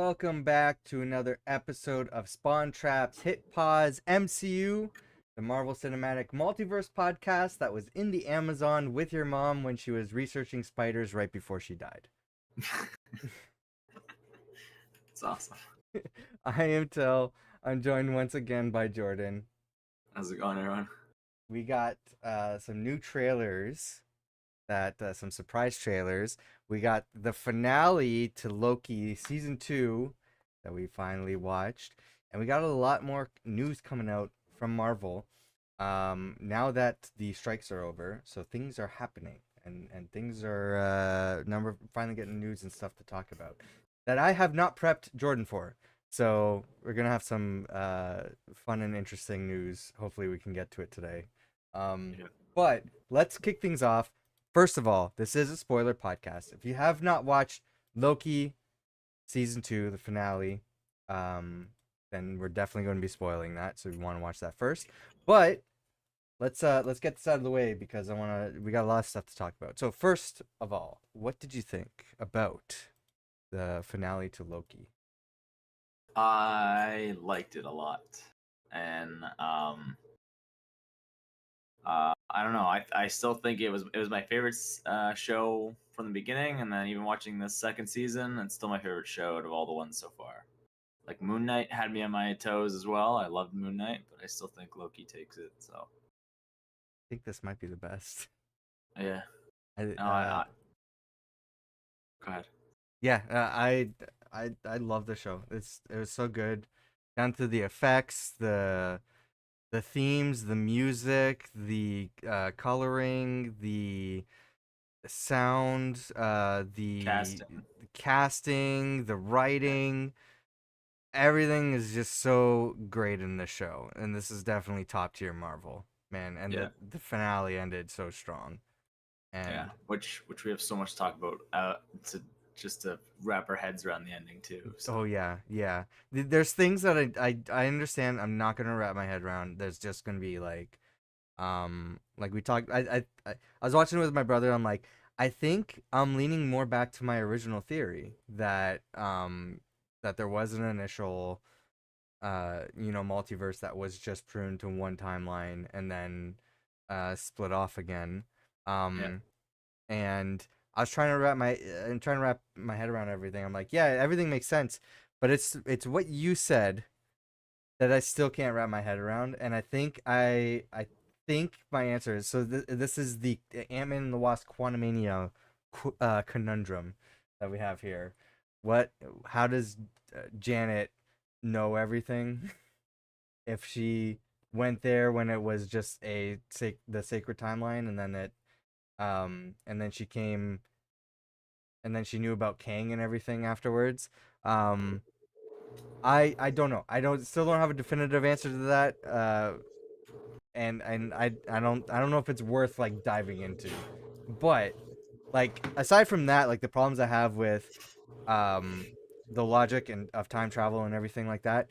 welcome back to another episode of Spawn Traps Hit Pause MCU, the Marvel Cinematic Multiverse podcast that was in the Amazon with your mom when she was researching spiders right before she died. It's awesome. I am Till. I'm joined once again by Jordan. How's it going, everyone? We got some new trailers, some surprise trailers. We got the finale to Loki season 2 that we finally watched, and we got a lot more news coming out from Marvel. Now that the strikes are over, so things are happening, and things are now we're finally getting news and stuff to talk about that I have not prepped Jordan for. So we're gonna have some fun and interesting news. Hopefully, we can get to it today. Yeah. But let's kick things off. First of all, this is a spoiler podcast. If you have not watched Loki season 2, the finale, then we're definitely going to be spoiling that. So we want to watch that first. But let's get this out of the way because we got a lot of stuff to talk about. So first of all, what did you think about the finale to Loki? I liked it a lot, and I don't know. I still think it was my favorite show from the beginning, and then even watching this second season, it's still my favorite show out of all the ones so far. Like Moon Knight had me on my toes as well. I loved Moon Knight, but I still think Loki takes it. So I think this might be the best. yeah. I, No, go ahead. Yeah, I love the show. It was so good, down to the effects, the themes, the music, the coloring, the sound, the Casting. casting, the writing. Everything is just so great in the show, and this is definitely top tier Marvel, man. And Yeah. the finale ended so strong, Yeah, and which we have so much to talk about. To wrap our heads around the ending too. So. oh yeah, yeah. There's things that I understand. I'm not gonna wrap my head around. There's just gonna be like we talked. I was watching it with my brother. I'm like, I think I'm leaning more back to my original theory that there was an initial multiverse that was just pruned to one timeline and then split off again. Yeah. And I was trying to wrap my head around everything. I'm like, yeah, everything makes sense, but it's what you said that I still can't wrap my head around, and I think my answer is this is the Ant-Man and the Wasp Quantumania conundrum that we have here. How does Janet know everything if she went there when it was just the sacred timeline, and then she came, and then she knew about Kang and everything afterwards. Um, I don't know. I still don't have a definitive answer to that. And I don't know if it's worth like diving into. But like aside from that, like the problems I have with um the logic and of time travel and everything like that,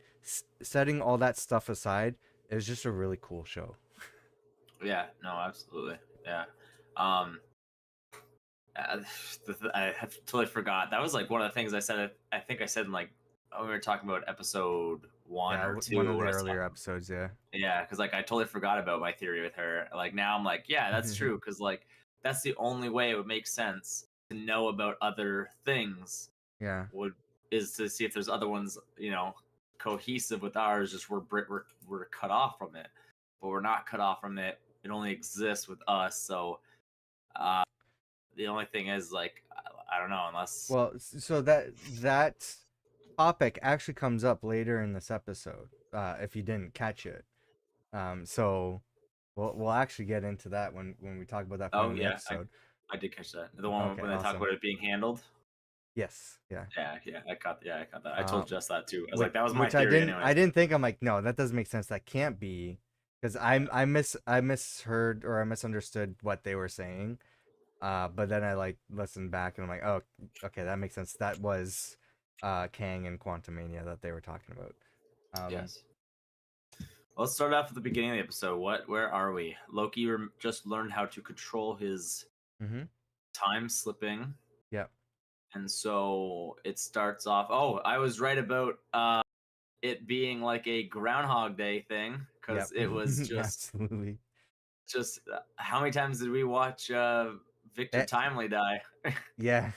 setting all that stuff aside, it was just a really cool show. Yeah, no, absolutely. Yeah. Um, uh, I have totally forgot. That was like one of the things I said. I think I said in like when we were talking about episode one Yeah, or one two, of the where I was earlier talking. episodes, yeah. Yeah, because like I totally forgot about my theory with her. Like now I'm like, yeah, that's true. Because like that's the only way it would make sense to know about other things Yeah. would is to see if there's other ones, cohesive with ours. Just we're cut off from it, but we're not cut off from it. It only exists with us. So uh, the only thing is like I don't know unless. Well, so that topic actually comes up later in this episode, if you didn't catch it. So we'll actually get into that when we talk about that point Oh in the yeah, episode. I did catch that. The one Okay, when they talk awesome. about it being handled. Yes, yeah. Yeah, I caught that. I told Um, Jess that too. I was which like, that was my which I theory, didn't anyways. I didn't think. I'm like, no, that doesn't make sense. That can't be, because Yeah, I misheard or I misunderstood what they were saying. But then I like listened back and I'm like, oh, okay, that makes sense. That was Kang and Quantumania that they were talking about. Um, yes. Let's start off at the beginning of the episode. Where are we? Loki just learned how to control his mm-hmm. time slipping, Yep. And so it starts off. Oh, I was right about it being like a Groundhog Day thing Yep. because it was Absolutely. just how many times did we watch Victor That, Timely die yeah,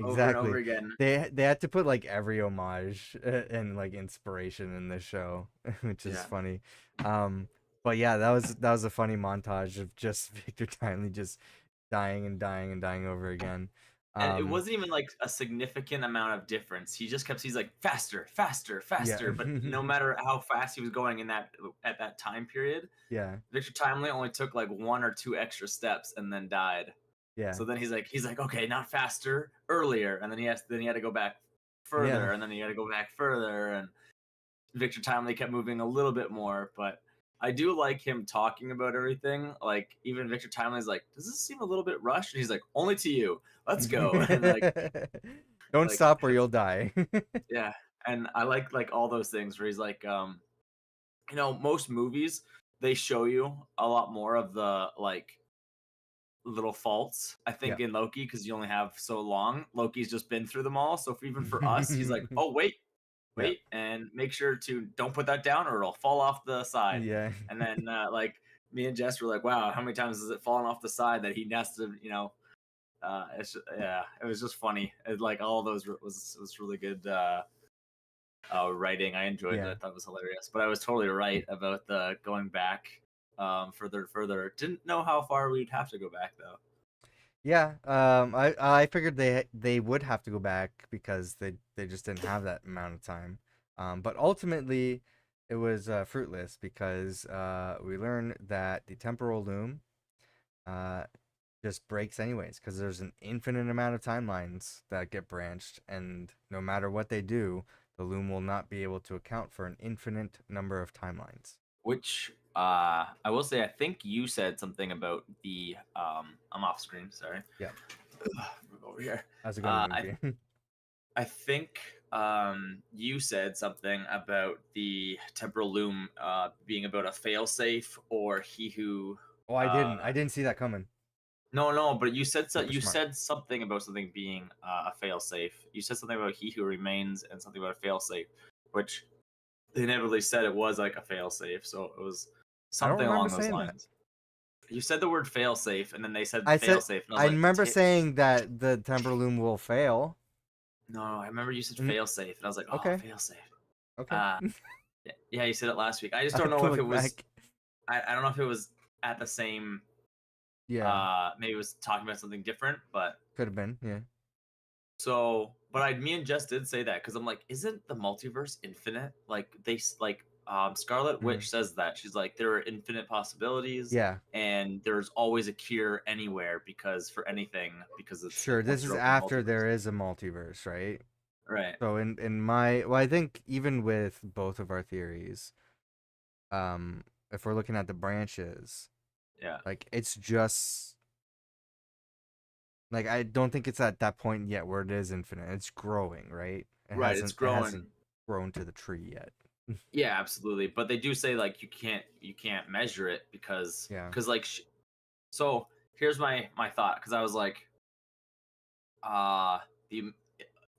over and over exactly. again? They had to put like every homage and like inspiration in this show, which is Yeah. funny. Um, but yeah, that was a funny montage of just Victor Timely just dying and dying and dying over again. And it Um, wasn't even like a significant amount of difference. He just kept he's like faster, faster, yeah, faster. But no matter how fast he was going in that at that time period, yeah, Victor Timely only took like 1 or 2 extra steps and then died. yeah, So then he's like, okay, not faster, earlier, and then he had to go back yeah. further, and then he had to go back further, and Victor Timely kept moving a little bit more, but I do like him talking about everything. Like even Victor Timely's like, "Does this seem a little bit rushed?" And he's like, "Only to you. Let's go." And Don't like stop or you'll die. yeah, and I like all those things where he's like, most movies they show you a lot more of the like little faults. I Yeah. think in Loki because you only have so long. Loki's just been through them all, so even for us, he's like, "Oh wait, Yeah. wait, and make sure to don't put that down or it'll fall off the side." Yeah. And then like me and Jess were like, "Wow, how many times has it fallen off the side that he has to, yeah, it was just funny. Like all those was really good writing. I enjoyed it. Yeah. I thought it was hilarious. But I was totally right about the going back further. Didn't know how far we'd have to go back though. Yeah. I figured they would have to go back because they just didn't have that amount of time. But ultimately it was fruitless because we learned that the temporal loom uh just breaks anyways because there's an infinite amount of timelines that get branched, and no matter what they do, the loom will not be able to account for an infinite number of timelines. Which I will say, I think you said something about the I'm off screen. Sorry, Yeah. move over here. How's it going, Uh, I Wimpy? I think you said something about the temporal loom being about a failsafe or he who. Oh, I didn't. I didn't see that coming. No, but you said so. Super You smart. said something about something being a failsafe. You said something about he who remains and something about a failsafe, which they never really said it was like a failsafe. So it was I don't something remember along those saying that. lines. You said the word failsafe, and then they said I said failsafe, and I was I like, remember saying that the temporal loom will fail. no, I remember you said Mm, failsafe, and I was like, oh, okay. failsafe. Okay. Uh, yeah, you said it last week. I just I don't have know to if it look was. back. I don't know if it was at the same. Yeah. Maybe it was talking about something different, but Could have been. Yeah. me and Jess did say that because I'm like, isn't the multiverse infinite? Like Scarlet Mm. Witch says that she's like there are infinite possibilities Yeah. and there's always a cure anywhere because for anything because it's Sure. This once is you're open after multiverse, there is a multiverse, right? right? So in my well, I think even with both of our theories, if we're looking at the branches, Yeah, like it's just like I don't think it's at that point yet where it is infinite. It's growing, right? It right. It's hasn't it growing. hasn't grown to the tree yet. Yeah, absolutely. But they do say like you can't measure it Yeah. because like so here's my thought because I was like the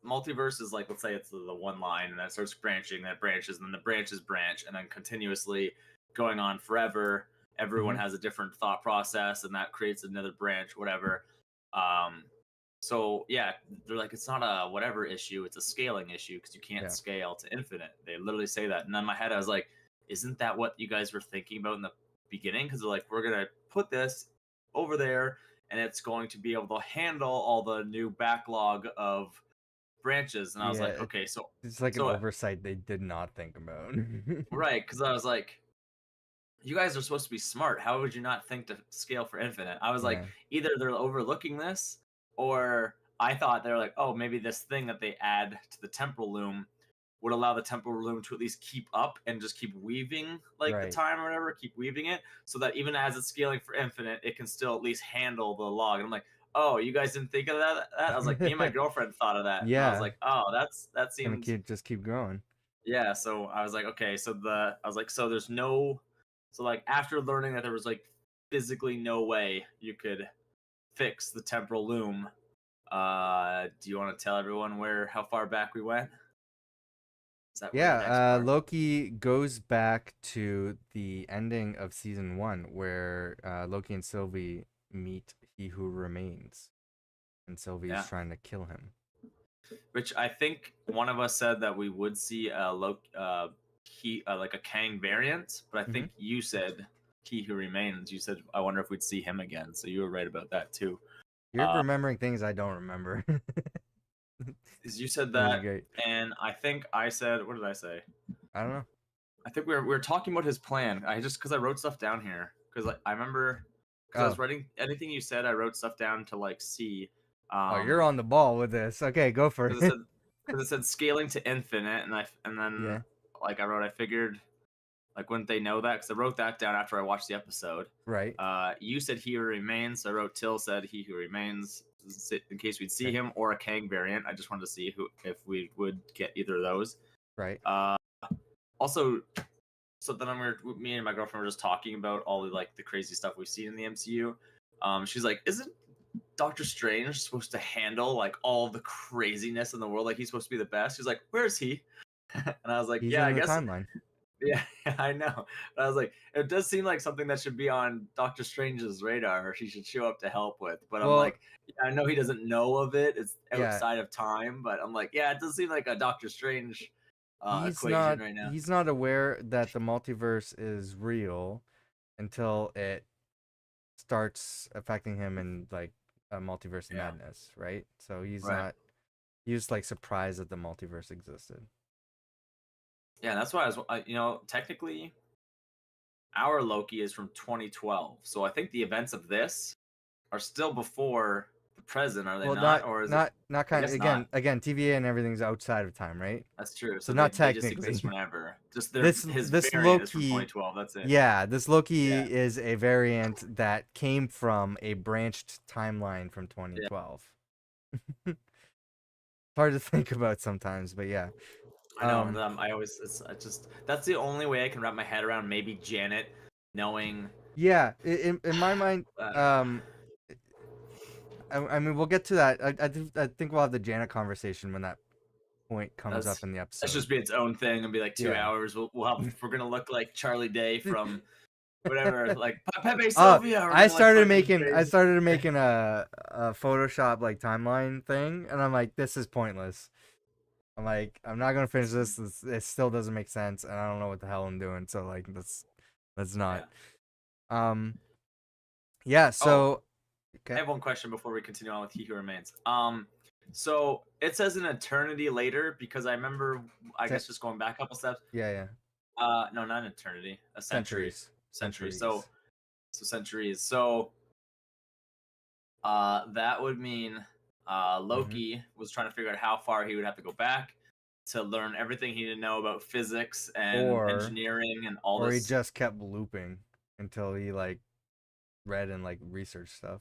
multiverse is like let's say it's the one line and then it starts branching that branches and then the branches branch and then continuously going on forever everyone Hmm. has a different thought process and that creates another branch whatever um so yeah they're like it's not a whatever issue it's a scaling issue because you can't Yeah. scale to infinite they literally say that and in my head I was like isn't that what you guys were thinking about in the beginning because they're like we're gonna put this over there and it's going to be able to handle all the new backlog of branches and I was Yeah. like okay It's like an so oversight they did not think about. right because I was like you guys are supposed to be smart how would you not think to scale for infinite I was like Yeah. either they're overlooking this or I thought they're like oh maybe this thing that they add to the temporal loom would allow the temporal loom to at least keep up and just keep weaving like the Right. time or whatever keep weaving it so that even as it's scaling for infinite it can still at least handle the log and I'm like oh you guys didn't think of that I was like me and my girlfriend thought of that and I was Yeah. like oh that Gonna seems keep growing. yeah so I was like okay I was like so there's no so like after learning that there was like physically no way you could fix the temporal loom Do you want to tell everyone how far back we went? Is that your next Yeah, part? Loki goes back to the ending of season 1 where Loki and Sylvie meet He Who Remains, and Sylvie's Yeah. trying to kill him. Which I think one of us said that we would see a like a Kang variant, but I think you said He Who Remains. You said I wonder if we'd see him again. So you were right about that too. You're Uh, remembering things I don't remember. you said This is that, great. and I think I said, what did I say? I don't know. I think we were talking about his plan. I just because I wrote stuff down here because I remember because I was Oh, writing anything you said. I wrote stuff down to like see. oh, you're on the ball with this. Okay, go for Because it it. said because it said scaling to infinite, and then Yeah, like I figured like wouldn't they know that? Because I wrote that down after I watched the episode. right. You said He Who Remains. So I wrote Till said He Who Remains in case we'd see Okay, him or a Kang variant. I just wanted to see who if we would get either of those. right. Uh, also, so then me and my girlfriend were just talking about all the crazy stuff we've seen in the MCU. She's like, "Isn't Doctor Strange supposed to handle like all the craziness in the world? Like he's supposed to be the best?" She's like, "Where's he?" And I was like, He's "Yeah, in I the guess." timeline. Yeah, I know. But I was like, it does seem like something that should be on Doctor Strange's radar, or he should show up to help with. But I'm Well, like, yeah, I know he doesn't know of it. It's yeah, outside of time. But I'm like, yeah, it does seem like a Doctor Strange he's equation not right now. he's not aware that the multiverse is real until it starts affecting him in like a multiverse of Yeah, madness, right? So right. he's like surprised that the multiverse existed. Yeah, that's why technically our Loki is from 2012. So I think the events of this are still before the present, are they Well, not? Or is it? not I kind of guess not. again TVA and everything's outside of time, right? That's true. So So not they just technically. exist whenever. Just his This variant is from Loki, 2012. That's it. yeah, this Loki Yeah. is a variant that came from a branched timeline from Yeah. 2012. Hard to think about sometimes, but yeah. I know. Um I always I just that's the only way I can wrap my head around maybe Janet knowing. yeah, in my mind, I don't know. um I mean we'll get to that. I think we'll have the Janet conversation when that point comes up That's in the that's episode. just be its own thing and be like two Yeah. hours. We'll have we're gonna look like Charlie Day from whatever, like Pepe Oh, Sylvia. We're gonna like fucking I crazy. started making a Photoshop like timeline thing, and I'm like, this is pointless. I'm like, I'm not gonna finish this. It still doesn't make sense, and I don't know what the hell I'm doing. So like, let's not. Yeah. Um, yeah. Oh, So I okay, have one question before we continue on with He Who Remains. So it says an eternity later because I remember, I Ce- guess just going back a couple steps. yeah, yeah. No, not an eternity, a century, Centuries, century. So centuries. centuries. So that would mean Hmm. Loki was trying to figure out how far he would have to go back to learn everything he didn't know about physics and Or engineering and all he this. just kept looping until he like read and like researched stuff.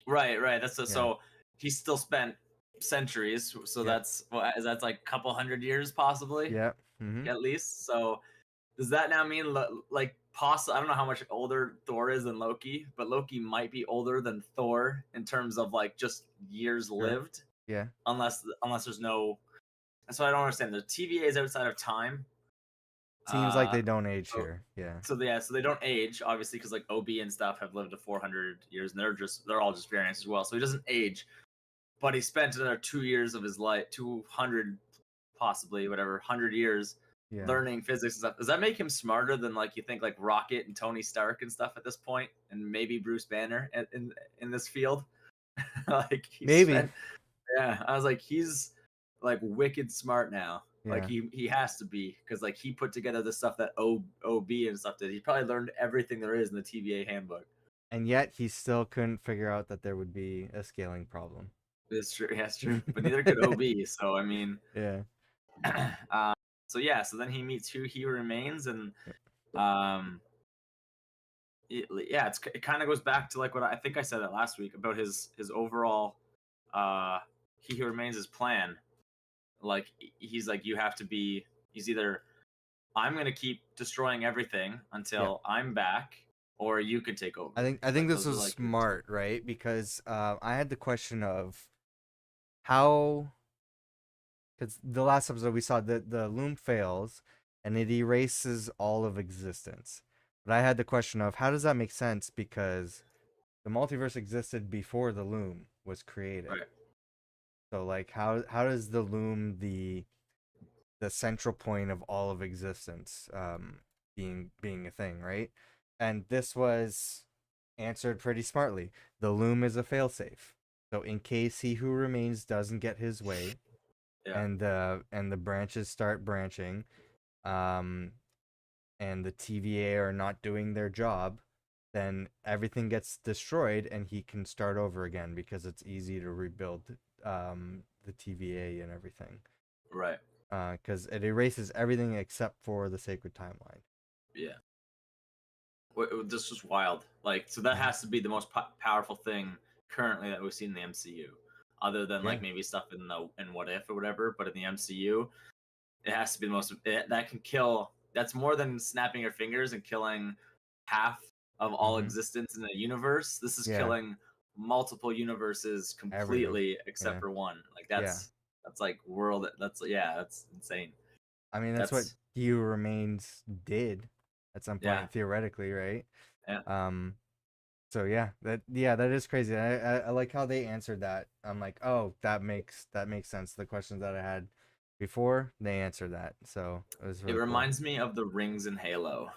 Right, right. Yeah. So he still spent centuries. So Yep. that's like a couple hundred years possibly Yep. Hmm. at least. So does that now mean like possible? I don't know how much older Thor is than Loki, but Loki might be older than Thor in terms of like just years Sure. lived, Yeah. unless there's no. That's what I don't understand. The TVA is outside of time. Seems like Uh, they don't age so here. Yeah. so they don't age obviously because like OB and stuff have lived to 400 years and they're all just variants as well. So he doesn't age, but he spent another 2 years of his life, 200 possibly whatever 100 years Yeah. learning physics and stuff. Does that make him smarter than like you think like Rocket and Tony Stark and stuff at this point, and maybe Bruce Banner in this field? Like he Maybe. spent, yeah. I was like he's like wicked smart now. Like Yeah. he has to be because like he put together the stuff that OB and stuff did. He probably learned everything there is in the TVA handbook. And yet he still couldn't figure out that there would be a scaling problem. It's true. Yeah, it's true. But neither could OB. So I mean, Yeah. uh, so yeah. So then he meets Who He Remains, and um, it kind of goes back to like what I think I said it last week about his overall uh, He Who Remains his plan. Like he's like you have to be. He's either I'm gonna keep destroying everything Yeah. until I'm back, or you can take over. I think Like this those are was like the two. smart, right? Because I had the question of how, because the last episode we saw that the loom fails and it erases all of existence. But I had the question of how does that make sense because the multiverse existed before the loom was created. Right. So like how does the loom the central point of all of existence being a thing, right? And this was answered pretty smartly. The loom is a failsafe. So in case he who remains doesn't get his way, Yeah. and the branches start branching, um, and the TVA are not doing their job, then everything gets destroyed and he can start over again because it's easy to rebuild the TVA and everything. Right. Because it erases everything except for the sacred timeline. Yeah. This was wild. Like, so that Mhm. has to be the most powerful thing currently that we've seen in the MCU, other than Yeah. like maybe stuff in What If or whatever. But in the MCU, it has to be the most that can kill. That's more than snapping your fingers and killing half of all Mm-hmm. existence in the universe. This is Yeah. killing multiple universes Everything. completely except Yeah. for one. Like Yeah. that's like world. That's yeah. That's insane. I mean, that's what That's He Who Remains did at some yeah. point, theoretically, right? Yeah. Um, so yeah, that is crazy. I like how they answered that. I'm like, oh, that makes sense. The questions that I had before, they answered that. So it was It really cool. reminds me of the rings in Halo.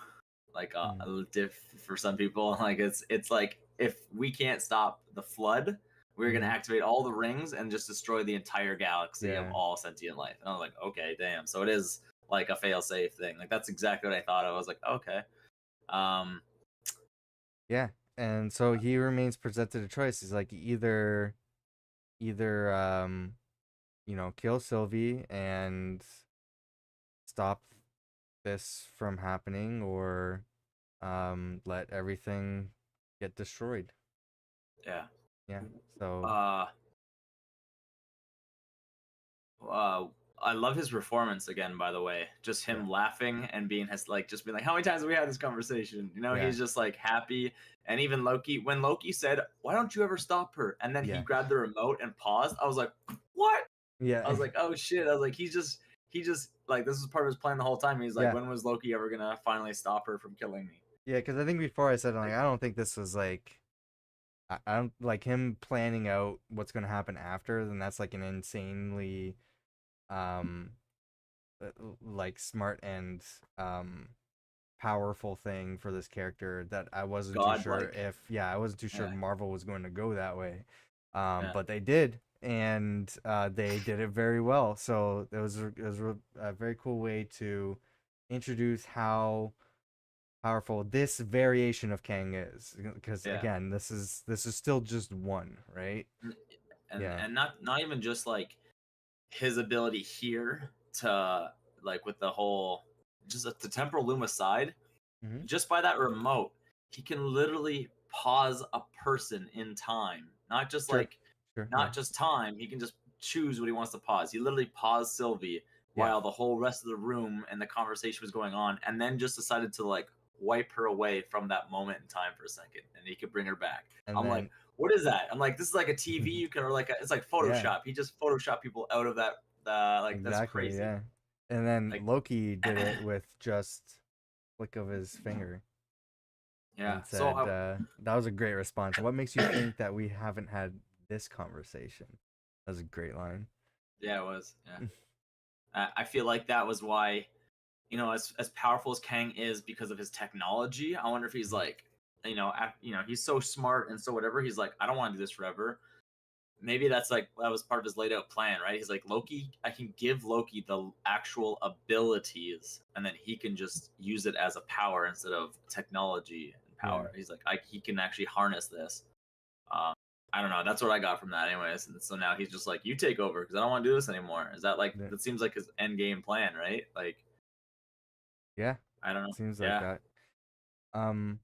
Like Mm. a diff for some people. Like it's like if we can't stop the flood, we're gonna Mm-hmm. activate all the rings and just destroy the entire galaxy of Yeah. all sentient life. And I was like, okay, damn. So it is like a fail safe thing. Like that's exactly what I thought of. I was like, okay. Um Yeah. And so He Remains presented a choice. He's like either kill Sylvie and stop this from happening or let everything get destroyed. yeah. Yeah. So Uh uh I love his performance again, by the way. Just yeah. him laughing and being has like just being like, how many times have we had this conversation? You know, Yeah. he's just like happy. And even Loki, when Loki said, "Why don't you ever stop her?" and then he Yeah. grabbed the remote and paused, I was like, "What?" I Yeah. was like, "Oh shit!" I was like, he just like this was part of his plan the whole time. He's like, Yeah. when was Loki ever gonna finally stop her from killing me? Yeah, because I think before I said like Like, I don't think this was like I don't like him planning out what's gonna happen after, then that's like an insanely um like smart and powerful thing for this character that I wasn't too sure godlike. if I wasn't too sure Yeah, Marvel was going to go that way. yeah, But they did, and they did it very well. So it was a very cool way to introduce how powerful this variation of Kang is. Because yeah. again, this is still just one, right? Yeah. And not even just like his ability here to like with the whole just the temporal loom aside, Hmm. just by that remote, he can literally pause a person in time. Sure. Sure. Yeah. Not just time. He can just choose what he wants to pause. He literally paused Sylvie Yeah. while the whole rest of the room and the conversation was going on, and then just decided to like wipe her away from that moment in time for a second, and he could bring her back. And I'm like, then what is that? I'm like, this is like a TV you can, or like it's like yeah. Photoshop. He just Photoshop people out of that. Like that's Exactly. crazy. Yeah. And then Like, Loki did it with just flick of his finger yeah. and So said, that was a great response. What makes you think that we haven't had this conversation? That was a great line. yeah, it was. Yeah. I feel like that was why, as powerful as Kang is because of his technology, I wonder if he's like, he's so smart and so whatever. He's like, I don't want to do this forever. Maybe that was part of his laid out plan, right? He's like, Loki, I can give Loki the actual abilities, and then he can just use it as a power instead of technology and Yeah. power. He's like, he can actually harness this. Um, I don't know. That's what I got from that, anyways. And so now he's just like, "You take over because I don't want to do this anymore." Is that like Yeah. that seems like his end game plan, right? Like, Yeah. I don't know. Seems like Yeah, that. Um,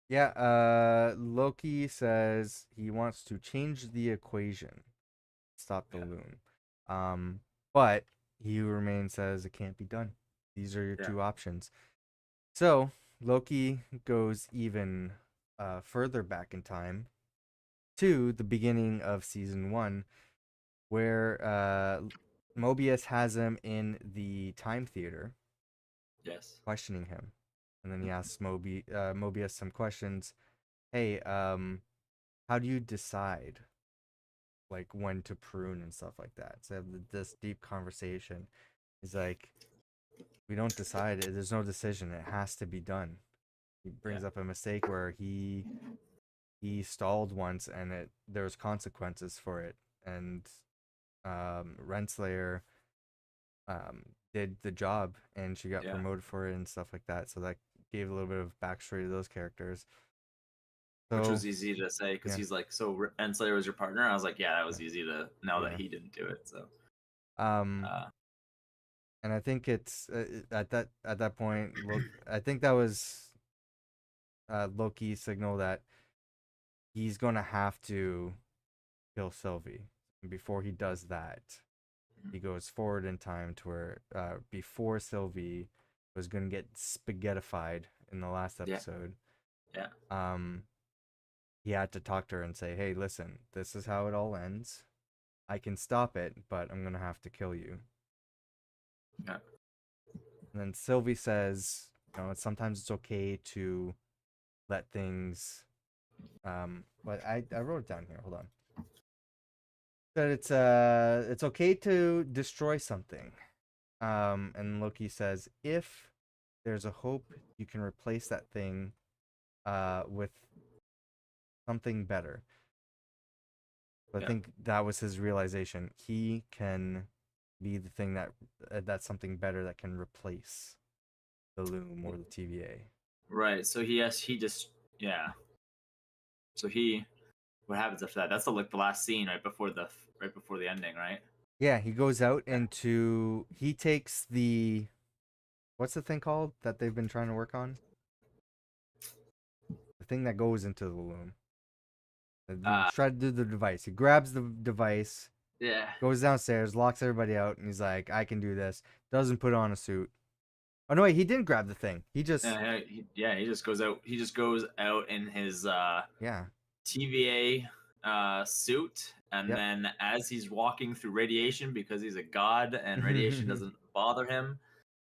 yeah, Loki says he wants to change the equation, stop the yeah, loom. Um, but He Who Remains says it can't be done. These are your yeah, two options. So Loki goes even further back in time to the beginning of season 1, where Mobius has him in the time theater Yes. questioning him, and then he asks Mobius some questions. Hey, how do you decide like when to prune and stuff like that? So they have this deep conversation. He's like, we don't decide. There's no decision. It has to be done. He Yeah. brings up a mistake where he stalled once, and there was consequences for it. And Renslayer did the job, and she got Yeah. promoted for it and stuff like that. So that gave a little bit of backstory to those characters. Which So was easy to say because yeah, he's like, so Renslayer was your partner. I was like, yeah, that yeah, was easy to know that yeah. he didn't do it. So, Um, uh, and I think it's at that point, look, I think that was Loki's signal that he's gonna have to kill Sylvie. And before he does that, he goes forward in time to where before Sylvie was gonna get spaghettified in the last yeah, episode, yeah, um, he had to talk to her and say, "Hey, listen, this is how it all ends. I can stop it, but I'm gonna have to kill you." yeah. And then Sylvie says, sometimes it's okay to let things. But I wrote it down here. Hold on. That it's okay to destroy something. And Loki says, if there's a hope, you can replace that thing with something better. So I Yeah. think that was his realization. He can be the thing that's something better that can replace the loom or the TVA. Right. So he just yeah. So he what happens after that? That's the last scene right before the ending, right? Yeah, he goes out Yeah. into he takes the what's the thing called that they've been trying to work on? The thing that goes into the loom. Uh, Try to do the device. He grabs the device, yeah. goes downstairs, locks everybody out, and he's like, "I can do this." Doesn't put on a suit. Oh no, wait, he didn't grab the thing. He just He just goes out. He just goes out in his yeah, TVA suit, and yep. then as he's walking through radiation because he's a god and radiation doesn't bother him.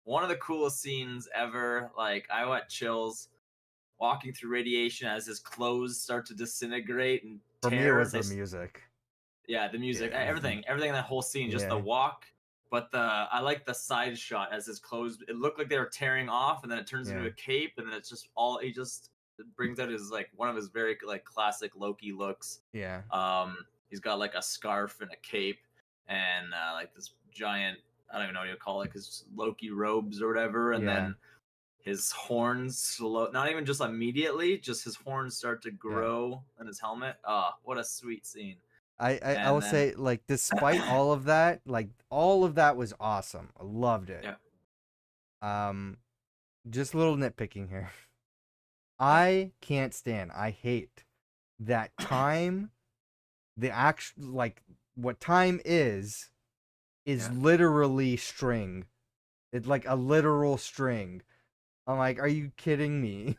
One of the coolest scenes ever. Like I got chills walking through radiation as his clothes start to disintegrate and For me, it tear. was the music. Yeah, the music, Yeah, everything in that whole scene, just the yeah, walk. But I like the side shot as his clothes. It looked like they were tearing off, and then it turns into yeah, a cape, and then it's just all he just brings out his like one of his very like classic Loki looks. yeah, He's got like a scarf and a cape, and like this giant. I don't even know what you call it, his Loki robes or whatever, and yeah, then his horns slow. Not even just immediately, just his horns start to yeah. grow in his helmet. Ah, oh, what a sweet scene. I And will then say, like, despite all of that, like, all of that was awesome. I loved it. yeah, Um, just a little nitpicking here. yeah. I hate that time, the actual, like, what time is Yeah, literally string. It's like a literal string. I'm like, are you kidding me?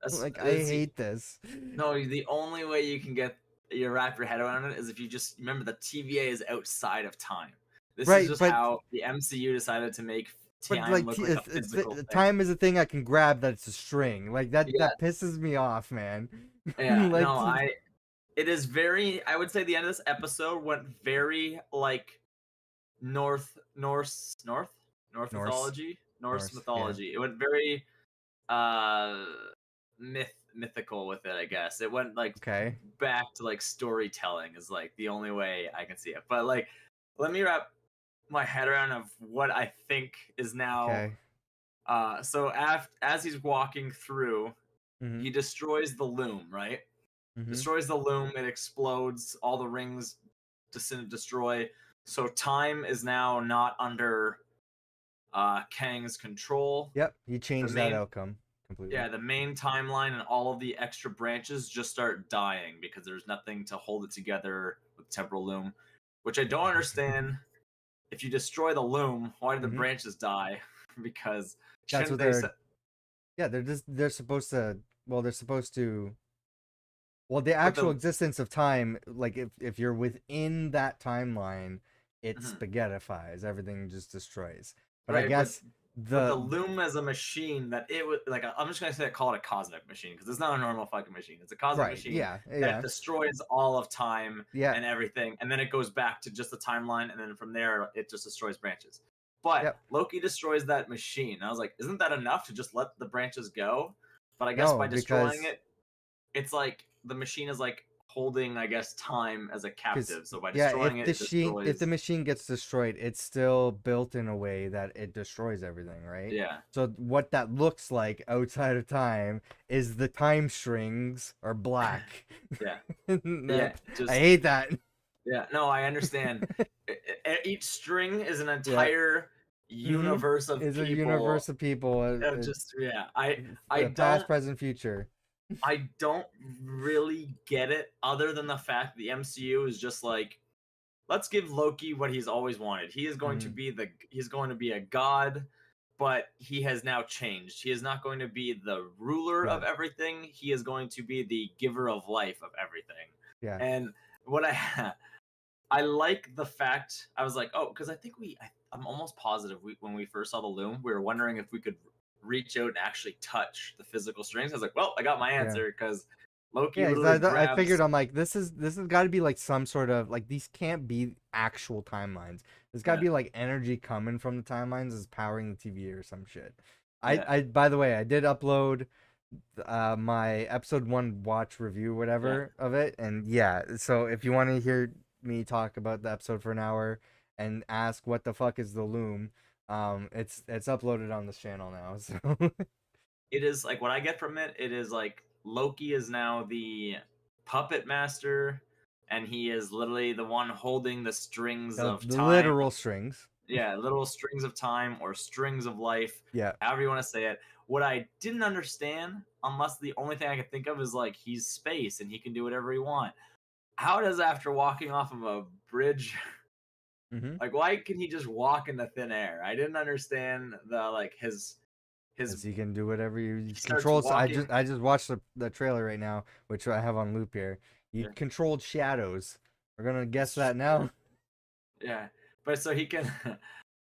Like, I that's hate this. no. The only way you can get you wrap your head around it is if you just remember the TVA is outside of time. This is Right, just but how the MCU decided to make time like look like a physical thing. time is a thing I can grab that's a string. Like Yeah, that pisses me off, man. yeah. Like No, I. It is very. I would say the end of this episode went very like North Norse, Norse Norse, yeah. mythology. It went very uh mythical with it, I guess. It went like Okay. back to like storytelling is like the only way I can see it. But like let me wrap my head around of what I think is now Okay. so as he's walking through, Mhm. he destroys the loom, right? Mhm. Destroys the loom, it explodes, all the rings destroy. So time is now not under Kang's control. Yep, he The changed that main outcome completely. Yeah, the main timeline and all of the extra branches just start dying because there's nothing to hold it together with temporal loom, which I don't understand. If you destroy the loom, why do the Mhm. branches die? Because That's shouldn't what they? they're yeah, they're supposed to they're supposed to Well, the But actual the existence of time, like if you're within that timeline, it mhm. spaghettifies. Everything just destroys. But I Right, guess but the the loom as a machine that it would like I'm just gonna say call it a cosmic machine because it's not a normal fucking machine. It's a cosmic right, machine yeah, that yeah, destroys all of time yeah, and everything, and then it goes back to just the timeline, and then from there it just destroys branches. But yep. Loki destroys that machine. I was like, isn't that enough to just let the branches go? But I guess No, by destroying because it, it's like the machine is like holding, I guess, time as a because captive. So by yeah, destroying it, it if the destroys. machine gets destroyed, it's still built in a way that it destroys everything, right? Yeah, So what that looks like outside of time is the time strings are black. yeah, yeah. That I Just hate that. yeah, no, I understand. Each string is an Yeah. entire Mm-hmm. universe of Is a people. universe of people. Just yeah, I Past, don't present, future. I don't really get it other than the fact the MCU is just like let's give Loki what he's always wanted. He is going to Mm-hmm. be he's going to be a god, but he has now changed. He is not going to be the ruler Yeah. of everything. He is going to be the giver of life of everything. Yeah. And what I like the fact I was like, oh, because I think I'm almost positive when we first saw the loom, we were wondering if we could reach out and actually touch the physical strings. I was like, well, I got my Yeah. answer because Loki Yeah, literally I figured grabs. I'm like this has got to be like some sort of like these can't be actual timelines. There's got to Yeah, be like energy coming from the timelines is powering the TV or some shit. yeah, I by the way, I did upload my episode 1 watch review yeah. whatever of it, and yeah, so if you want to hear me talk about the episode for an hour and ask what the fuck is the loom, it's uploaded on this channel now. So It is like what I get from it. It is like Loki is now the puppet master, and he is literally the one holding the strings of the time. literal strings. Yeah, little strings of time or strings of life, Yeah. however you want to say it. What I didn't understand, unless the only thing I could think of is like he's space and he can do whatever he wants. How does after walking off of a bridge, Mhm. like why can he just walk in the thin air? I didn't understand the like his Because he can do whatever you he starts control. So walking. I just watched the trailer right now, which I have on loop here. You Yeah, controlled shadows. We're gonna guess that now. yeah, but so he can,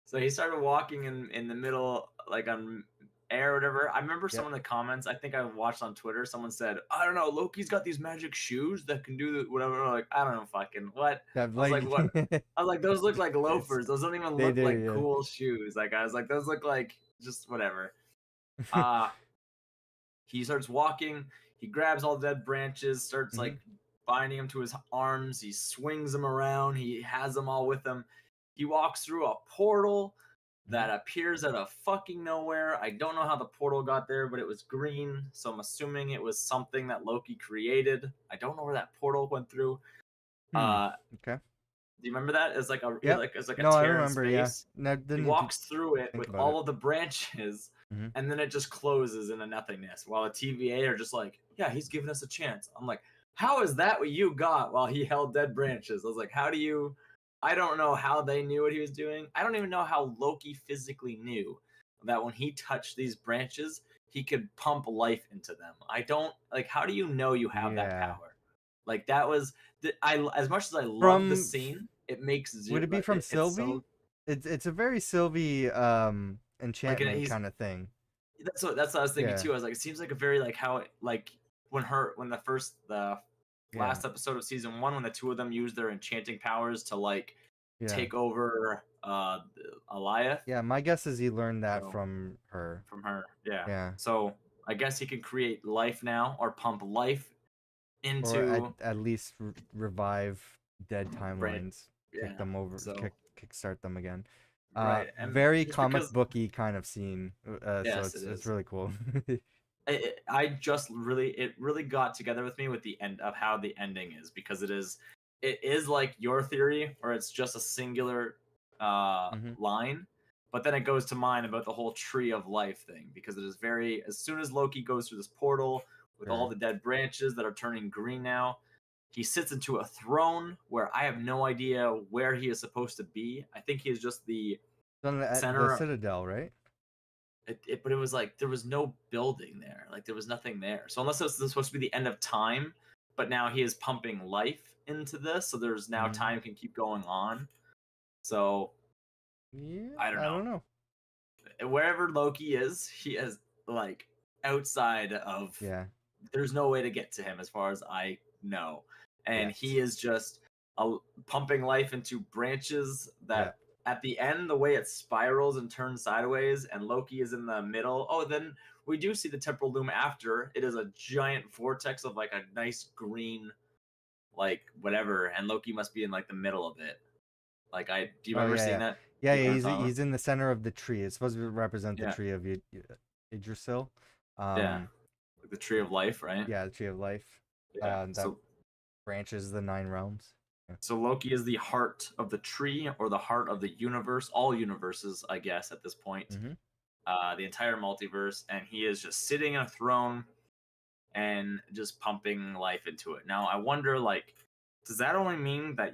so he started walking in the middle, like on air or whatever. I remember some Yep. of the comments. I think I watched on Twitter. Someone said, "I don't know, Loki's got these magic shoes that can do whatever." I'm like, I don't know, fucking what. That I was like, like what? I was like, those look like it's loafers. Those don't even they look do, like yeah. cool shoes. Like I was like, those look like just whatever. Uh he starts walking. He grabs all the dead branches, starts Hmm. like binding them to his arms. He swings them around. He has them all with him. He walks through a portal Hmm. that appears out of fucking nowhere. I don't know how the portal got there, but it was green, so I'm assuming it was something that Loki created. I don't know where that portal went through. Hmm. Uh, Okay. do you remember that? Yep. It's like a No, I tear in remember. Yeah. space. No, He didn't even walks through it think with about all it. of the branches, Hmm. and then it just closes into nothingness. While the TVA are just like, "Yeah, he's giving us a chance." I'm like, "How is that what you got while he held dead branches?" I was like, "How do you?" I don't know how they knew what he was doing. I don't even know how Loki physically knew that when he touched these branches, he could pump life into them. I don't like. How do you know you have that Yeah. power? Like that was I as much as I love the From scene, it makes would zero. it be from It's Sylvie? so It's a very Sylvie like enchantment he's kind of thing. that's what I was thinking Yeah. too. I was like, it seems like a very like how it like when the Yeah. last episode of season one when the two of them used their enchanting powers to like Yeah. take over Alioth. Yeah, my guess is he learned that So from her. from her, yeah. Yeah. So I guess he can create life now or pump life Or into at least revive dead right. timelines, kick Yeah. them over, So kickstart them again. right, and Very just comic because booky kind of scene. So yes, it it's is. really cool. I just really it really got together with me with the end of how the ending is because it is like your theory where it's just a singular Hmm. line, but then it goes to mine about the whole tree of life thing because it is very as soon as Loki goes through this portal with all Sure. the dead branches that are turning green now, he sits into a throne where I have no idea where he is supposed to be. I think he is just the At the center. Citadel, right? But it was like there was no building there. Like there was nothing there. So unless it was supposed to be the end of time, but now he is pumping life into this, so there's now Mhm. time can keep going on. So Yeah, I don't I know. don't know. Wherever Loki is, he is like outside of. Yeah. There's no way to get to him, as far as I know, and Yes. he is just pumping life into branches Yeah. that. At the end, the way it spirals and turns sideways, and Loki is in the middle. Oh, then we do see the temporal loom after. It is a giant vortex of like a nice green, like whatever, and Loki must be in like the middle of it. Like do you Oh remember yeah, seeing yeah, that? yeah, You know yeah. what I'm talking about? He's in the center of the tree. It's supposed to represent the Yeah, tree of Yggdrasil. yeah, Um, like the tree of life, right? yeah, the tree of life. Yeah. That branches the nine realms. Yeah. So Loki is the heart of the tree, or the heart of the universe, all universes, I guess, at this point. Mm-hmm. The entire multiverse, and he is just sitting on a throne and just pumping life into it. Now, I wonder, like, does that only mean that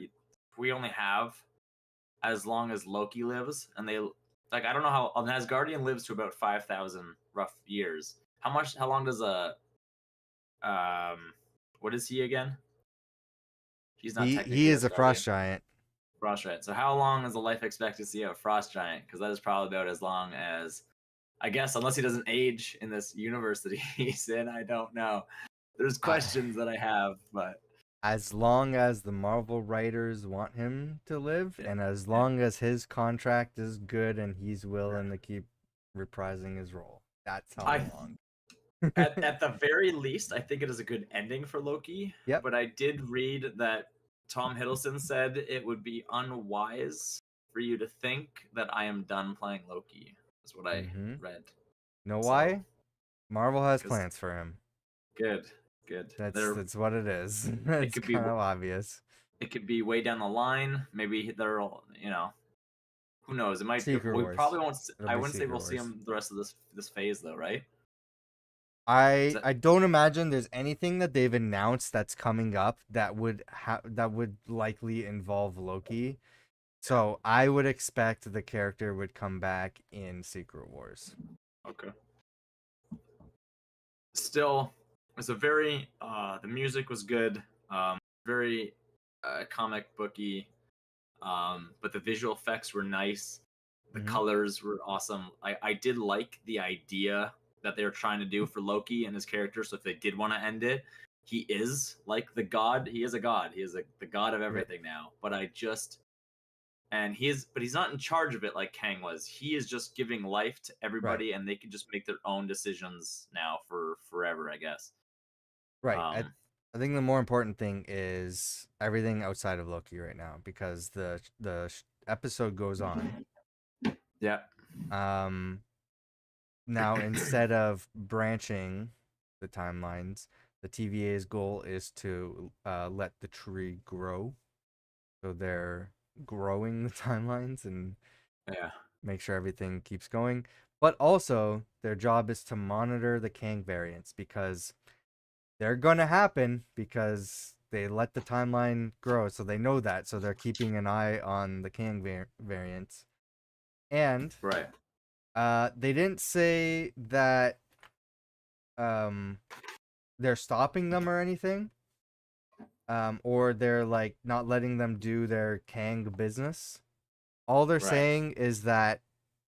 we only have as long as Loki lives? And they, like, I don't know how an Asgardian lives to about 5,000 rough years. How long does what is he again? He's not He technically is a frost Asgardian. giant. Frost giant. So how long is the life expectancy of a frost giant? Because that is probably about as long as, I guess, unless he doesn't age in this universe that he's in. I don't know. There's I, questions that I have, but as long as the Marvel writers want him to live, yeah, and as yeah, long as his contract is good and he's yeah. willing to keep reprising his role, that's how I long. at the very least, I think it is a good ending for Loki. Yep. But I did read that Tom Hiddleston said it would be unwise for you to think that I am done playing Loki. Is what I Mm-hmm. read. Know So, why? Marvel has because plans for him. good, good. That's what it is. It It's could be kind of obvious. it could be way down the line. Maybe they'll, who knows? It might. Secret We Wars. probably won't. It'll I be wouldn't say Secret we'll see Wars. him the rest of this phase, though, right? Is I that I don't imagine there's anything that they've announced that's coming up that would likely involve Loki. So I would expect the character would come back in Secret Wars. okay? Still, it's a very. The music was good. Very comic booky. But the visual effects were nice. The Hmm. colors were awesome. I did like the idea that they were trying to do for Loki and his character. So if they did want to end it, he is like the god. He is a god. He is the god of Yep. everything now. But he's not in charge of it like Kang was. He is just giving life to Right. everybody, and they can just make their own decisions now for forever, I guess. Right. Um, I think the more important thing is everything outside of Loki right now because episode goes on. yeah, Um Now, instead of branching the timelines, the TVA's goal is to let the tree grow. So they're growing the timelines and yeah, make sure everything keeps going. But also, their job is to monitor the Kang variants because they're going to happen because they let the timeline grow. So they know that. So they're keeping an eye on the Kang variants. And right, they didn't say that um they're stopping them or anything, or they're like not letting them do their Kang business. All they're right. saying is that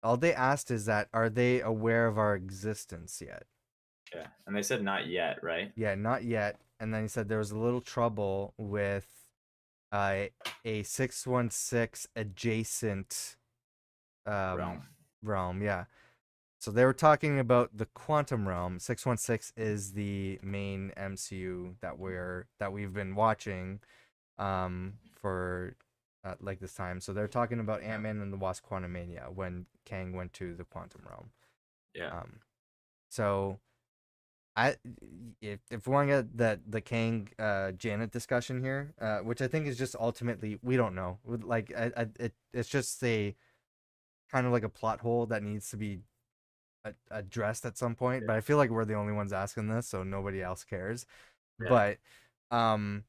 all they asked is that are they aware of our existence yet? Yeah, and they said not yet, right? Yeah, not yet. And then he said there was a little trouble with uh, a 616 adjacent um Realm. realm. Yeah. So they were talking about the quantum realm. 616 is the main MCU that we've been watching for like this time. So they're talking about Ant-Man and the Wasp: Quantumania when Kang went to the quantum realm. Yeah, Um so I if we want to get the Kang Janet discussion here, which I think is just ultimately we don't know. Like it's just a kind of like a plot hole that needs to be addressed at some point, but yeah, I feel like we're the only ones asking this, so nobody else cares. yeah, But um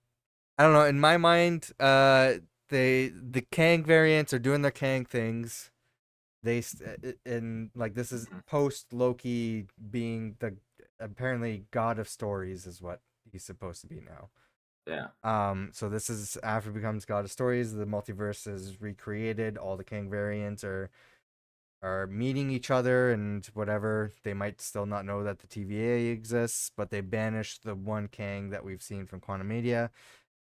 I don't know, in my mind, the Kang variants are doing their Kang things. And like this is mhm, post Loki being the apparently god of stories is what he's supposed to be now. Yeah. So this is after he becomes God of Stories. The multiverse is recreated. All the Kang variants are meeting each other and whatever. They might still not know that the TVA exists, but they banished the one Kang that we've seen from Quantum Media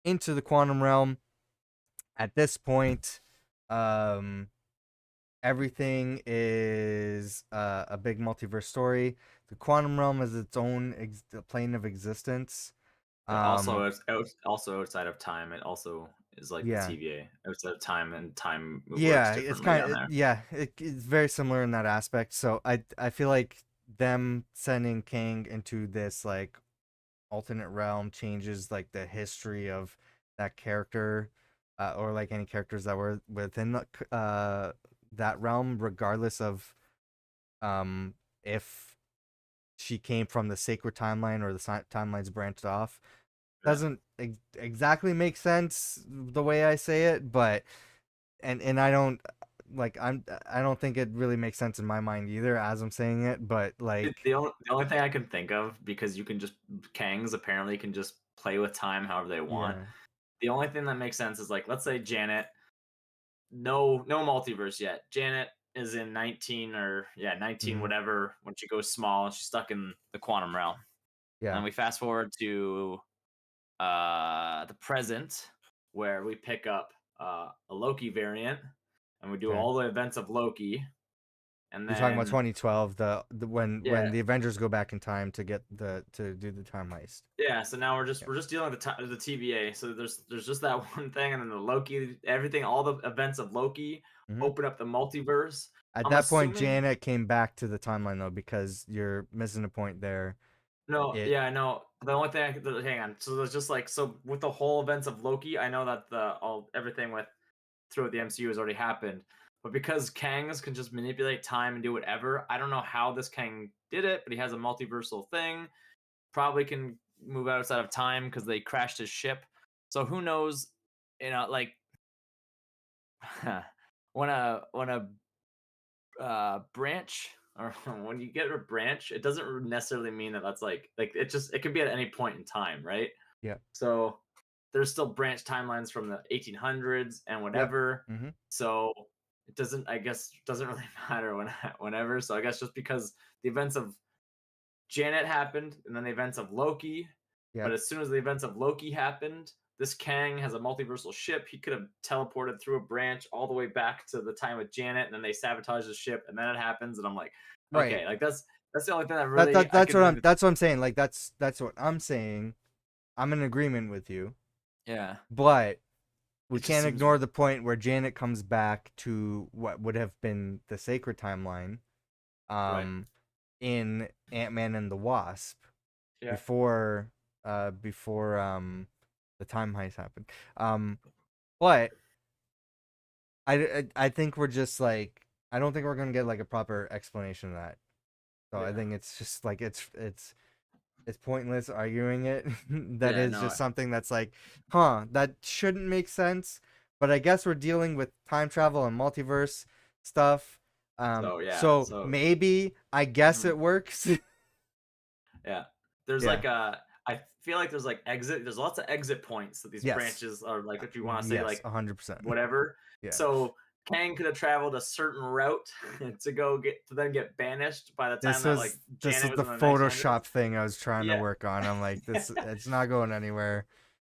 into the quantum realm. At this point, um, everything is a big multiverse story. The quantum realm is its own plane of existence. But also, Um, also outside of time, it also is like the yeah, TVA. Outside of time, and time works yeah, it's differently kind on of there. it's very similar in that aspect. So I feel like them sending Kang into this like alternate realm changes like the history of that character, or like any characters that were within that realm, regardless of um if she came from the sacred timeline or the timelines branched off. Yeah. Doesn't exactly make sense the way I say it, but and I don't like I don't think it really makes sense in my mind either as I'm saying it, but like The only thing I can think of, because you can just Kangs apparently can just play with time however they want. yeah. The only thing that makes sense is like, let's say Janet, no multiverse yet. Janet is in 19, or yeah, 19 Hmm. whatever, when she goes small, she's stuck in the quantum realm. And Yeah. then we fast forward to the present, where we pick up a Loki variant, and we do Okay. all the events of Loki, and You're talking about then 2012, the when yeah, the Avengers go back in time to get the to do the time heist. yeah. So now we're just Yeah. we're just dealing with the TVA. So there's just that one thing, and then the Loki, everything, all the events of Loki Hmm. open up the multiverse. At I'm that point, assuming Janet came back to the timeline though, because you're missing a point there. no, It yeah, I know. The only thing hang on. So there's just like, so with the whole events of Loki, I know that the all everything with throughout the MCU has already happened. But because Kangs can just manipulate time and do whatever, I don't know how this Kang did it, but he has a multiversal thing. Probably can move outside of time because they crashed his ship. So who knows? Like when a branch, or when you get a branch, it doesn't necessarily mean that that's like it could be at any point in time, right? Yep. So there's still branch timelines from the 1800s and Yep. whatever. Hmm. So it doesn't, I guess, doesn't really matter whenever. So I guess just because the events of Janet happened and then the events of Loki, but Yep. as soon as the events of Loki happened, this Kang has a multiversal ship. He could have teleported through a branch all the way back to the time with Janet, and then they sabotage the ship, and then it happens, and I'm like, Right. okay, like that's the only thing that really I That's can what think I'm of. that's what I'm saying. Like that's what I'm saying. I'm in agreement with you, Yeah, but we it just can't seems ignore the point where Janet comes back to what would have been the sacred timeline, right. um, in Ant-Man and the Wasp Yeah. before before the time heist happened. Um, but I think we're just like I don't think we're gonna get like a proper explanation of that. So I Yeah. think it's just like it's pointless arguing it. That Yeah. is No. just something that's like, huh, that shouldn't make sense. But I guess we're dealing with time travel and multiverse stuff. So yeah. So So maybe I guess mhm, it works. yeah. There's Yeah. like a. I feel like there's like exit. There's lots of exit points that these Yes. branches are, like, if you want to say Yes. like 100%. whatever. Yeah. So Kang could have traveled a certain route to go get to then get banished by the time that like This Janet is was the in the 1900s. Photoshop thing I was trying to Yeah. work on. I'm like, this it's not going anywhere.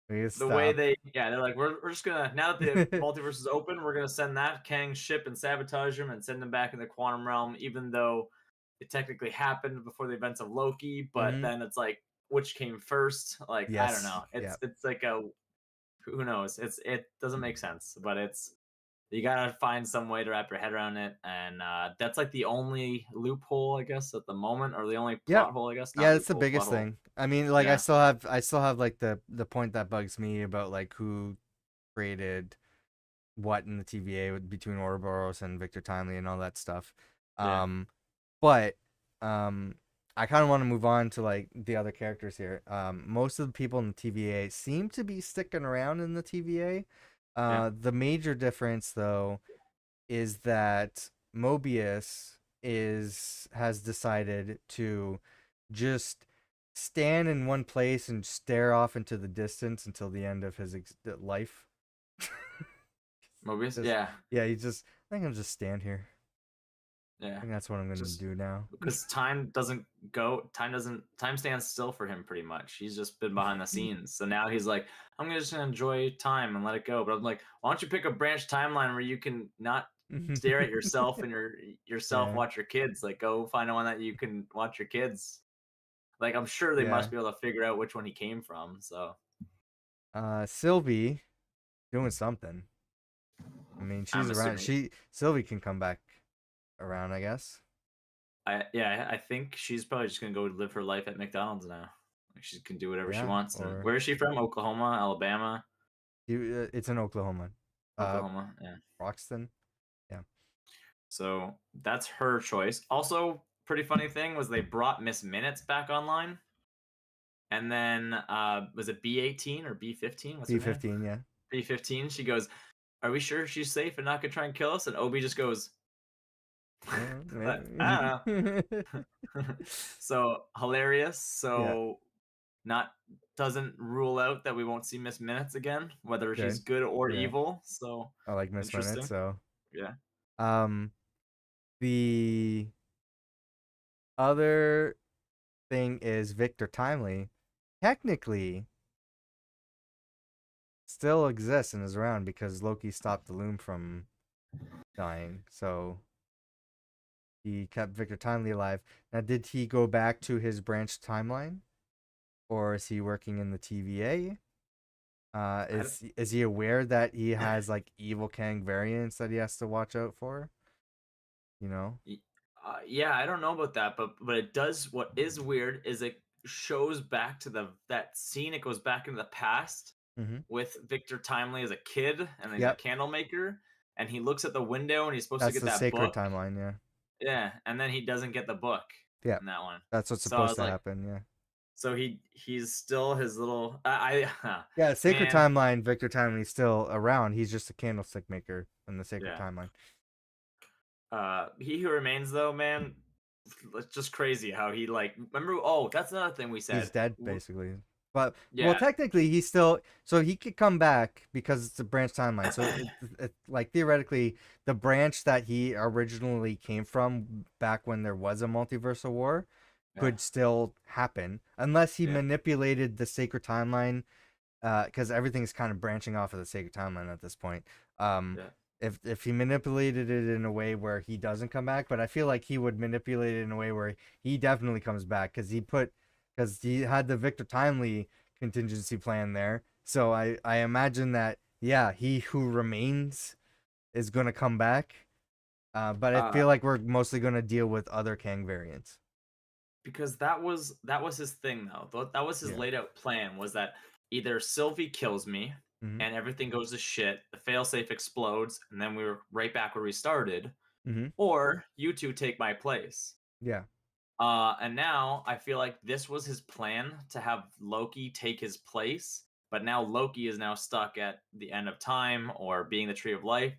We need to The way stop. they, yeah, they're like, we're just gonna, now that the multiverse is open, we're gonna send that Kang's ship and sabotage him and send him back in the quantum realm, even though it technically happened before the events of Loki. But Hmm. then it's like, which came first? Like, I don't Yes. know. Yeah. It's like a, who knows? It doesn't make sense, but it's, you gotta find some way to wrap your head around it, and that's like the only loophole, I guess, at the moment, or the only Yep. plot hole, I guess, Yeah, not it's the loophole, plot biggest hole. thing. I mean, like Yeah, I still have like the point that bugs me about like who created what in the TVA between Ouroboros and Victor Timely and all that stuff. yeah, Um, but I kind of want to move on to like the other characters here. Most of the people in the TVA seem to be sticking around in the TVA. yeah, The major difference though is that Mobius is has decided to just stand in one place and stare off into the distance until the end of his life. Mobius, Just yeah, yeah, he just. I think I'll just stand here. I yeah. think that's what I'm gonna Just do now. because time stands still for him pretty much. He's just been behind the scenes. So now he's like, I'm gonna just enjoy time and let it go. But I'm like, why don't you pick a branch timeline where you can not stare at yourself and yourself Yeah, watch your kids? Like, go find one that you can watch your kids. Like, I'm sure they yeah. must be able to figure out which one he came from. So Sylvie doing something. I mean, she's I'm around. assuming. Sylvie can come back around, I guess. I think she's probably just gonna go live her life at McDonald's now. Like, she can do whatever she Yeah, wants. And or where is she from? Oklahoma, Alabama, it's in Oklahoma. Uh, Oklahoma. Yeah. Roxton. Yeah. So that's her choice. Also, pretty funny thing was they brought Miss Minutes back online, and then was it B18 or B15? What's her name? B15. Yeah. B15. She goes, "Are we sure she's safe and not gonna try and kill us?" And Obi just goes, "I Yeah. don't know." So hilarious. Yeah. So not doesn't rule out that we won't see Miss Minutes again, whether she's Good. good or Yeah. evil. So I like Miss Minutes. interesting. So, Yeah. um, the other thing is Victor Timely technically still exists and is around because Loki stopped the loom from dying. So he kept Victor Timely alive. Now, did he go back to his branch timeline, or is he working in the TVA? I don't- Is he aware that he has like evil Kang variants that he has to watch out for? You know. Yeah, I don't know about that, but it does. What is weird is it shows back to that scene. It goes back into the past Mm-hmm. with Victor Timely as a kid, and he's a Yep. candle maker, and he looks at the window, and he's supposed to That's get the that sacred book. timeline. Yeah. Yeah, and then he doesn't get the book Yeah. in that one. That's what's So I supposed was to like, happen. Yeah. so he's still his little. Yeah. Sacred Man, timeline. Victor Timely's still around. He's just a candlestick maker in the sacred yeah. timeline. He who remains though, man, it's just crazy how he like. Remember? Oh, that's another thing we He's said. dead basically. But well, Yeah, technically, he's still so he could come back because it's a branch timeline. So like theoretically, the branch that he originally came from back when there was a multiversal war yeah, could still happen unless he yeah, manipulated the sacred timeline because everything's kind of branching off of the sacred timeline at this point. Um, yeah. if he manipulated it in a way where he doesn't come back, but I feel like he would manipulate it in a way where he definitely comes back because he had the Victor Timely contingency plan there. So I imagine that yeah, he who remains is gonna come back. But I Uh, feel like we're mostly gonna deal with other Kang variants. because that was his thing though. That was his Yeah. laid out plan was that either Sylvie kills me Mhm. and everything goes to shit, the failsafe explodes, and then we were right back where we started, Mhm. or you two take my place. Yeah. And now I feel like this was his plan to have Loki take his place, but now Loki is now stuck at the end of time or being the tree of life.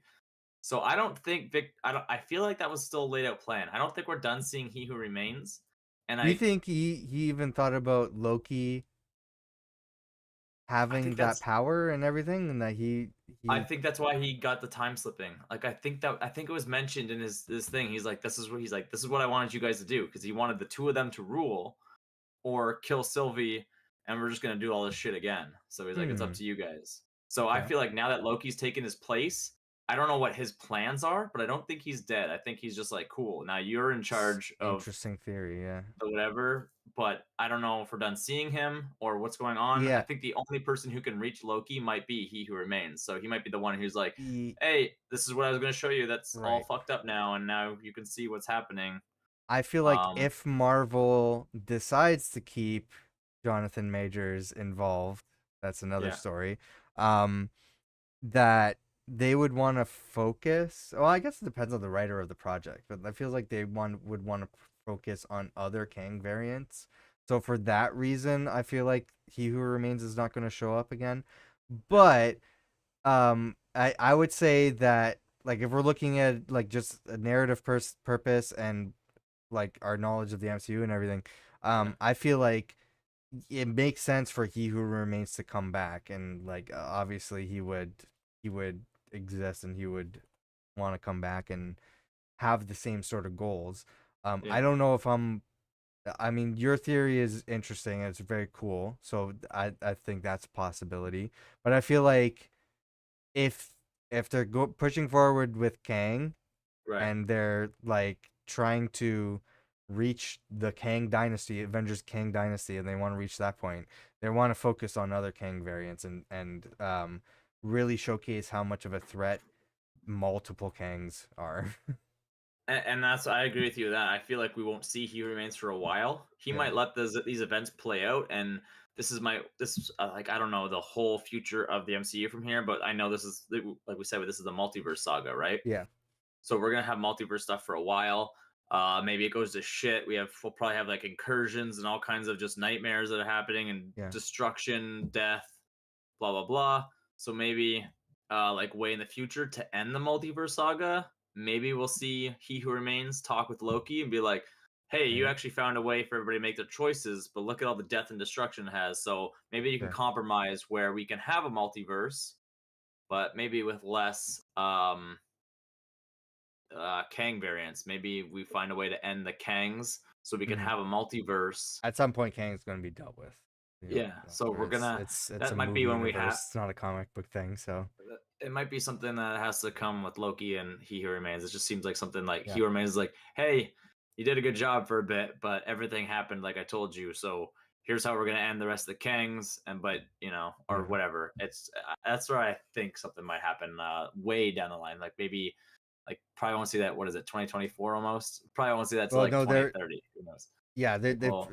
So I don't think I feel like that was still a laid out plan. I don't think we're done seeing He Who Remains. And Do you think he even thought about Loki I having think that that's power and everything, and that I he think that's why he got the time slipping. Like I think it was mentioned in his thing. He's like this is what I wanted you guys to do because he wanted the two of them to rule or kill Sylvie, and we're just gonna do all this shit again. So he's like, it's up hmm to you guys. So I okay. feel like now that Loki's taken his place, I don't know what his plans are, but I don't think he's dead. I think he's just like, cool. Now you're in charge of Interesting theory. Yeah. the whatever, but I don't know if we're done seeing him or what's going on. I Yeah. think the only person who can reach Loki might be He Who Remains. So he might be the one who's like, He, hey, this is what I was going to show you. That's all right. fucked up now, and now you can see what's happening. I feel like Um, if Marvel decides to keep Jonathan Majors involved, that's another yeah, story. Um, that they would want to focus. Well, I guess it depends on the writer of the project, but I feel like they would want to focus on other Kang variants. So for that reason, I feel like He Who Remains is not going to show up again. yeah, But I would say that like if we're looking at like just a narrative purpose and like our knowledge of the MCU and everything, yeah, I feel like it makes sense for He Who Remains to come back, and like obviously he would exist, and he would want to come back and have the same sort of goals. I Yeah. don't know if I mean, your theory is interesting. And it's very cool. So I think that's a possibility. But I feel like if they're pushing forward with Kang, Right. and they're like trying to reach the Kang dynasty, Avengers Kang dynasty, and they want to reach that point, they want to focus on other Kang variants, and really showcase how much of a threat multiple Kangs are. And that's I agree with you that I feel like we won't see He Remains for a while. He Yeah. might let these events play out, and this is like I don't know the whole future of the MCU from here, but I know this is like we said, this is the multiverse saga, right? Yeah. So we're gonna have multiverse stuff for a while. Maybe it goes to shit. We'll probably have like incursions and all kinds of just nightmares that are happening and Yeah. destruction, death, blah blah blah. So maybe like way in the future to end the multiverse saga, maybe we'll see He Who Remains talk with Loki and be like, "Hey, you Right. actually found a way for everybody to make their choices, but look at all the death and destruction it has. So maybe you can Sure. compromise where we can have a multiverse, but maybe with less Kang variants. Maybe we find a way to end the Kangs so we can Mhm. have a multiverse." At some point, Kang's going to be dealt with. You know, Yeah, so we're it's gonna it's a that might be movie when we universe. have It's not a comic book thing. So it might be something that has to come with Loki and He Who Remains. It just seems like something like He yeah. Who Remains is like, hey, you did a good job for a bit, but everything happened like I told you. So here's how we're gonna end the rest of the Kangs, and but or Yeah. whatever. It's that's where I think something might happen way down the line. Like maybe like probably won't see that. What is it? 2024 almost. Probably won't see that till Well, like no, they're 2030. Who knows? yeah, they Well,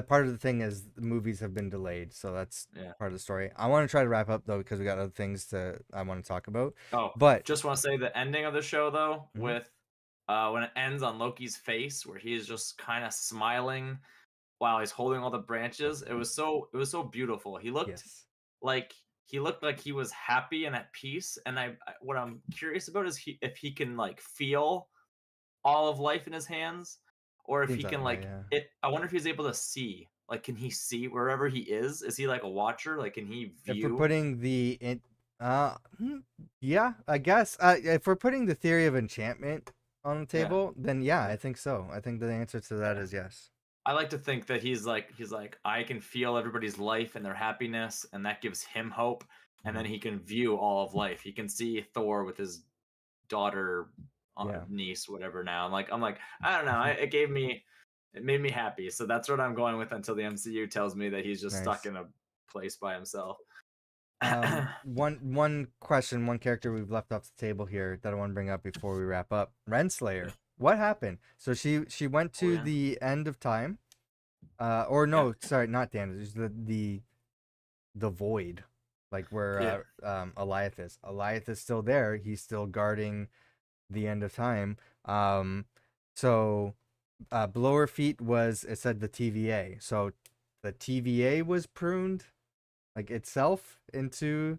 part of the thing is the movies have been delayed, so that's yeah. part of the story. I want to try to wrap up though because we got other things I want to talk about. Oh, But just want to say the ending of the show though, mhm, with when it ends on Loki's face, where he is just kind of smiling while he's holding all the branches. It was so beautiful. yes, Like he looked like he was happy and at peace. And what I'm curious about is if he can like feel all of life in his hands, or if seems he that can way. like Yeah. it. I wonder if he's able to see. Like, can he see wherever he is? Is he like a watcher? Like, can he If we're view? putting the in, yeah, I guess. If we're putting the theory of enchantment on the Yeah, table, then yeah, yeah, I think so. I think the answer to that yeah. is yes. I like to think that he's like I can feel everybody's life and their happiness, and that gives him hope. And then Hmm. he can view all of life. He can see Thor with his daughter, Yeah. niece, whatever. Now I'm like I don't know. It made me happy. So that's what I'm going with until the MCU tells me that he's just stuck Nice. in a place by himself. One question, one character we've left off the table here that I want to bring up before we wrap up. Renslayer. What happened? So she went Oh to yeah, the end of time. Or yeah, no, sorry, not the end. It's the void, like yeah. where Alioth is. Alioth is still there. He's still guarding the end of time. So below her feet was, it said, the TVA. So the TVA was pruned like itself into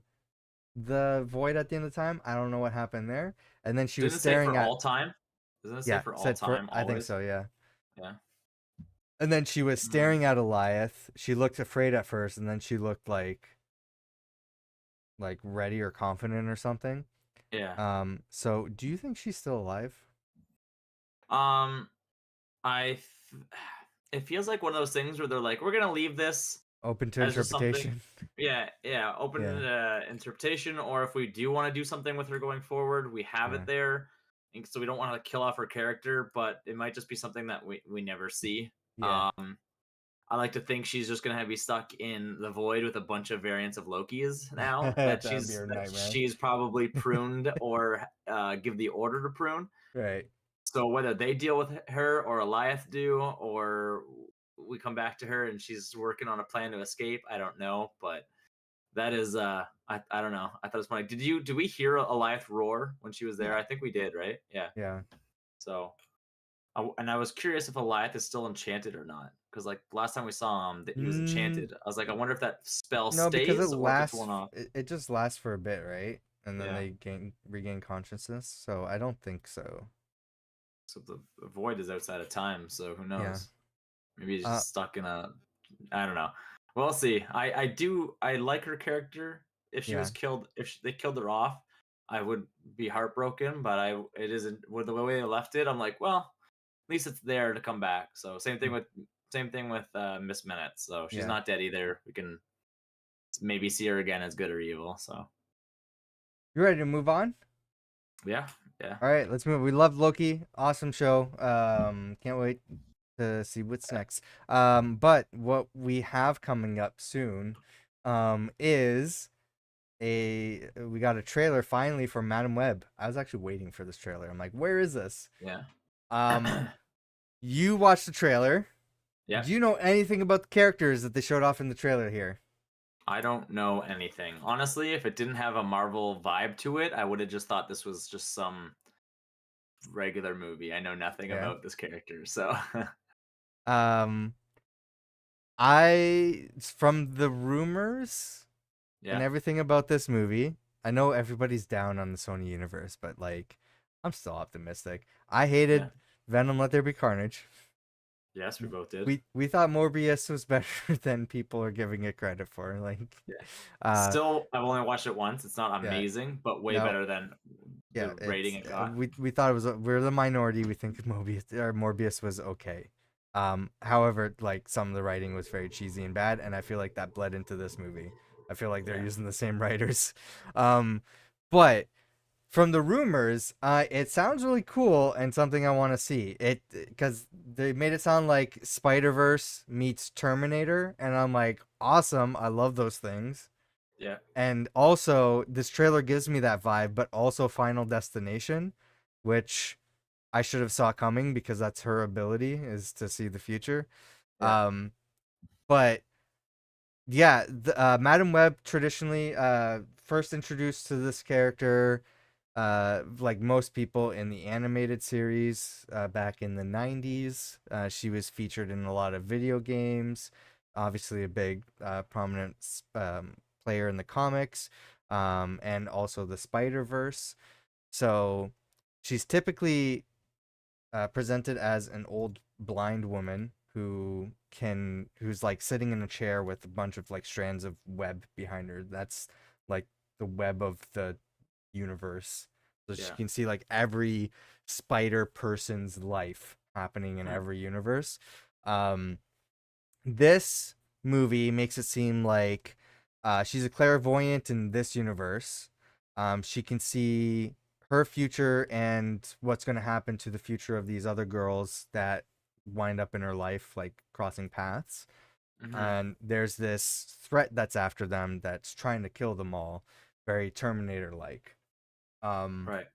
the void at the end of time. I don't know what happened there. And then she was Didn't it say for staring at, all time? Doesn't it say yeah, for all said for, time I think always? so, yeah. Yeah. And then she was Mm, staring at Eliath. She looked afraid at first, and then she looked like ready or confident or something. yeah. So do you think she's still alive? Um, I it feels like one of those things where they're like, we're gonna leave this Open to as just something, interpretation. yeah, open Yeah, interpretation. Or if we do want to do something with her going forward, we have yeah, it there, and so we don't want to kill off her character, but it might just be something that we never see. yeah. Um, I like to think she's just gonna be stuck in the void with a bunch of variants of Loki's now That would be her that nightmare. she's probably pruned or give the order to prune. Right. So whether they deal with her or Eliath do, or we come back to her and she's working on a plan to escape, I don't know. But that is, I don't know. I thought it was funny. Did we hear Eliath roar when she was there? Yeah, I think we did, right? Yeah. yeah. So, and I was curious if Eliath is still enchanted or not, because like last time we saw him, that he was Mm, enchanted. I was like, I wonder if that spell no, because it stays or if it's lasts. worn off. It just lasts for a bit, right? And then Yeah. they regain consciousness. So I don't think so. So the void is outside of time. So who Yeah. knows? Maybe he's Uh, just stuck in a. I don't know. We'll see. I like her character. If she was Yeah. killed, they killed her off, I would be heartbroken. But it isn't with the way they left it. I'm like, well, at least it's there to come back. So same thing with Miss Minutes. So she's Yeah. not dead either. We can maybe see her again as good or evil. So You ready to move on? yeah, yeah, All right, let's move. We loved Loki. Awesome show. Can't wait to see what's next. But what we have coming up soon, is we got a trailer finally for Madam Web. I was actually waiting for this trailer. I'm like, where is this? yeah, Um, you watched the trailer. yeah. Do you know anything about the characters that they showed off in the trailer here? I don't know anything. Honestly, if it didn't have a Marvel vibe to it, I would have just thought this was just some regular movie. I know nothing Yeah. about this character, so Um, I from the rumors and yeah, everything about this movie, I know everybody's down on the Sony universe, but like, I'm still optimistic. I yeah. hated Venom Let There Be Carnage. Yes, we both did. We thought Morbius was better than people are giving it credit for. Like, Yeah. uh, Still, I've only watched it once. It's not yeah, amazing, but way no, better than yeah, the rating it's it got. we thought it was we're the minority. We think Morbius was okay. However, like some of the writing was very cheesy and bad, and I feel like that bled into this movie. I feel like they're Yeah, using the same writers. Um, but from the rumors, it sounds really cool and something I want to see. It because they made it sound like Spider Verse meets Terminator, and I'm like, awesome! I love those things. yeah, And also, this trailer gives me that vibe, but also Final Destination, which I should have saw coming because that's her ability is to see the future. yeah. Um, but yeah, Madam Web traditionally first introduced to this character, like most people in the animated series back in the 90s. She was featured in a lot of video games, obviously a big prominent player in the comics, and also the Spider-Verse. So she's typically presented as an old blind woman who's like sitting in a chair with a bunch of like strands of web behind her. That's like the web of the universe. So she Yeah. can see like every spider person's life happening in Hmm. every universe. Um, this movie makes it seem like she's a clairvoyant in this universe. She can see her future and what's going to happen to the future of these other girls that wind up in her life, like crossing paths. Hmm. And there's this threat that's after them that's trying to kill them all, very Terminator like. Um, Right.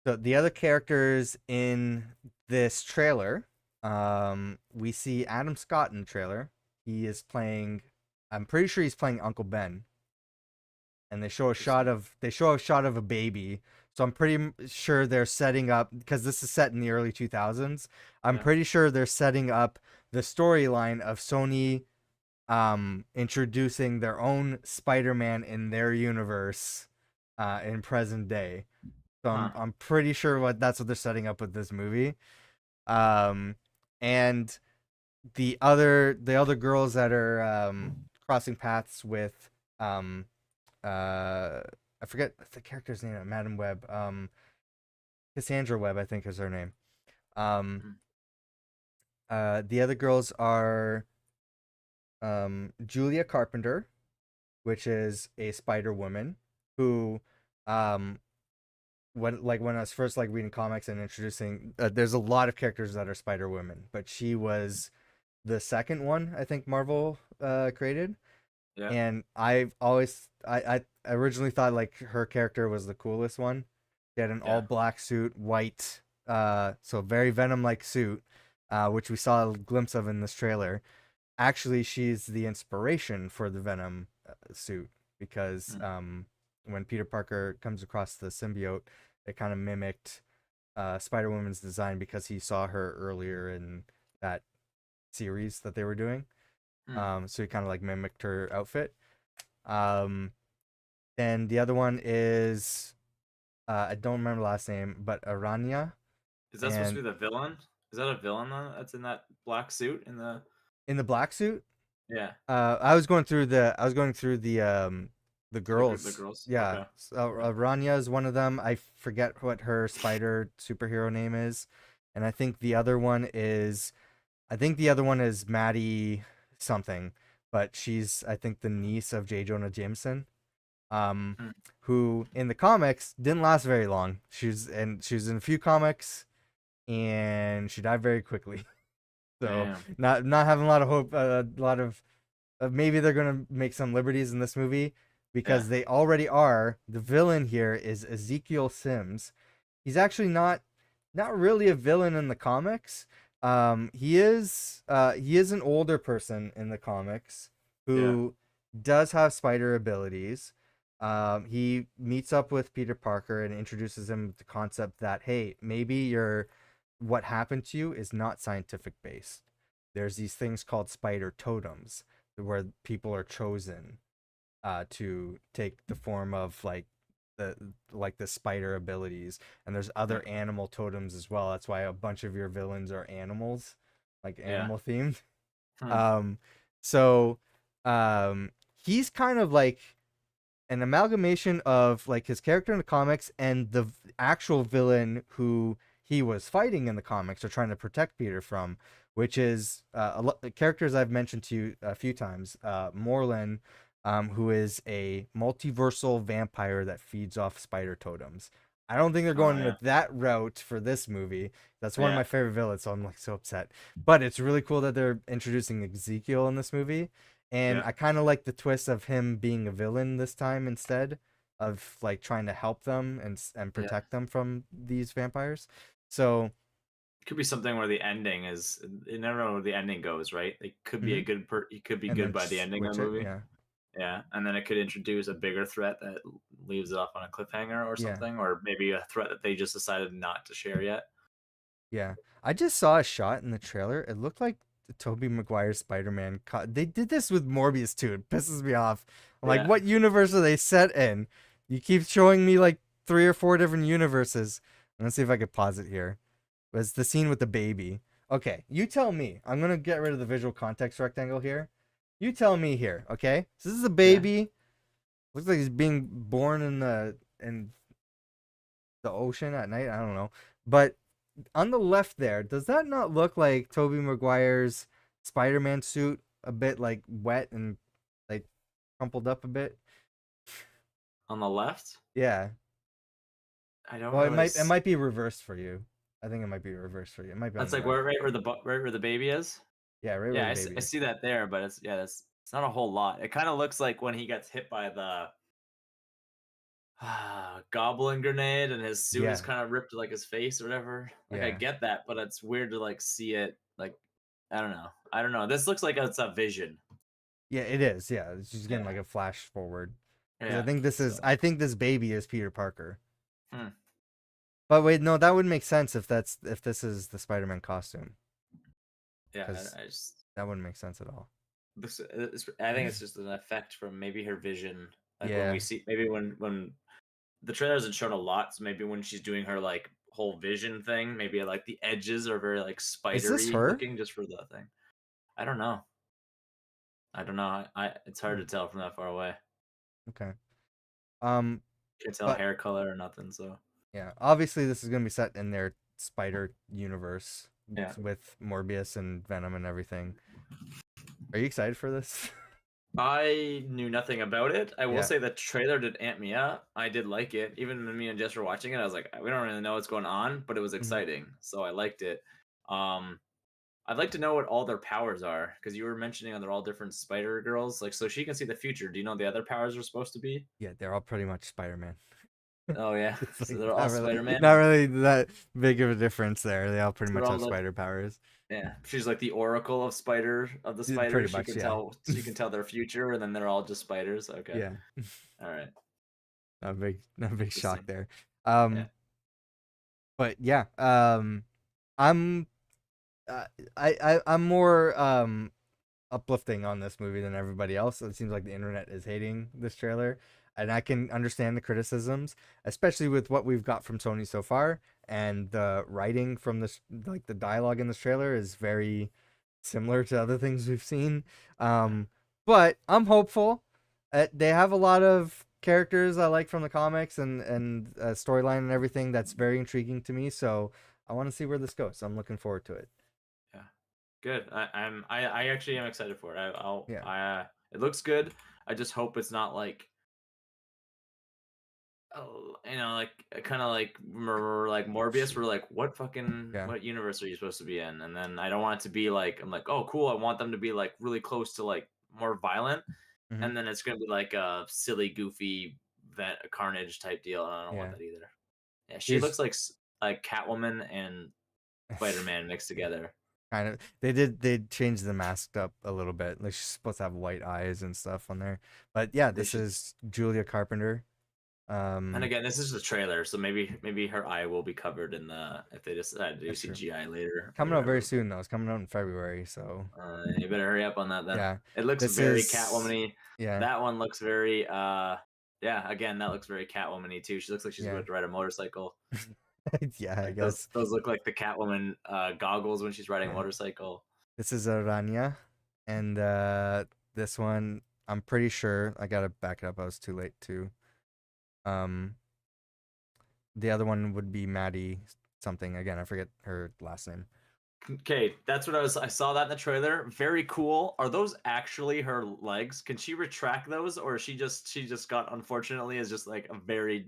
so the other characters in this trailer, we see Adam Scott in the trailer. He is playing. I'm pretty sure he's playing Uncle Ben, and Interesting. they show a shot of a baby. So I'm pretty sure they're setting up because this is set in the early 2000s. I'm Yeah. pretty sure they're setting up the storyline of Sony introducing their own Spider-Man in their universe in present day. So Huh. I'm pretty sure that's what they're setting up with this movie. Um, and the other girls that are crossing paths with um I forget the character's name, Madam Web. Cassandra Webb, I think is her name. Um, Mm. the other girls are Julia Carpenter, which is a Spider Woman who um when I was first like reading comics and introducing, there's a lot of characters that are Spider Women, but she was the second one I think Marvel created, Yeah. and I've always I originally thought like her character was the coolest one. She had an all Yeah. black suit, white, so very Venom like suit, which we saw a glimpse of in this trailer. Actually, she's the inspiration for the Venom suit because Mm. when Peter Parker comes across the symbiote, it kind of mimicked Spider Woman's design because he saw her earlier in that series that they were doing. Mm. So he kind of like mimicked her outfit. Um, then the other one is I don't remember the last name, but Aranya, Is that supposed to and be the villain? Is that a villain that's in that black suit in the? in the black suit. Yeah. I was going through the The girls. girls. Yeah. Okay. So, Rania is one of them. I forget what her spider superhero name is. And I think the other one is Maddie something, but she's I think the niece of J. Jonah Jameson. Um Hmm. who in the comics didn't last very long. She was in a few comics and she died very quickly. So Damn. not having a lot of hope, a lot of maybe they're gonna make some liberties in this movie Yeah. because they already are. The villain here is Ezekiel Sims. He's actually not really a villain in the comics. He is an older person in the comics Yeah. who does have spider abilities. He meets up with Peter Parker and introduces him to the concept that hey, maybe what happened to you is not scientific based. There's these things called spider totems where people are chosen to take the form of the the spider abilities, and there's Yeah. other animal totems as well. That's why a bunch of your villains are animals, like Yeah. animal themed. Hmm. um so he's kind of like an amalgamation of like his character in the comics and the actual villain who he was fighting in the comics or trying to protect Peter from, which is the characters I've mentioned to you a few times. Morlun, who is a multiversal vampire that feeds off spider totems. I don't think they're Oh going yeah. with that route for this movie. That's one of Yeah. my favorite villains, so I'm like so upset. But it's really cool that they're introducing Ezekiel in this movie, and Yeah. I kind of like the twist of him being a villain this time instead of like trying to help them and Yeah. protect them from these vampires. So, Could be something where the ending is you never know where the ending goes, right? It could be a mhm. good he could be And good then by the ending of switch the it. movie. Yeah. Yeah, and then it could introduce a bigger threat that leaves it off on a cliffhanger or Yeah. something, or maybe a threat that they just decided not to share yet. Yeah. I just saw a shot in the trailer. It looked like the Tobey Maguire Spider-Man. They did this with Morbius too. It pisses me off. I'm like, Yeah, what universe are they set in? You keep showing me like 3 or 4 different universes. Let's see if I could pause it here. Was the scene with the baby. Okay, you tell me. I'm gonna get rid of the visual context rectangle here. You tell me here, okay? So this is a yeah. baby. Looks like he's being born in the ocean at night. I don't know. But on the left there, does that not look like Tobey Maguire's Spider-Man suit a bit like wet and like crumpled up a bit? On the left, Yeah. I don't Well, really. it might be reversed for you. I think it might be reversed for you. It might be on That's the like right. right where the baby is. Yeah, right where Yeah, the baby I is. see that there, but it's yeah, that's it's not a whole lot. It kind of looks like when he gets hit by the goblin grenade and his suit is Yeah. kind of ripped to like his face or whatever. Like I Yeah. get that, but it's weird to like see it like I don't know. I don't know. This looks like it's a vision. Yeah, it is. Yeah, it's just getting Yeah. like a flash forward. Because Yeah. So, I think this baby is Peter Parker. hmm, But wait, no, that would make sense if this is the Spider-Man costume. yeah, Because I just that wouldn't make sense at all. I think it's just an effect from maybe her vision. Like when we Yeah. see maybe when the trailer hasn't shown a lot, so maybe when she's doing her like whole vision thing, maybe like the edges are very like Is this spidery her? looking just for the thing. I don't know. I don't know. I it's hard Hmm, to tell from that far away. okay. Um, Can't tell but hair color or nothing. So yeah, obviously this is gonna be set in their Spider universe yeah, with Morbius and Venom and everything. Are you excited for this? I knew nothing about it. I will Yeah. say the trailer did amp me up. I did like it. Even when me and Jess were watching it, I was like, we don't really know what's going on, but it was Mhm. exciting, so I liked it. Um, I'd like to know what all their powers are because you were mentioning how they're all different Spider Girls. Like, so she can see the future. Do you know the other powers are supposed to be? Yeah, they're all pretty much Spider-Man. Oh yeah, It's so like they're all Spider not Man. really that big of a difference there. They all pretty So they're much all have like spider powers. yeah. She's like the Oracle of the Yeah, spiders. pretty much, yeah. She can tell their future, and then they're all just spiders. Okay, Yeah. all right, Not a big shock interesting. there. Yeah, But yeah, I'm I'm more uplifting on this movie than everybody else. It seems like the internet is hating this trailer, and I can understand the criticisms, especially with what we've got from Sony so far, and the writing from this, like the dialogue in this trailer is very similar to other things we've seen. Um, but I'm hopeful. They have a lot of characters I like from the comics and storyline and everything that's very intriguing to me. So I want to see where this goes. So I'm looking forward to it. Yeah, good. I actually am excited for it. Yeah, It looks good. I just hope it's not like, like kind of like like Morbius. We're like, yeah, what universe are you supposed to be in? And then I don't want it to be like, I'm like, oh cool, I want them to be like really close to like more violent, hmm and then it's gonna be like a silly, goofy vet Carnage type deal, and I don't want yeah. that either. Yeah, she Here's looks like Catwoman and Spider Man mixed together. kind of they changed the mask up a little bit. Like she's supposed to have white eyes and stuff on there. But yeah, They this should. is Julia Carpenter. And Um, again, this is the trailer, so maybe her eye will be covered in the if they decide to do that's true. CGI later or Coming out very whatever. soon though. It's coming out in February, so You better hurry up on that then. yeah. It looks This very is Catwoman-y. yeah, That one looks very yeah, again, that looks very Catwoman-y too. She looks like she's yeah. about to ride a motorcycle. Yeah, I Like guess. those look like the Catwoman goggles when she's riding a Yeah. motorcycle. This is Aranya, and this one I'm pretty sure I gotta back it up. I was too late too. Um, the other one would be Maddie something. Again, I forget her last name. Okay, that's what I saw that in the trailer. Very cool. Are those actually her legs? Can she retract those, or she just got unfortunately is just like a very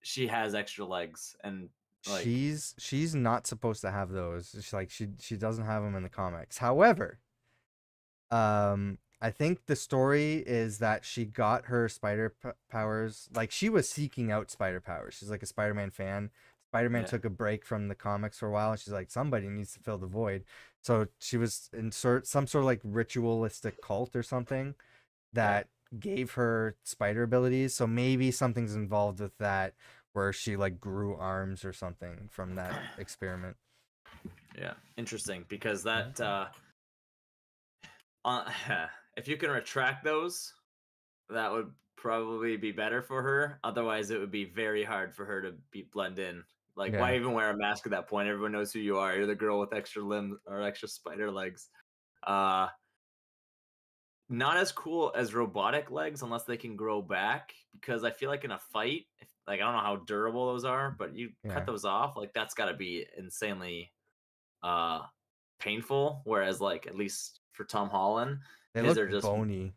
she has extra legs and like She's not supposed to have those. She's like she doesn't have them in the comics. However, I think the story is that she got her powers. Like she was seeking out spider powers. She's like a Spider-Man fan. Spider-Man yeah took a break from the comics for a while, and she's like, somebody needs to fill the void. So she was in some sort of like ritualistic cult or something yeah that gave her spider abilities. So maybe something's involved with that, where she like grew arms or something from that experiment. yeah interesting because Yeah, that uh, if you can retract those that would probably be better for her. Otherwise, it would be very hard for her to be blend in. Like, yeah, why even wear a mask at that point? Everyone knows who you are. You're the girl with extra limbs or extra spider legs. Uh, Not as cool as robotic legs unless they can grow back. Because I feel like in a fight, like I don't know how durable those are, but you cut yeah. those off, like that's got to be insanely uh painful. Whereas, like at least for Tom Holland, They his look are just bony.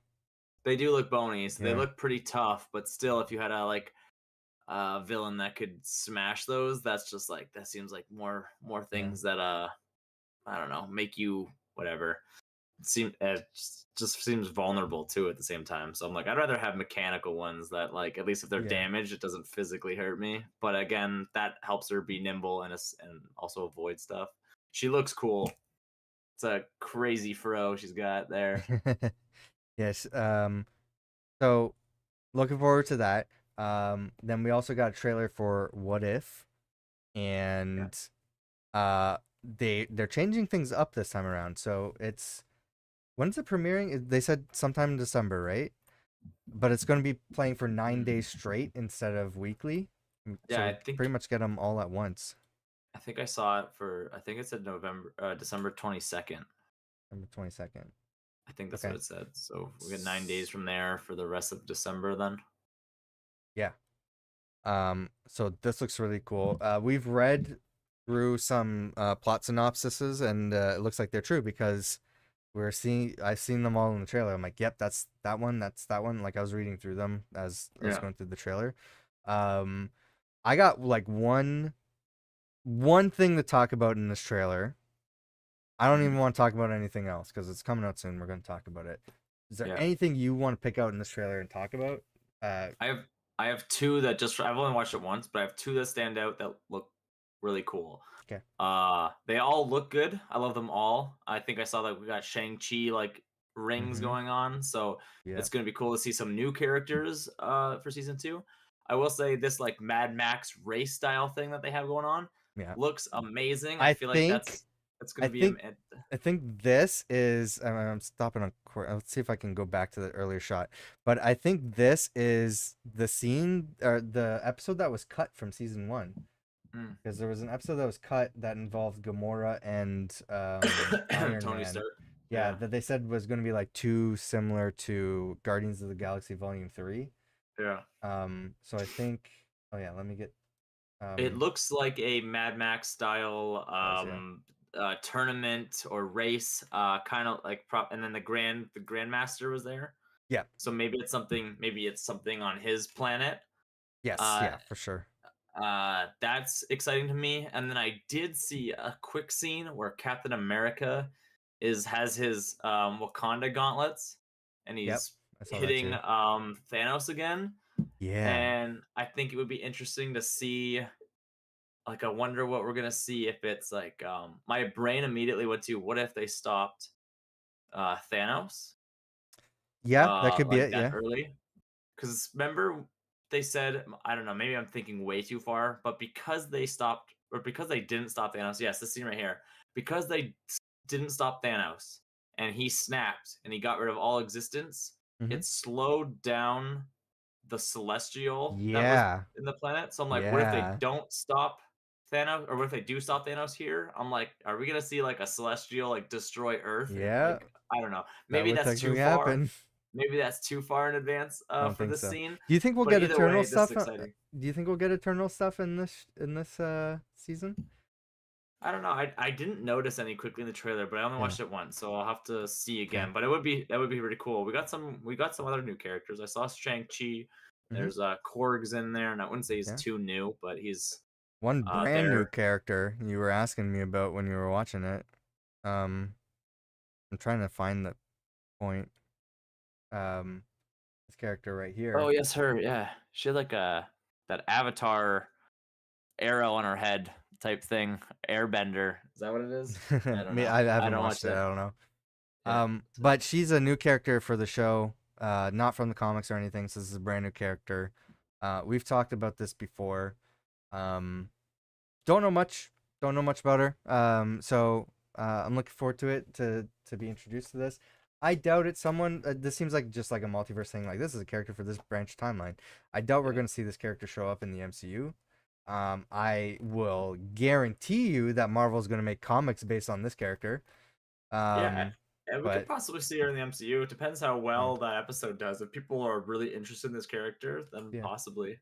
they do look bony, so they Yeah, look pretty tough. But still, if you had a like villain that could smash those, that's just like that seems like more yeah, things that I don't know make you whatever seem just seems vulnerable too at the same time. So I'm like I'd rather have mechanical ones that like at least if they're yeah. damaged it doesn't physically hurt me. But again, that helps her be nimble and also avoid stuff. She looks cool. It's a crazy fro she's got there. Yes. So looking forward to that. Then we also got a trailer for What If, Yeah, and they're changing things up this time around. So it's when's it premiering? They said sometime in December, right? But it's going to be playing for 9 days straight instead of weekly. yeah. So I we think pretty much get them all at once. I think I saw it for I think it said November December 22nd. November 22nd. I think that's what Okay. it said. So we got 9 days from there for the rest of December then. Yeah. So this looks really cool. We've read through some plot synopsises, and it looks like they're true because I've seen them all in the trailer. I'm like, yep, that's that one. That's that one. Like I was reading through them as I was Yeah. going through the trailer. Um, I got like one thing to talk about in this trailer. I don't even Mhm. want to talk about anything else because it's coming out soon. We're going to talk about it. Is there Yeah. anything you want to pick out in this trailer and talk about? Uh, I have I have two that just I've only watched it once, but I have two that stand out that look really cool. okay. They all look good. I love them all. I think I saw that we got Shang-Chi like rings Mm-hmm. going on, so Yeah. it's gonna be cool to see some new characters for season two. I will say this like Mad Max race style thing that they have going on Yeah. looks amazing. I I feel like think that's I gonna be think I think this is. I'm stopping on. Let's see if I can go back to the earlier shot. But I think this is the scene or the episode that was cut from season one. Mm. because there was an episode that was cut that involved Gamora and Iron Tony Man. Stark. Yeah, Yeah. that they said was going to be like too similar to Guardians of the Galaxy Volume 3. Yeah. So I think, oh yeah, let me get It um looks like a Mad Max style does yeah. tournament or race, kind of like prop, and then the Grandmaster was there. Yeah. So maybe it's something. Maybe it's something on his planet. Yes, Uh, yeah, for sure. that's exciting to me. And then I did see a quick scene where Captain America has his Wakanda gauntlets, and Yep. he's I saw that hitting too. Thanos again. Yeah. And I think it would be interesting to see. Like, I wonder what we're gonna see if it's like. My brain immediately went to, what if they stopped Thanos Yeah, that could be like it, that yeah. early? Because remember, they said, I don't know, maybe I'm thinking way too far, but because they stopped, or because they didn't stop Thanos, yes, this scene right here, because they didn't stop Thanos and he snapped and he got rid of all existence, Mhm. it slowed down the celestial that was Yeah. in the planet. So I'm like, what if they Yeah. don't stop Thanos, or what if they do stop Thanos here? I'm like, are we gonna see like a celestial like destroy Earth? And Yeah. like, I don't know. That Maybe would that's too technically far. happen. Maybe that's too far in advance I don't for think this so. scene. Do you think we'll But get either Eternal way, this is stuff? exciting. Do you think we'll get Eternal stuff in this season? I don't know. I didn't notice any quickly in the trailer, but I only Yeah. watched it once, so I'll have to see Okay. again. But that would be really cool. We got some other new characters. I saw Shang-Chi. Mhm. There's Korg's in there, and I wouldn't say he's Yeah. too new, but he's One brand new there. character you were asking me about when you were watching it. Um, I'm trying to find the point. This character right Oh here. yes, her. Yeah, she had like a that Avatar arrow on her head type thing. Airbender. Is that what it is? I don't Me, know. I I haven't don't watch watched it. that. I don't know. Yeah. So But she's a new character for the show. Not from the comics or anything. So this is a brand new character. We've talked about this before. Um, don't know much. Don't know much about her. I'm looking forward to it to be introduced to this. I doubt it. Someone this seems like just like a multiverse thing. Like this is a character for this branch timeline. I doubt we're yeah. going to see this character show up in the MCU. I will guarantee you that Marvel's going to make comics based on this character. Yeah, Um, and we could but possibly see her in the MCU. It depends how yeah, well that episode does. If people are really interested in this character, then yeah, possibly.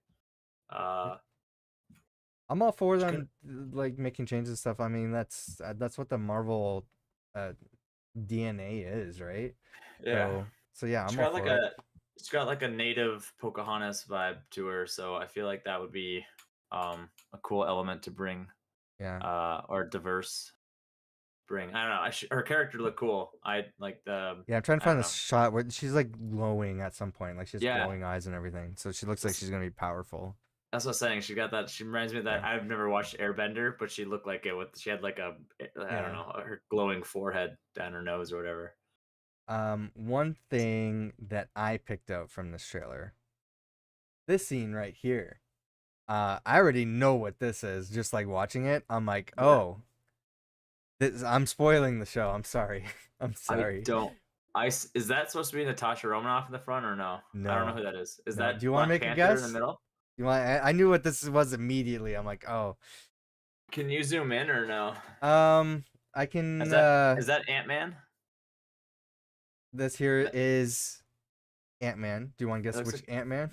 yeah. Uh, I'm all for she could, them like making changes and stuff. I mean, that's what the Marvel uh, DNA is, right? yeah. So yeah, She I'm all got like for it. a she's got like a native Pocahontas vibe to her, so I feel like that would be a cool element to bring, Yeah, or diverse bring. I don't know. Her character looked cool. I like the yeah. I'm trying to I don't find this know. shot where she's like glowing at some point, like she has Yeah, glowing eyes and everything. So she looks like that's, she's gonna be powerful. that's what I'm saying. She got that. She reminds me of Yeah, that. I've never watched Airbender, but she looked like it with. She had like a I don't yeah. know, her glowing forehead down her nose or whatever. One thing that I picked out from this trailer, this scene right here. I already know what this is. Just like watching it, I'm like, Yeah, oh, I'm spoiling the show. I'm sorry. I'm I sorry. don't. Is that supposed to be Natasha Romanoff in the front or no? I don't know No, who that is. Is no. Do that you want to Black make a Panther in the guess? middle? You want? I knew what this was immediately. I'm like, oh, Can you zoom in or no? um, I can. Is that Ant Man? This here is Ant Man. Do you want to It guess looks which like Ant Man?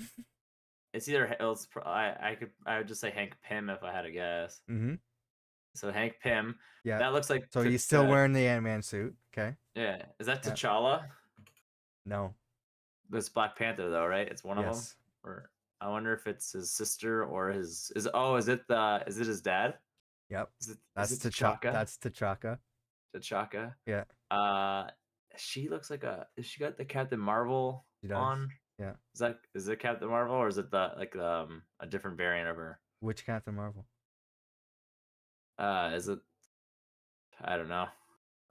it's either I would just say Hank Pym if I had to guess. Mm-hmm. So Hank Pym. Yeah. That looks like So he's still wearing the Ant Man suit. Okay. yeah. Is that Yeah. T'Challa? No. This Black Panther though, right? It's one of them. Yes. Or I wonder if it's his sister or is it his dad? Yep. Is That's it T'Chaka? T'Chaka. T'Chaka. Yeah. Uh, she looks like a. Is she got the Captain Marvel She does. on? Yeah. Is it Captain Marvel or is it the like a different variant of her? Which Captain Marvel? Is it? I don't know.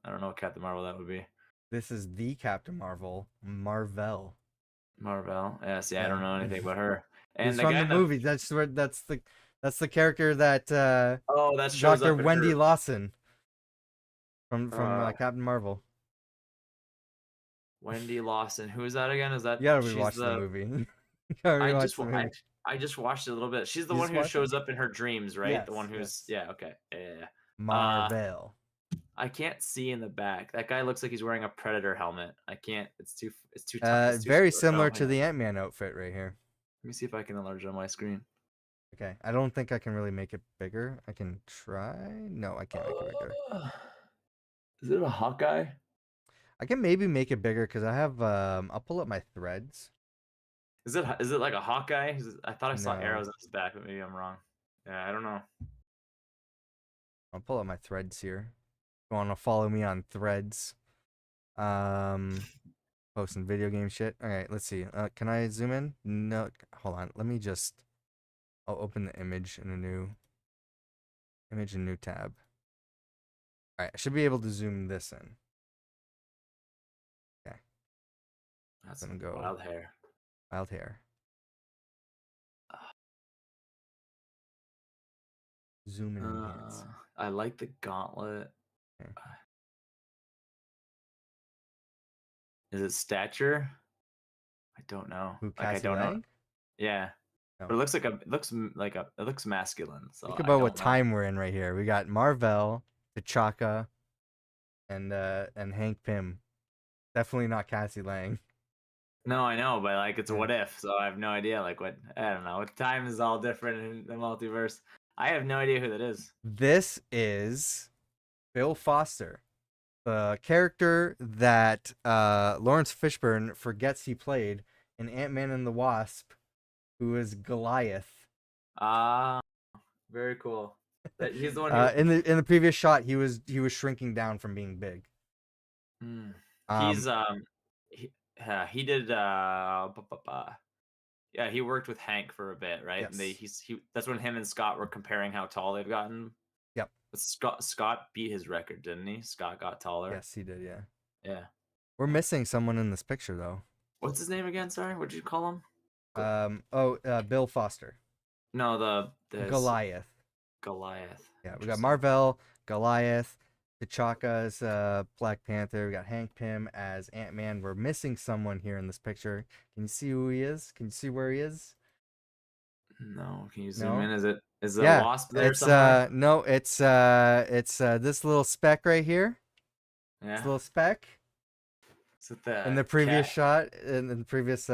I don't know what Captain Marvel that would be. This is the Captain Marvel, Marvel. Marvel. Yeah. See, I Yeah. don't know anything about her. He's And the from guy the in the movie. That's the character that oh that shows Dr. up in Wendy her. Lawson from Uh, Captain Marvel. Wendy Lawson. Who is that again? Is You that gotta she's rewatch the the? movie. You gotta I rewatch just the I movie. I just watched it a little bit. She's the You one just who watched it? shows up in her dreams, right? The Yes, one who's yes. yeah, okay. Yeah. Marvel. I can't see in the back. That guy looks like he's wearing a Predator helmet. I can't. It's too Very short. Oh, similar hang to on. the Ant-Man outfit right here. Let me see if I can enlarge it on my screen. Okay, I don't think I can really make it bigger. I can try. No, I can't make it bigger. Uh, is it a Hawkeye? I can maybe make it bigger because I have. I'll pull up my threads. Is it like a Hawkeye? I thought I saw No, arrows on his back, but maybe I'm wrong. Yeah, I don't know. I'll pull up my threads here. If you want to follow me on threads? Um, posting video game shit. All right, let's see. Can I zoom in? No, hold on. Let me just. I'll open the image in a new tab. All right, I should be able to zoom this in. Okay, That's gonna some go wild hair. wild hair. Zoom and enhance. I like the gauntlet. Okay. Is it stature? I don't know. Who, Like I Cassie don't know. Lang? Yeah, No. but it looks masculine. So Think I about what don't know. time we're in right here. We got Marvel, T'Chaka, and Hank Pym. Definitely not Cassie Lang. No, I know, but like it's a Yeah. what if, so I have no idea. Like what I don't know. Time is all different in the multiverse. I have no idea who that is. This is Bill Foster, the character that Lawrence Fishburne forgets he played in Ant-Man and the Wasp, who is Goliath. Ah, very cool. That he's the one who. In the previous shot, he was shrinking down from being big. Hmm. Um, He's he did yeah, he worked with Hank for a bit, right? And yes, he that's when him and Scott were comparing how tall they've gotten. yep, But Scott beat his record, didn't he? Scott got taller. yes, he did. Yeah, Yeah. we're Yeah. missing someone in this picture though. What's his name again? Sorry, what did you call him? Bill Foster, No, the Goliath. Goliath. Yeah, we got Interesting. Marvel, Goliath, T'Chaka as Black Panther. We got Hank Pym as Ant-Man. We're missing someone here in this picture. Can you see who he is? Can you see where he is? No, can you zoom No? in? Is the Yeah, wasp there it's somewhere? no, it's this little speck right here. This Yeah. little speck Is it in the the previous cat? shot in the previous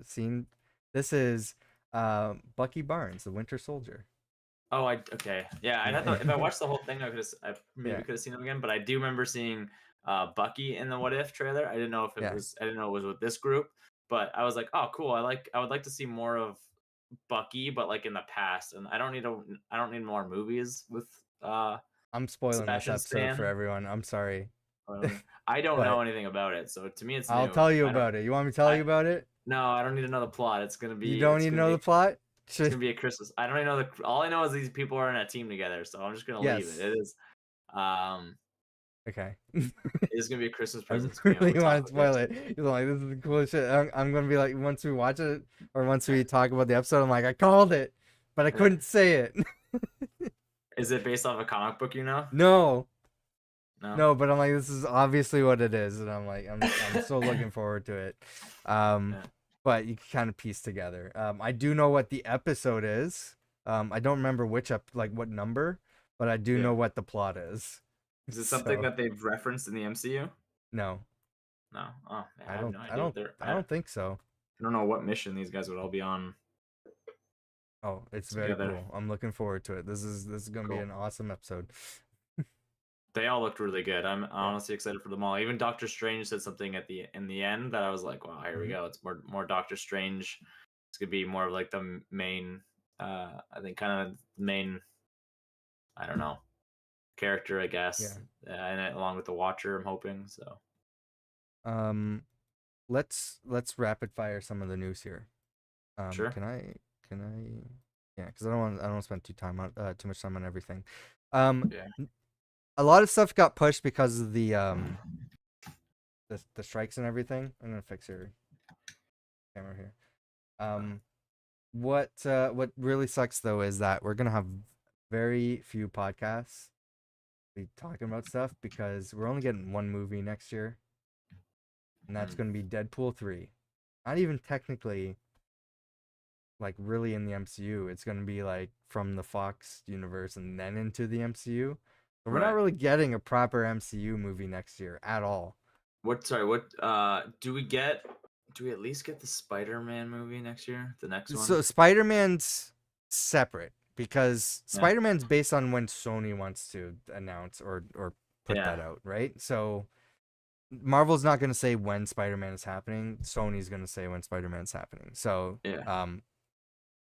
scene. This is Bucky Barnes, the Winter Soldier. Oh, I okay. Yeah, I'd have to, if I watched the whole thing, I maybe Yeah, could have seen him again. But I do remember seeing Bucky in the What If trailer. yeah. I didn't know it was with this group, but I was like, oh, cool. I would like to see more of Bucky, but like in the past. And I don't need more movies with I'm spoiling this Sebastian episode for Stan. everyone. I'm sorry, I don't know but anything about it, so to me it's I'll new. tell you I don't. about it. You want me to tell I you about it? No, I don't need to know the plot. You don't need to know the plot? It's gonna be a Christmas. I don't even know the. All I know is these people are in a team together, so I'm just gonna leave it. Yes. It is, um, Okay. it is gonna be a Christmas I present to me when really we talk want to about this. spoil it. You're like, this is the coolest shit. I'm gonna be like, once we watch it or once we talk about the episode, I'm like, I called it, but I Yeah. couldn't say it. Is it based off a comic book? You know? No, No. no, but I'm like, this is obviously what it is, and I'm like, I'm so looking forward to it. Um, Yeah. but you can kind of piece together. I do know what the episode is. I don't remember which what number, but I do Yeah. know what the plot is. Is it something So that they've referenced in the MCU? no, No. Oh, man, I I have don't, no I idea what don't, they're. I don't think so. I don't know what mission these guys would all be on Oh, it's very together. cool. I'm looking forward to it. This is gonna be Cool. an awesome episode. They all looked really good. I'm honestly excited for them all. Even Doctor Strange said something at the in the end that I was like, wow, here we Mhm. go. It's more Doctor Strange. It's gonna be more of like the main. I think kind of main. I don't know character, I Yeah. guess, and along with the Watcher, I'm hoping so. Um, let's rapid fire some of the news here. Sure. Can I? Yeah, because I don't want to spend too much time on everything. Yeah. A lot of stuff got pushed because of the strikes and everything. I'm gonna fix your camera here. What really sucks though is that we're gonna have very few podcasts be talking about stuff because we're only getting one movie next year, and that's Hmm. gonna be Deadpool 3. Not even technically like really in the MCU. It's gonna be like from the Fox universe and then into the MCU. So we're not Right. really getting a proper MCU movie next year at all. What? Sorry. What? Do we get? Do we at least get the Spider-Man movie next year? The next one? So Spider-Man's separate because Yeah. Spider-Man's based on when Sony wants to announce or put Yeah. that out, right? So Marvel's not going to say when Spider-Man is happening. Sony's going to say when Spider-Man's happening. So Yeah.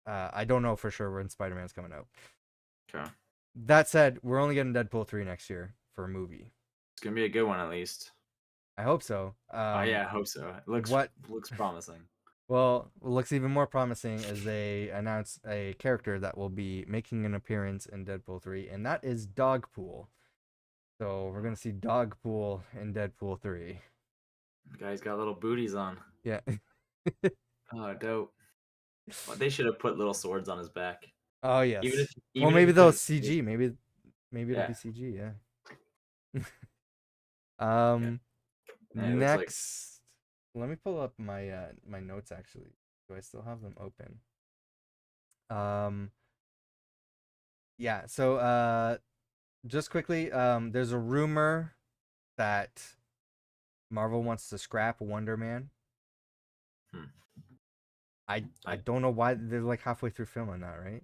I don't know for sure when Spider-Man's coming out. Okay. That said, we're only getting Deadpool 3 next year for a movie. It's gonna be a good one at least. I hope so. Oh yeah, I hope so. It What looks promising. Well, what looks even more promising is they announced a character that will be making an appearance in Deadpool 3, and that is Dogpool. So we're gonna see Dogpool in Deadpool 3. The guy's got little booties on. Yeah. Oh, dope. Well, they should have put little swords on his back. Oh Even if yes. Well, even if maybe you they'll couldn't. CG. Maybe it'll Yeah. be CG. Yeah. Yeah. um. Yeah, it looks like. Next, let me pull up my my notes. Actually, do I still have them open? Um. Yeah. So just quickly, there's a rumor that Marvel wants to scrap Wonder Man. Hmm. I I don't know why they're like halfway through filming that, right?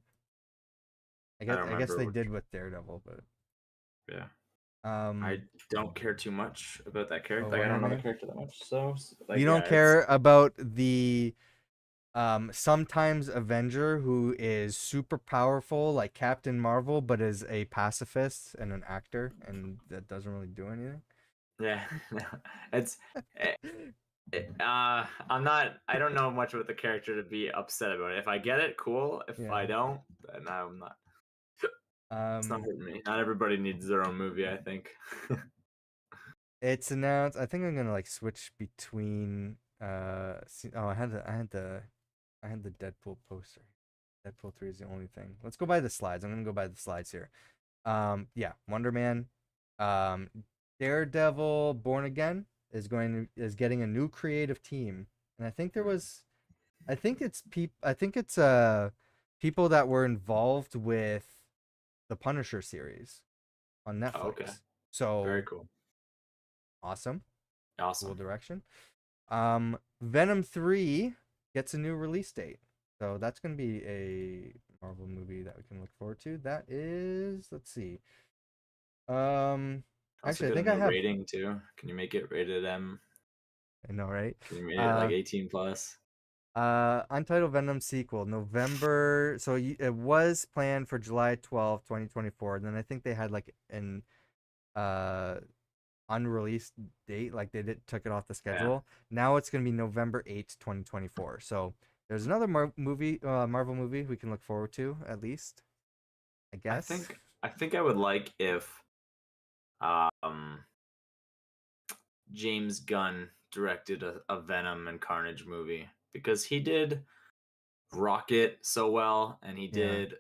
I don't I guess remember they which. did with Daredevil, but Yeah. I um, don't care too much about that character. Like I Wonder don't know the Man. character that much. So You like don't yeah, it's care about the sometimes Avenger who is super powerful like Captain Marvel, but is a pacifist and an actor, and that doesn't really do anything. yeah. it's eh, I'm not. I don't know much about the character to be upset about it. If I get it, cool. If I Yeah. don't, then I'm not. It's not Um, hurting me. Not everybody needs their own movie. I think. it's announced. I think I'm gonna like switch between. Oh, I had the Deadpool poster. Deadpool 3 is the only thing. Let's go by the slides. I'm gonna go by the slides here. Yeah, Wonder Man, um, Daredevil, Born Again is getting a new creative team, and I think it's people that were involved with the Punisher series on Oh, okay. Netflix. Very So cool. awesome, cool Awesome. direction. Venom 3 gets a new release date. So that's going to be a Marvel movie that we can look forward to. That is, let's see. Um Also Actually I get a think I new have rating too. Can you make it rated M? I know, right? Can you make it like Uh 18 plus? Untitled Venom sequel, November. So it was planned for July 12th, 2024. And then I think they had like an uh unreleased date, like took it off the Yeah. schedule. Now it's gonna be November 8th, 2024. So there's another Marvel movie we can look forward to at least, I I guess. think I think I would like if um James Gunn directed a Venom and Carnage movie because he did Rocket so well, and he Yeah, did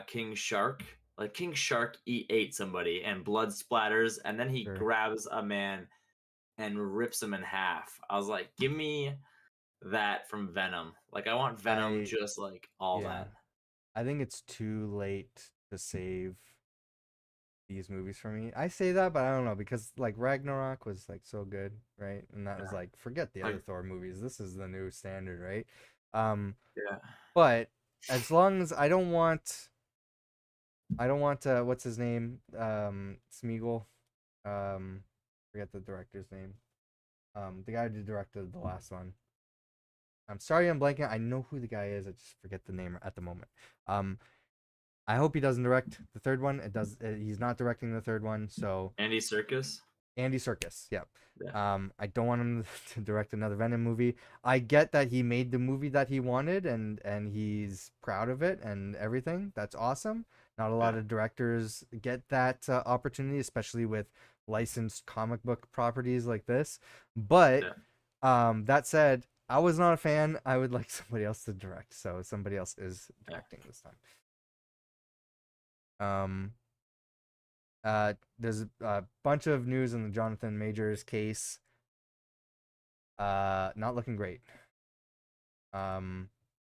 King Shark. Like King Shark ate somebody and blood splatters, and then he sure. grabs a man and rips him in half. I was like, give me that from Venom. Like I want Venom I just like all Yeah, that. I think it's too late to save these movies for me. I say that, but I don't know because like Ragnarok was like so good, right? And that was Yeah. like forget the other Like Thor movies. This is the new standard, right? Um, yeah. but as long as I don't want what's his name? Smeagol. Um, forget the director's name. The guy who directed the last one. I'm sorry, I'm blanking. I know who the guy is. I just forget the name at the moment. Um, I hope he doesn't direct the third one. It does. He's not directing the third one. So Andy Circus. Andy Serkis. Yeah. Yeah. I don't want him to direct another Venom movie. I get that he made the movie that he wanted, and he's proud of it and everything. That's awesome. Not a lot Yeah. of directors get that opportunity, especially with licensed comic book properties like this. But Yeah. that said, I was not a fan. I would like somebody else to direct. So somebody else is Yeah. directing this time. Um, there's a bunch of news in the Jonathan Majors case. Not looking great.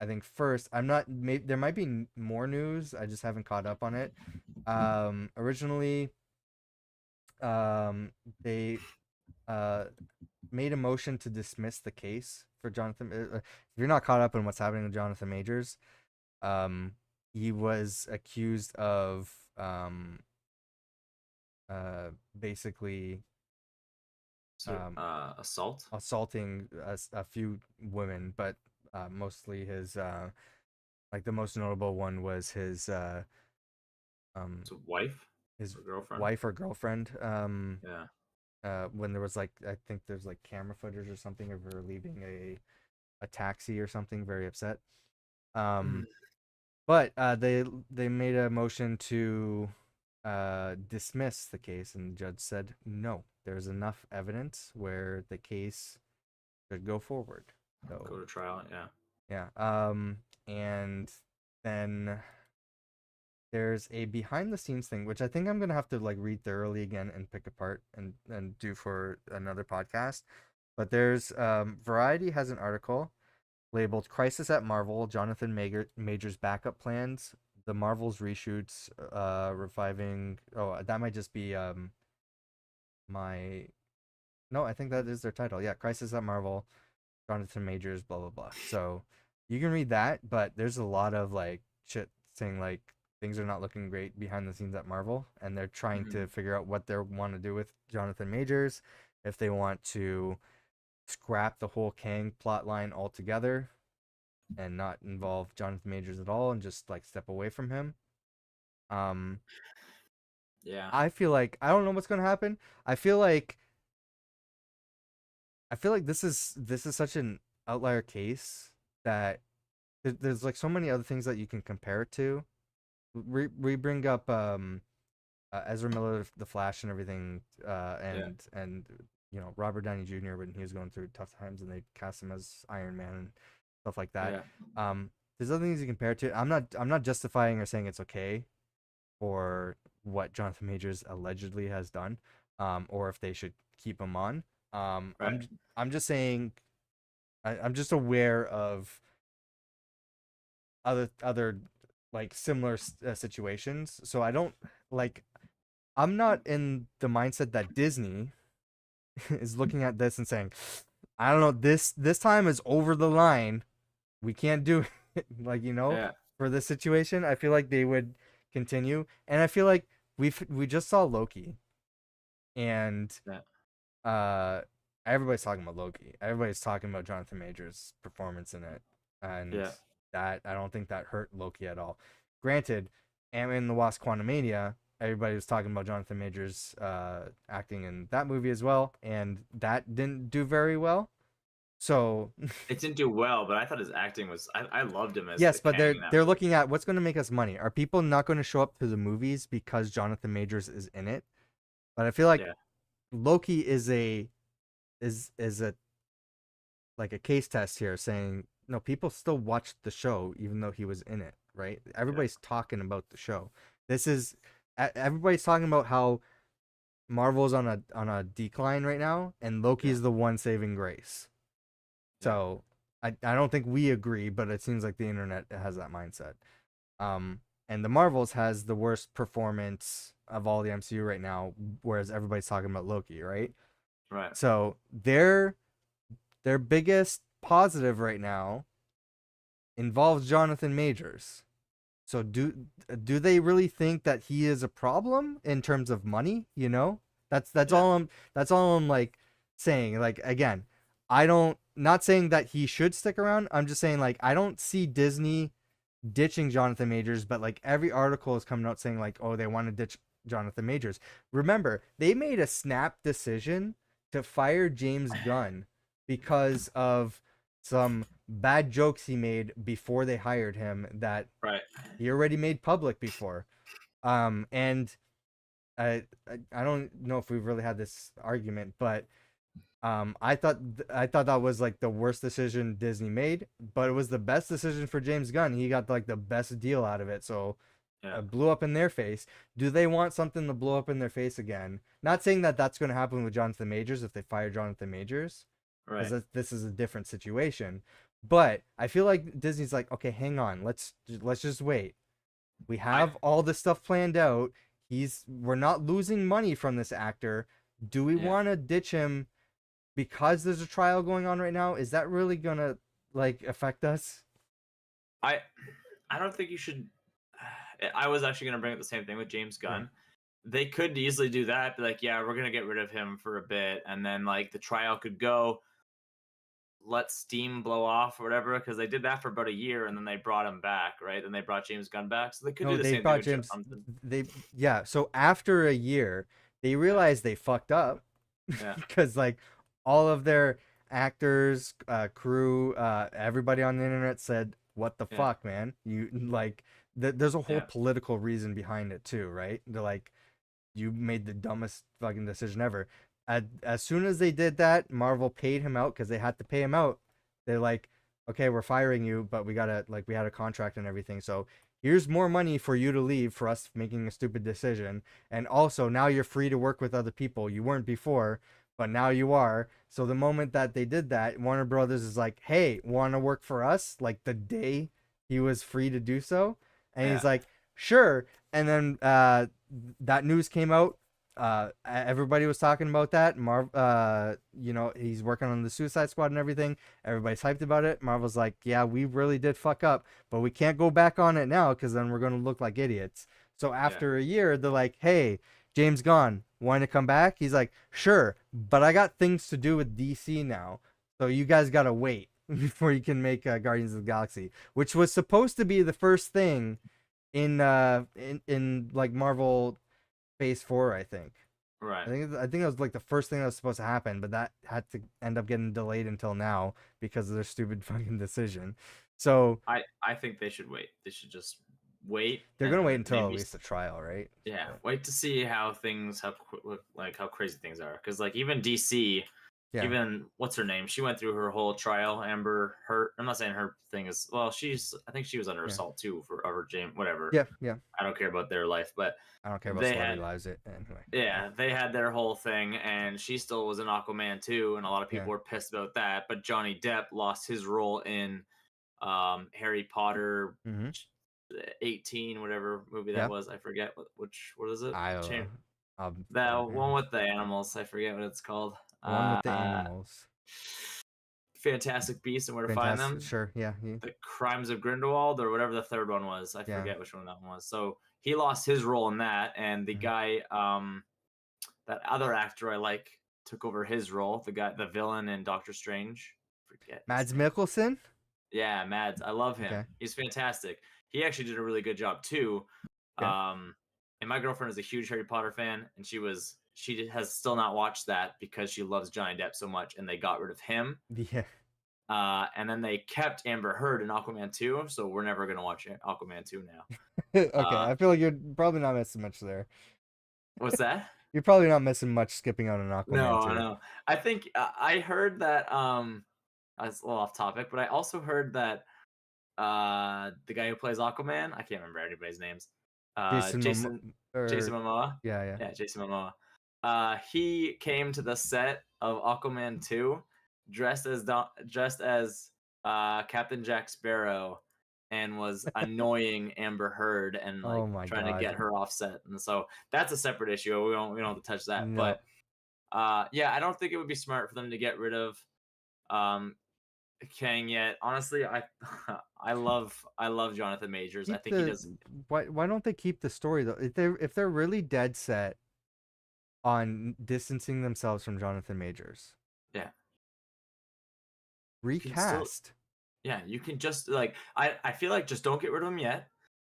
I think first, there might be more news. I just haven't caught up on it. Originally, um, they uh made a motion to dismiss the case for Jonathan. If you're not caught up on what's happening with Jonathan Majors, um, he was accused of basically So um assault. assaulting a few women, but mostly his like the most notable one was um So wife his or girlfriend. wife or girlfriend. Yeah. When there was like, I think there's like camera footage or something of her leaving a taxi or something, very upset. Um, but they made a motion to dismiss the case, and the judge said no. There's enough evidence where the case should go forward. Go So to trial. Yeah. yeah. And then there's a behind the scenes thing, which I think I'm gonna have to like read thoroughly again and pick apart and do for another podcast. But there's Variety has an article labeled "Crisis at Marvel: Jonathan Major's backup plans." The Marvel's reshoots, reviving. Oh, that might just be my. No, I think that is their title. Yeah, "Crisis at Marvel: Jonathan Majors." Blah blah blah. So you can read that, but there's a lot of like shit saying like things are not looking great behind the scenes at Marvel, and they're trying to figure out what they want to do with Jonathan Majors, if they want to scrap the whole Kang plot line altogether and not involve Jonathan Majors at all and just like step away from him. Um, Yeah. I feel like I don't know what's gonna happen. I feel like this is such an outlier case that there's like so many other things that you can compare it to. We bring up Ezra Miller, the Flash, and everything, Yeah. and Robert Downey Jr. when he was going through tough times, and they cast him as Iron Man and stuff like that. Yeah. Um, there's other things you compare it to. I'm not justifying or saying it's okay for what Jonathan Majors allegedly has done, or if they should keep him on. Um, Right. I'm I'm just saying I'm just aware of other like similar situations. So I don't like I'm not in the mindset that Disney is looking at this and saying, I don't know, this time is over the line. We can't do it. Like, Yeah. for this situation. I feel like they would continue. And I feel like we just saw Loki, and Yeah. uh everybody's talking about Loki. Everybody's talking about Jonathan Majors' performance in it. And Yeah. that I don't think that hurt Loki at all. Granted, Ant-Man and the Wasp: Quantumania, everybody was talking about Jonathan Majors acting in that movie as well, and that didn't do very well. So It didn't do well, but I thought his acting was. I loved him as yes, but Kang they're in that they're movie. looking at what's going to make us money. Are people not going to show up to the movies because Jonathan Majors is in it? But I feel like Yeah. Loki is a like a case test here, saying no, people still watched the show even though he was in it, right? Yeah. Everybody's talking about the show. This is everybody's talking about how Marvel's on a decline right now, and Loki Yeah. is the one saving grace. Yeah. So I don't think we agree, but it seems like the internet has that mindset. And the Marvels has the worst performance of all the MCU right now, whereas everybody's talking about Loki, right? Right. So their biggest positive right now involves Jonathan Majors. So do they really think that he is a problem in terms of money? That's Yeah. all I'm like saying. Like again, I don't not saying that he should stick around. I'm just saying like I don't see Disney ditching Jonathan Majors, but like every article is coming out saying like, oh, they want to ditch Jonathan Majors. Remember, they made a snap decision to fire James Gunn because of some bad jokes he made before they hired him that Right. he already made public before. And I don't know if we've really had this argument, but I thought that was like the worst decision Disney made, but it was the best decision for James Gunn. He got like the best deal out of it, so Yeah. it blew up in their face. Do they want something to blow up in their face again? Not saying that that's going to happen with Jonathan Majors if they fire Jonathan Majors, Right. because this is a different situation. But I feel like Disney's like, okay, hang on, let's just wait. We I have all this stuff planned out. We're not losing money from this actor. Do we yeah. want to ditch him because there's a trial going on right now? Is that really gonna like affect us? I I don't think you should. I was actually going to bring up the same thing with James Yeah. Gunn. They could easily do that, be like, yeah, we're going to get rid of him for a bit, and then like the trial could go, let steam blow off or whatever, because they did that for about a year, and then they brought him back, right? And they brought James Gunn back, so they could No, do the they same thing brought with James. Jonathan. They Yeah. So after a year, they Yeah, realized they fucked up yeah, because like all of their actors, crew, everybody on the internet said, "What the yeah, fuck, man? You like." There's a whole yeah, political reason behind it too, right? They're like, you made the dumbest fucking decision ever. As soon as they did that, Marvel paid him out because they had to pay him out. They're like, okay, we're firing you, but we had a contract and everything. So here's more money for you to leave for us making a stupid decision. And also now you're free to work with other people. You weren't before, but now you are. So the moment that they did that, Warner Brothers is like, hey, want to work for us? Like the day he was free to do so. And he's yeah, like, sure. And then that news came out. Everybody was talking about that. He's working on the Suicide Squad and everything. Everybody's hyped about it. Marvel's like, yeah, we really did fuck up, but we can't go back on it now because then we're gonna look like idiots. So yeah, after a year, they're like, hey, James Gunn, want to come back? He's like, sure, but I got things to do with DC now, so you guys gotta wait before you can make Guardians of the Galaxy, which was supposed to be the first thing in like Marvel Phase 4, I think. right. I think that was like the first thing that was supposed to happen, but that had to end up getting delayed until now because of their stupid fucking decision. So I think they should wait. They should just wait they're gonna wait and until at maybe, least the trial, right? yeah, But wait to see how things, like how crazy things are, because like even DC, yeah, even what's her name, she went through her whole trial. Amber Heard, I'm not saying her thing is, well, she's, I think she was under yeah, assault too for over James, whatever. yeah, yeah. I don't care about their life, but I don't care about they celebrity had, lives. It anyway. Yeah, yeah, they had their whole thing, and she still was in Aquaman too, and a lot of yeah. people were pissed about that. But Johnny Depp lost his role in Harry Potter Mm-hmm. 18, whatever movie that Yeah. was. I forget what is it? I don't know. That one with the animals. I forget what it's called. The one with the Uh, animals. Fantastic Beasts and Where to Find Fantastic. Them. Sure. Yeah. The Crimes of Grindelwald or whatever the third one was. I Yeah. forget which one that one was. So he lost his role in that, and the Mhm. guy, that other actor I like, took over his role. The villain in Doctor Strange. Forget his Mads name. Mikkelsen. Yeah, Mads. I love him. Okay. He's fantastic. He actually did a really good job too. Okay. Um, and my girlfriend is a huge Harry Potter fan, and has still not watched that because she loves Johnny Depp so much, and they got rid of him. Yeah. And then they kept Amber Heard in Aquaman 2, so we're never gonna watch Aquaman 2 now. Okay. Uh, I feel like you're probably not missing much there. what's that? You're probably not missing much skipping out on Aquaman No, too. no. I think I heard that. That's a little off topic, but I also heard that the guy who plays Aquaman, I can't remember anybody's names. Uh, Jason Momoa, Jason Jason or Momoa. yeah, yeah. Yeah, Jason Momoa. He came to the set of Aquaman 2 dressed as Captain Jack Sparrow and was annoying Amber Heard and Oh like my trying to god. get her offset. And so that's a separate issue. We don't have to touch that. No. But yeah, I don't think it would be smart for them to get rid of um Kang yet. Honestly, I I love Jonathan Majors. I Keep think he the does. why don't they keep the story though? If they're really dead set on distancing themselves from Jonathan Majors, Yeah, you can still. recast. Yeah, you can just like I feel like just don't get rid of him yet.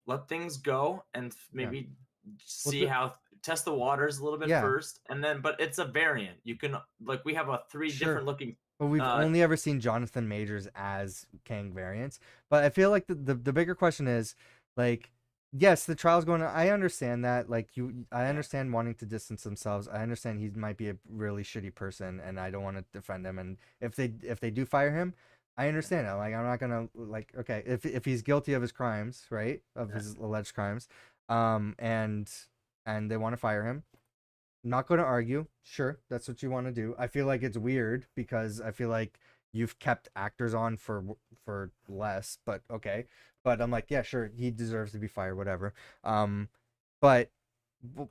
Let things go and Yeah. maybe Well, see how, test the waters a little bit yeah, first, and then but it's a variant. You can, like, we have a three sure. different looking. But we've Uh, only ever seen Jonathan Majors as Kang variants. But I feel like the bigger question is like, yes, the trial's going on. I understand that. I yeah, understand wanting to distance themselves. I understand he might be a really shitty person, and I don't want to defend him. And if they do fire him, I yeah, understand it. Like I'm not gonna like okay if he's guilty of his crimes, right, of yeah, his alleged crimes, and they want to fire him. Not going to argue. Sure, that's what you want to do. I feel like it's weird because I feel like you've kept actors on for less, but okay. But I'm like, yeah, sure, he deserves to be fired, whatever. Um, but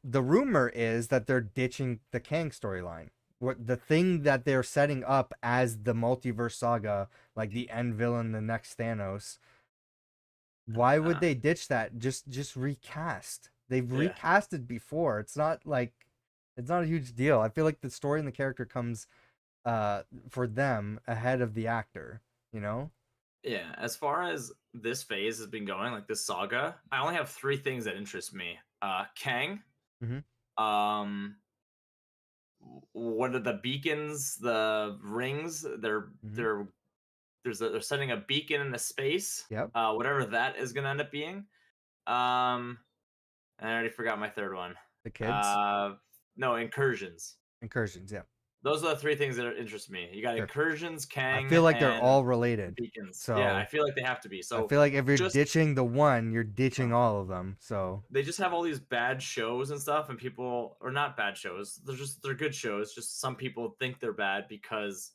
the rumor is that they're ditching the Kang storyline. What the thing that they're setting up as the multiverse saga, like the end villain, the next Thanos. Why would Uh, they ditch that? Just recast. They've yeah. recasted before. It's not like it's not a huge deal. I feel like the story and the character comes for them ahead of the actor, you know? Yeah, as far as this phase has been going, like this saga, I only have three things that interest me. Kang, Mhm. um, what are the beacons, the rings? Mhm. They're they're setting a beacon in the space. Yep. Whatever that is gonna end up being. Um, and I already forgot my third one. The kids, Uh, no, incursions. incursions, yeah. Those are the three things that interest me. You got Sure. incursions, I Kang, feel like they're and all related. beacons. Yeah, I So, feel like they have to be. I So feel like if you're just ditching the one, you're ditching uh, all of them. So, they just have all these bad shows and stuff, and people, or not bad shows, they're good shows. Just some people think they're bad because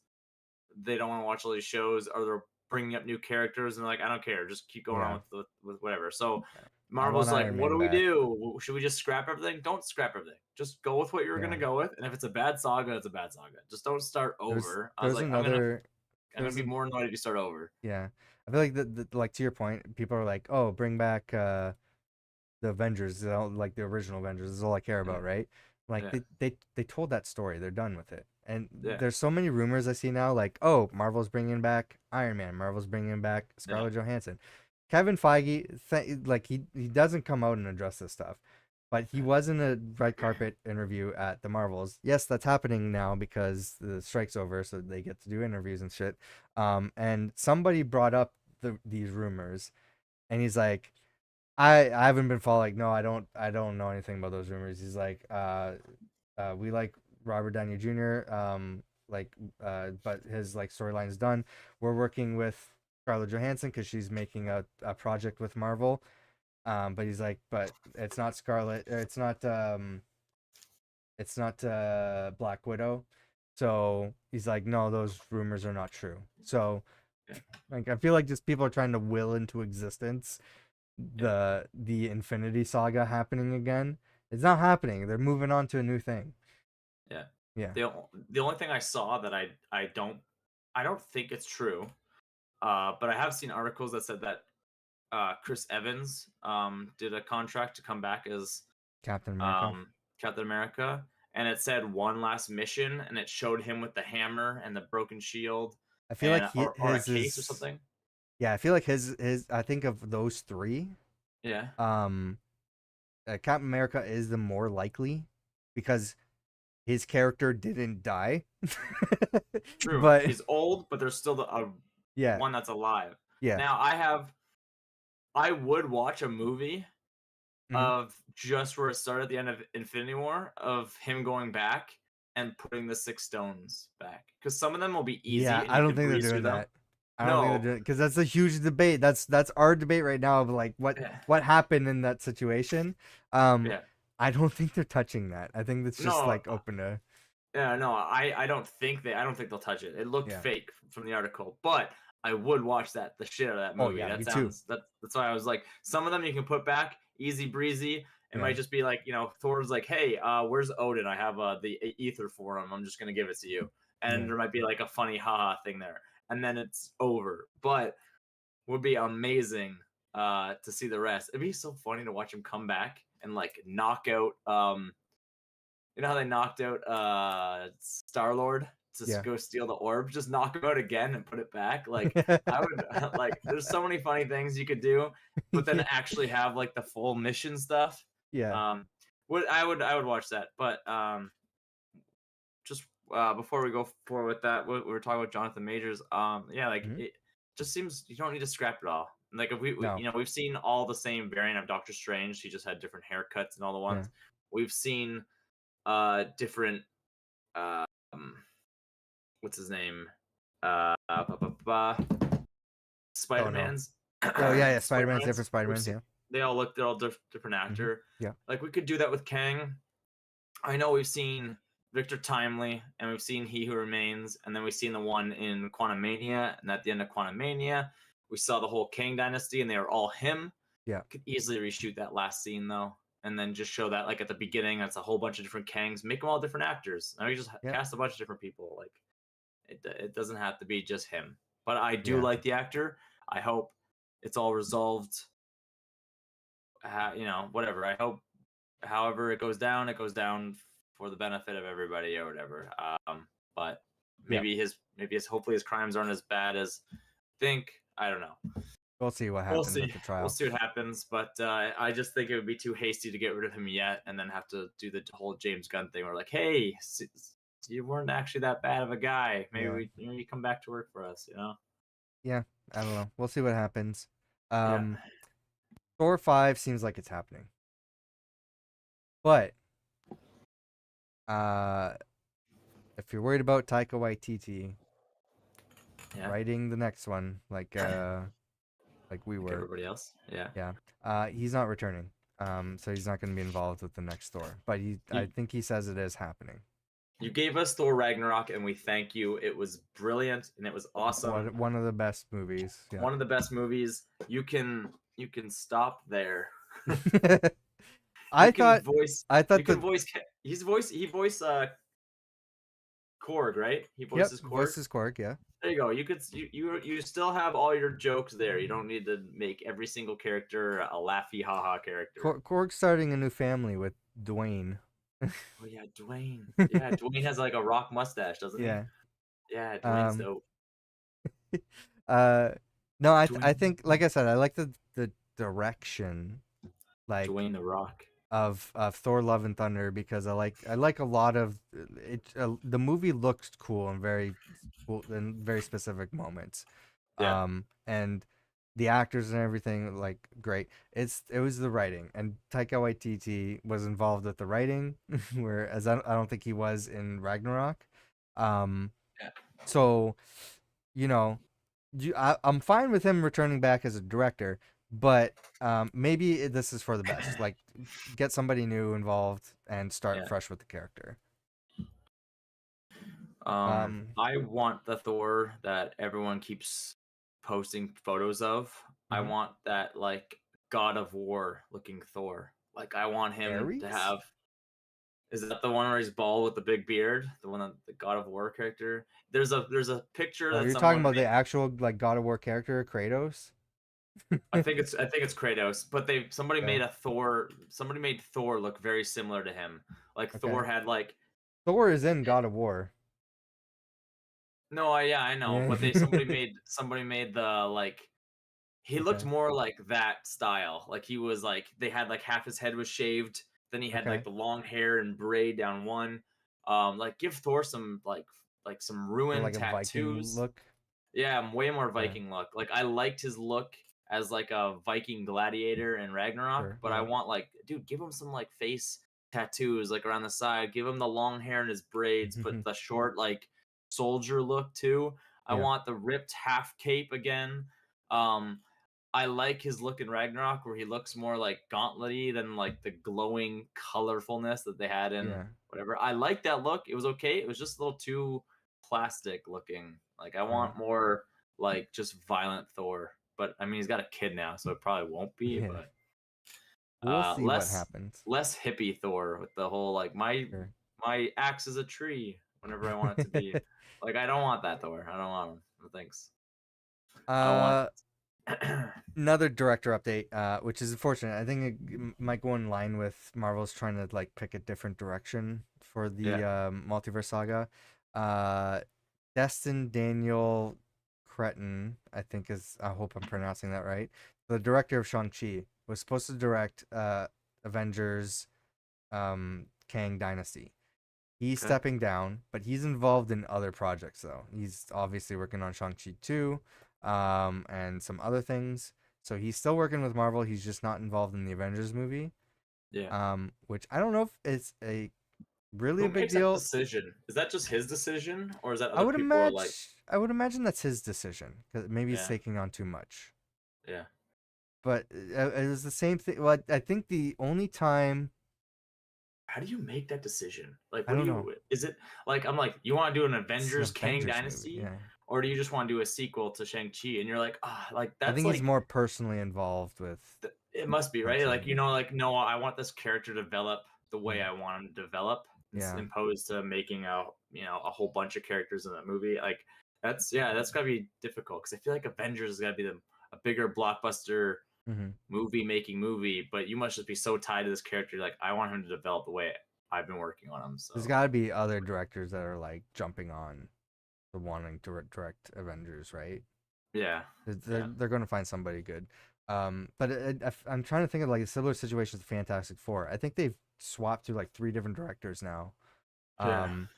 they don't want to watch all these shows, or they're bringing up new characters and they're like, I don't care, just keep going on yeah. with with whatever. So I want Marvel's like, Iron what Man do we back. do? Should we just scrap everything? Don't scrap everything. Just go with what you're Yeah. gonna go with, and if it's a bad saga, it's a bad saga. Just don't start There's over. I was there's like, another I'm gonna there's be an more annoyed if you start over. yeah. I feel like like to your point, people are like, "Oh, bring back the Avengers, like the original Avengers is all I care Yeah, about, right?" Like yeah, they told that story. They're done with it. And yeah, there's so many rumors I see now, like, oh, Marvel's bringing back Iron Man, Marvel's bringing back yeah, Scarlett Johansson. Kevin Feige, like he doesn't come out and address this stuff, but he yeah, was in a red carpet interview at the Marvels. Yes, that's happening now because the strike's over, so they get to do interviews and shit. And somebody brought up these rumors, and he's like, I haven't been following. No, I don't know anything about those rumors. He's like, we like Robert Downey Jr. Like, but his like storyline's done. We're working with Scarlett Johansson because she's making a project with Marvel. But he's like, but it's not Scarlett. It's not Black Widow. So he's like, no, those rumors are not true. So yeah, like, I feel like just people are trying to will into existence yeah, the Infinity Saga happening again. It's not happening. They're moving on to a new thing. yeah. Yeah. The only thing I saw that I don't think it's true. But I have seen articles that said that Chris Evans did a contract to come back as Captain America. um, Captain America, and it said one last mission, and it showed him with the hammer and the broken shield, I feel like and he or a his case or is something. yeah, I feel like his I think of those three, Yeah, um Captain America is the more likely because his character didn't die. true. But He's old, but there's still yeah, one that's alive. yeah. Now I would watch a movie Mhm. of just where it started at the end of Infinity War of him going back and putting the six stones back because some of them will be Yeah, easy and I you don't can think they're breeze doing through them. that. I don't think they're No, doing it because that's a huge debate. That's our debate right now of like yeah, what happened in that situation. Um, yeah, I don't think they're touching that. I think it's just no, like open to yeah, no. I don't think they'll touch it. It looked yeah. fake from the article, but I would watch the shit out of that Oh movie. yeah, That me too. sounds that's why I was like, some of them you can put back easy breezy. It Yeah, might just be like, Thor's like, hey, where's Odin? I have the ether for him. I'm just gonna give it to you, and yeah. there might be like a funny haha thing there, and then it's over. But would be amazing to see the rest. It'd be so funny to watch him come back and like knock out you know how they knocked out Star Lord to Yeah. go steal the orb? Just knock him out again and put it back. Like I would like. There's so many funny things you could do, but then Yeah. actually have like the full mission stuff. Yeah. Um, I would watch that, but just before we go forward with that, we were talking about Jonathan Majors. Yeah, like Mhm. it just seems you don't need to scrap it all. Like if No. we've seen all the same variant of Doctor Strange. He just had different haircuts and all the Yeah. ones. We've seen different um what's his name Oh no. Spider-Man's Oh yeah, yeah. Spider-Man's Spider-Man's. different Spider-Man's. Yeah. They're all different Hmm. actor. Yeah. Like we could do that with Kang. I know we've seen Victor Timely, and we've seen He Who Remains, and then we've seen the one in Quantumania, and at the end of Quantumania, we saw the whole Kang dynasty, and they were all him. Yeah. Could easily reshoot that last scene though, and then just show that like at the beginning, that's a whole bunch of different Kangs. Make them all different actors. Now you just Yep. cast a bunch of different people. Like it doesn't have to be just him. But I do Yeah. like the actor. I hope it's all resolved. Whatever. I hope, however it goes down for the benefit of everybody or whatever. But Yep. maybe his hopefully his crimes aren't as bad as I think. I don't know. We'll see what We'll happens at see. the We'll trial. see what happens. But I just think it would be too hasty to get rid of him yet, and then have to do the whole James Gunn thing. Where like, hey, you weren't actually that bad of a guy. Maybe Yeah. you come back to work for us. Yeah. I don't know. We'll see what happens. Yeah. Thor 5 seems like it's happening. But uh if you're worried about Taika Waititi Yeah. writing the next one, like we Like were, everybody else. Yeah. yeah, he's not returning. So he's not going to be involved with the next Thor. But I You, think he says it is happening. you gave us Thor Ragnarok, and we thank you. It was brilliant, and it was awesome. One of the best movies. Yeah. One of the best movies. You can stop there. I You can thought voice. I You thought can the voice. He voiced Korg, right? He yep, voices Korg. voices Quark, yeah. There you go. You still have all your jokes there. You don't need to make every single character a laughy haha character. Quark's starting a new family with Dwayne. Oh yeah, Dwayne. Yeah, Dwayne has like a rock mustache, doesn't he? Yeah. Yeah, Dwayne's Um dope. uh no, I Dwayne. think, like I said, I like the direction, like, Dwayne the Rock. of Thor Love and Thunder, because I like a lot of it. The movie looked cool and very cool in very specific moments. Yeah. And the actors and everything, like, great. It was the writing, and Taika Waititi was involved with the writing, whereas I don't think he was in Ragnarok. Um, Yeah. so, I'm fine with him returning back as a director, but maybe this is for the best. Like, get somebody new involved and start Yeah. fresh with the character. Um, I want the Thor that everyone keeps posting photos of. I mhm. want that like God of War looking Thor. Like I want him to Ares? have. Is that the one where he's bald with the big beard? The one that the God of War character. There's a picture Oh, that you're talking someone about the made. actual, like, God of War character, Kratos? I think it's Kratos, but somebody Okay. made a Thor. Somebody made Thor look very similar to him. Like Okay. Thor had like Thor is in God of War. no, yeah, I know, Yeah. but somebody made the like he looked Okay. more like that style. Like he was like they had like half his head was shaved, then he had like Okay. the long hair and braid down one. Like give Thor some like some Or ruined like a Viking tattoos. look. Yeah, way more Yeah. Viking look. Like I liked his look as like a Viking gladiator in Ragnarok, Sure. but I Yeah. want like dude, give him some like face tattoos like around the side. Give him the long hair and his braids, but the short like soldier look too. I Yeah. want the ripped half cape again. Um I like his look in Ragnarok where he looks more like gauntletty than like the glowing colorfulness that they had in Yeah. whatever. I like that look. It was okay. It was just a little too plastic looking. Like I Right. want more like just violent Thor. But I mean he's got a kid now, so it probably won't be, Yeah. but We'll see what less happens. less hippie Thor with the whole like Sure. my axe is a tree whenever I want it to be. Like I don't want that Thor. I don't want him. No thanks. I want uh Another director update, which is unfortunate. I think it might go in line with Marvel's trying to, like, pick a different direction for the yeah. multiverse saga. Uh, Destin Daniel Cretton, I think is. I hope I'm pronouncing that right. The director of Shang-Chi was supposed to direct Avengers, Kang Dynasty. He's Okay. stepping down, but he's involved in other projects though. He's obviously working on Shang-Chi 2, and some other things. So he's still working with Marvel. He's just not involved in the Avengers movie. Yeah. Which I don't know if it's a really a Who big makes that deal. decision? Is that just his decision, or is that I other would people are imagine like, I would imagine that's his decision, because maybe he's yeah, taking on too much. yeah, But it was the same thing. Well, I think the only time how do you make that decision? Like, I what do don't know. you? Is it like I'm like, you want to do an It's an Avengers Kang Avengers movie. Dynasty, Yeah. or do you just want to do a sequel to Shang Chi? And you're like, ah, like I that's think he's like more personally involved with it must be right. Like continuity. like no, I want this character to develop the way Yeah. I want him to develop, Yeah. imposed to making a a whole bunch of characters in a movie. Like that's gotta be difficult because I feel like Avengers has got to be a bigger blockbuster Hmm. movie, but you must just be so tied to this character. Like I want him to develop the way I've been working on him. There's So got to be other directors that are like jumping on the wanting to direct Avengers, right? yeah, yeah, They're going to find somebody good. But I'm trying to think of like a similar situation with Fantastic Four. I think they've swapped through like three different directors now. yeah, Um,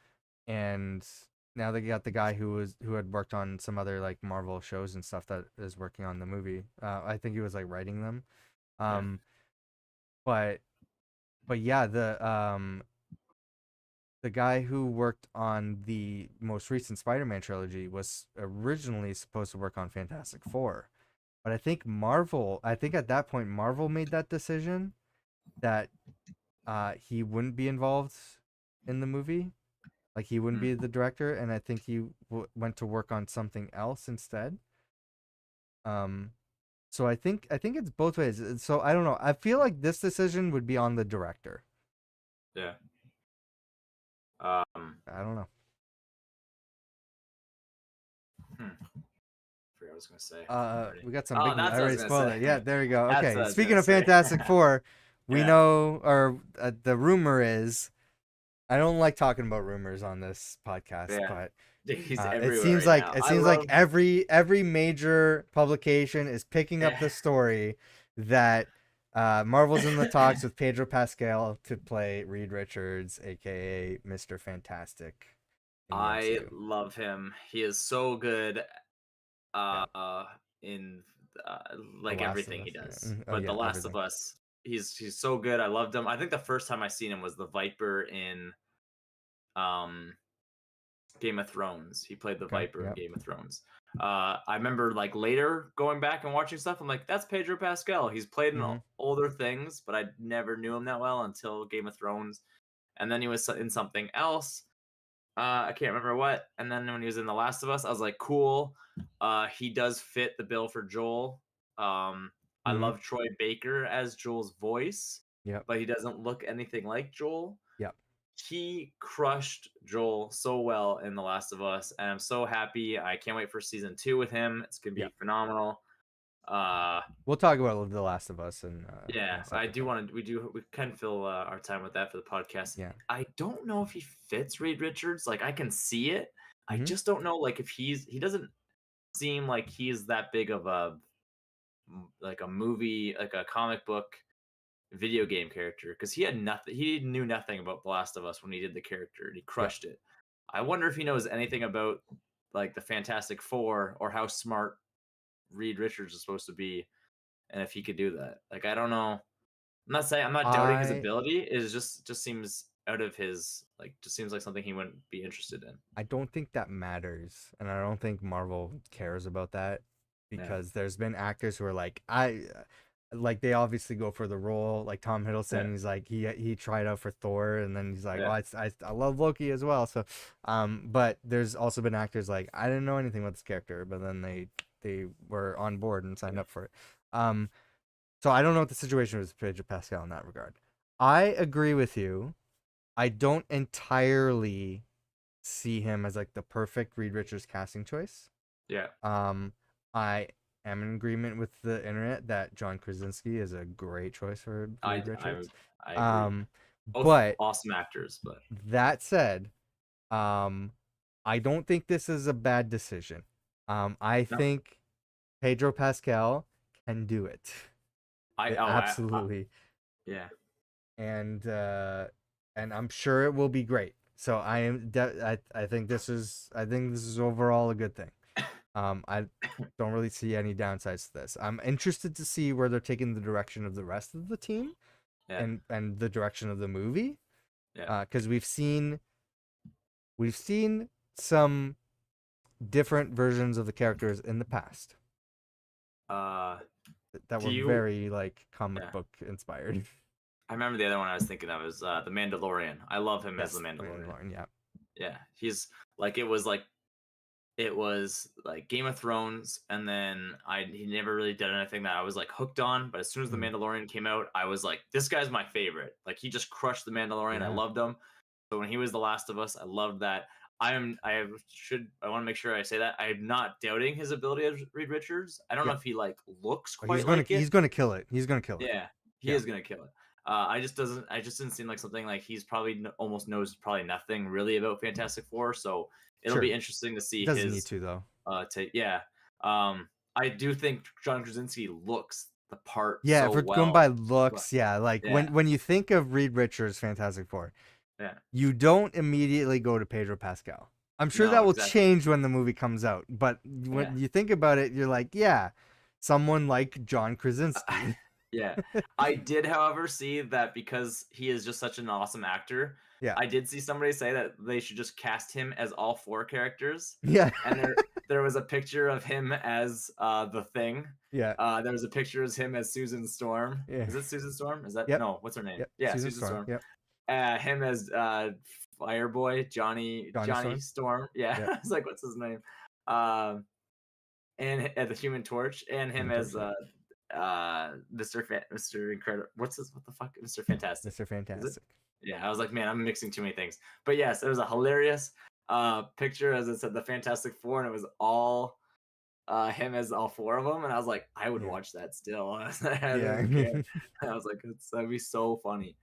and now they got the guy who had worked on some other like Marvel shows and stuff that is working on the movie. I think he was like writing them. yeah. Um, but yeah, the guy who worked on the most recent Spider-Man trilogy was originally supposed to work on Fantastic Four. But I think at that point Marvel made that decision that he wouldn't be involved in the movie. Like he wouldn't Mm, be the director, and I think he went to work on something else instead. Um, so I think it's both ways. So I don't know. I feel like this decision would be on the director. yeah. Um, I don't know. hmm, forgot what I was gonna say already. We got some Oh, big. I that's what I was already gonna spoiled say. it. Yeah, there we go. That's Okay. what I was Speaking gonna of say. Fantastic Four, we Yeah. know, or the rumor is, I don't like talking about rumors on this podcast, Yeah. but He's it everywhere seems right like now. I love every major publication is picking up eh, the story that Marvel's in the talks with Pedro Pascal to play Reed Richards, aka Mr. Fantastic, in the I MCU. love him. He is so good Yeah, uh in uh, The like Last of everything he Us. Yeah. does. Oh But The yeah, Last of everything. Us, he's so good. I loved him. I think the first time I seen him was the Viper in um Game of Thrones. He played the Okay. Viper in Yep. Game of Thrones. I remember like later going back and watching stuff. I'm like, that's Pedro Pascal. He's played in Mm-hmm. older things, but I never knew him that well until Game of Thrones. And then he was in something else. I can't remember what. And then when he was in The Last of Us, I was like, cool. He does fit the bill for Joel. I Mm-hmm. love Troy Baker as Joel's voice, Yep. but he doesn't look anything like Joel. Yep. He crushed Joel so well in The Last of Us, and I'm so happy. I can't wait for season 2 with him. It's gonna be Yep. phenomenal. Uh, We'll talk about The Last of Us in yeah, a I separate do time. want to. We can fill our time with that for the podcast. Yeah. I don't know if he fits Reed Richards. Like I can see it. I Mm-hmm. just don't know. Like if he doesn't seem like he's that big of a like a movie, like a comic book video game character because he had nothing. He knew nothing about The Last of Us when he did the character, and he Yep. crushed it. I wonder if he knows anything about like the Fantastic Four or how smart Reed Richards is supposed to be, and if he could do that. Like I don't know. I'm not saying I'm not doubting his I ability. It just seems out of his like just seems like something he wouldn't be interested in. I don't think that matters, and I don't think Marvel cares about that Yeah. because there's been actors who are like like they obviously go for the role. Like Tom Yeah. Hiddleston, he's like he tried out for Thor, and then he's like, oh, Yeah. I love Loki as well. So, but there's also been actors like I didn't know anything about this character, but then they were on board and signed Yeah. up for it. So I don't know what the situation was with Pedro Pascal in that regard. I agree with you. I don't entirely see him as like the perfect Reed Richards casting choice. Yeah. Um, I am in agreement with the internet that John Krasinski is a great choice for I Reed I Richards. I agree. Um, Both but awesome actors, but that said, um, I don't think this is a bad decision. I no. think Pedro Pascal can do it. I Absolutely. yeah. And I'm sure it will be great. So I think this is overall a good thing. I don't really see any downsides to this. I'm interested to see where they're taking the direction of the rest of the team Yeah. and the direction of the movie. Yeah. Because we've seen some different versions of the characters in the past Uh that do were you very like comic yeah. book inspired. I remember the other one I was thinking of is the Mandalorian. I love him as the Yes, Mandalorian. Mandalorian. Yeah, Yeah, he's it was like Game of Thrones, and then he never really did anything that I was like hooked on. But as soon as the mm, Mandalorian came out, I was like, this guy's my favorite. Like he just crushed the Mandalorian. I yeah, loved him. So when he was The Last of Us, I loved that. I want to make sure I say that I'm not doubting his ability as Reed Richards. I don't know yeah. if he like looks Oh, he's quite gonna like he's it. gonna kill it. He's gonna kill it. Yeah, he Yeah, is gonna kill it. I just didn't seem like something like he's probably almost knows probably nothing really about Fantastic Four. So it'll be sure. interesting to see Doesn't need his to though. take. Yeah, I do think John Krasinski looks the part Yeah, if so we're going by well. But looks, yeah, like yeah, when you think of Reed Richards Fantastic Four, yeah, you don't immediately go to Pedro Pascal. I'm sure no, that will exactly. change when the movie comes out, but Yeah. when you think about it, you're like, yeah, someone like John Krasinski. Yeah. I did, however, see that because he is just such an awesome actor. Yeah. I did see somebody say that they should just cast him as all four characters. Yeah. And there was a picture of him as the Thing. Yeah. There was a picture of him as Susan Storm. Yeah. Is it Susan Storm? Is that Yep. no? What's her name? Yep. Yeah, Susan Susan Storm. Storm. Yep. Him as Fireboy Johnny Johnny Storm. Storm. Yeah, Yep. I was like, what's his name? Um, and the Human Torch, and him Human as Torch. Yep. Mr. Incredible. What the fuck? Mr. Fantastic. Mr. Is it? Fantastic. Yeah, I was like, man, I'm mixing too many things. But yes, it was a hilarious picture, as it said, the Fantastic Four, and it was all him as all four of them, and I was like, I would Yeah. watch that still. I don't Yeah. even care. I was like, that'd be so funny.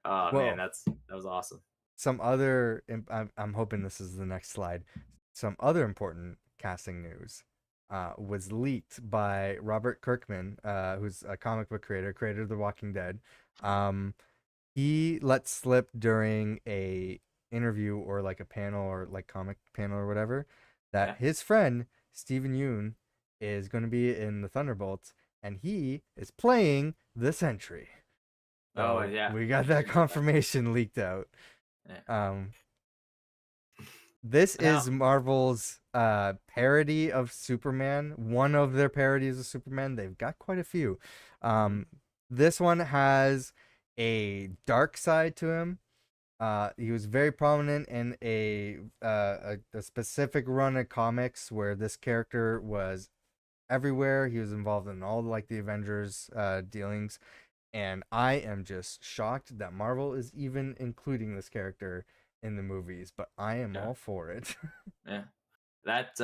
Oh man, Well, that was awesome. some other. I'm hoping this is the next slide. Some other important casting news was leaked by Robert Kirkman, who's a comic book creator of The Walking Dead. He let slip during a interview or like a panel or like comic panel or whatever that Yeah. his friend Steven Yeun is going to be in the Thunderbolts and he is playing the Sentry. Oh So yeah. we got I that did know that. confirmation leaked out. Yeah. Um, this Now, is Marvel's parody of Superman. One of their parodies of Superman. They've got quite a few. mhm, This one has a dark side to him. He was very prominent in a specific run of comics where this character was everywhere. He was involved in all like the Avengers dealings, and I am just shocked that Marvel is even including this character in the movies. But I am yeah, all for it. yeah. That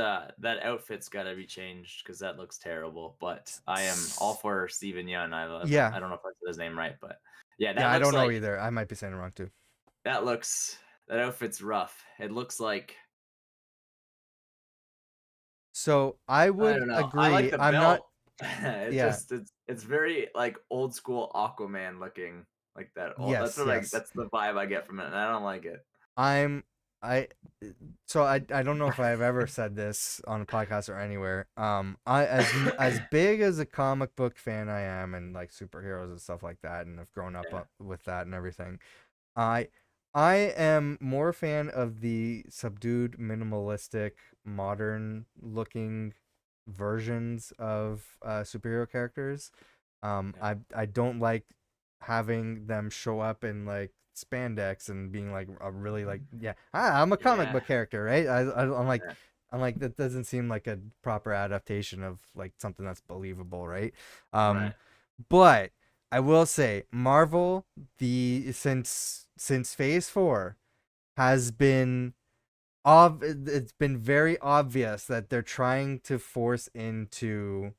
outfit's got to be changed because that looks terrible. But I am all for Steven Yeun. Yeah, I don't know if I said his name right, but yeah, yeah. I don't know either. I might be saying it wrong too. that outfit's rough. It looks like So I I would don't know. I like agree. the I'm not. belt. It Yeah. just it's very like old school Aquaman looking like that. That's Yes. what like Yes. that's the vibe I get from it, and I don't like it. I'm I so I don't know if I've ever said this on a podcast or anywhere. I as big as a comic book fan I am and like superheroes and stuff like that and I've grown up Yeah, with that and everything. I I am more a fan of the subdued minimalistic modern looking versions of superhero characters. yeah, I don't like having them show up in like spandex and being like a really like yeah I'm a comic yeah, book character, right? I'm like yeah. that doesn't seem like a proper adaptation of like something that's believable, right? Right. But I will say Marvel the since Phase 4 has been it's been very obvious that they're trying to force into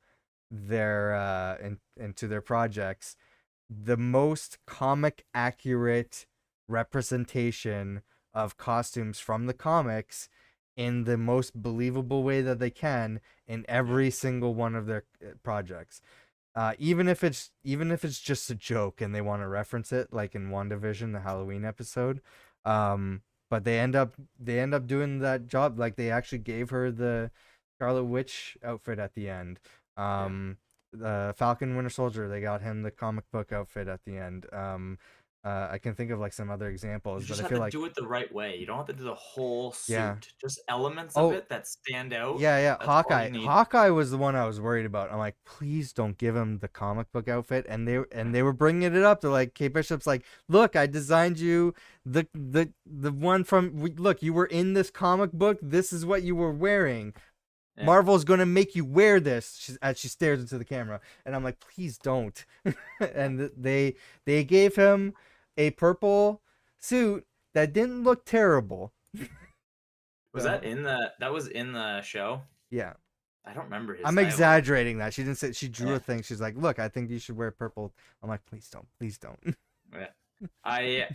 their into their projects the most comic accurate representation of costumes from the comics in the most believable way that they can in Yeah, every single one of their projects. Even if it's just a joke and they want to reference it, like in WandaVision, the Halloween episode. But they end up doing that job. Like they actually gave her the Scarlet Witch outfit at the end. yeah, The Falcon Winter Soldier, they got him the comic book outfit at the end. I can think of like some other You examples, but just I have feel to like do it the right way. You don't have to do the whole yeah. suit. Just elements of Oh, it that stand out. yeah, yeah. That's all you Hawkeye. need. Hawkeye was the one I was worried about. I'm like, please don't give him the comic book outfit. And they were bringing it up. They're like, Kate Bishop's like, look, I designed you the one from. Look, you were in this comic book. This is what you were wearing. Yeah. Marvel's gonna make you wear this. As she stares into the camera, and I'm like, please don't. And they gave him a purple suit that didn't look terrible. Was that So in the that was in the show? yeah. I don't remember his I'm style. exaggerating that. She didn't say she drew Yeah. a thing. She's like, "Look, I think you should wear purple." I'm like, "Please don't. Please don't." Yeah. I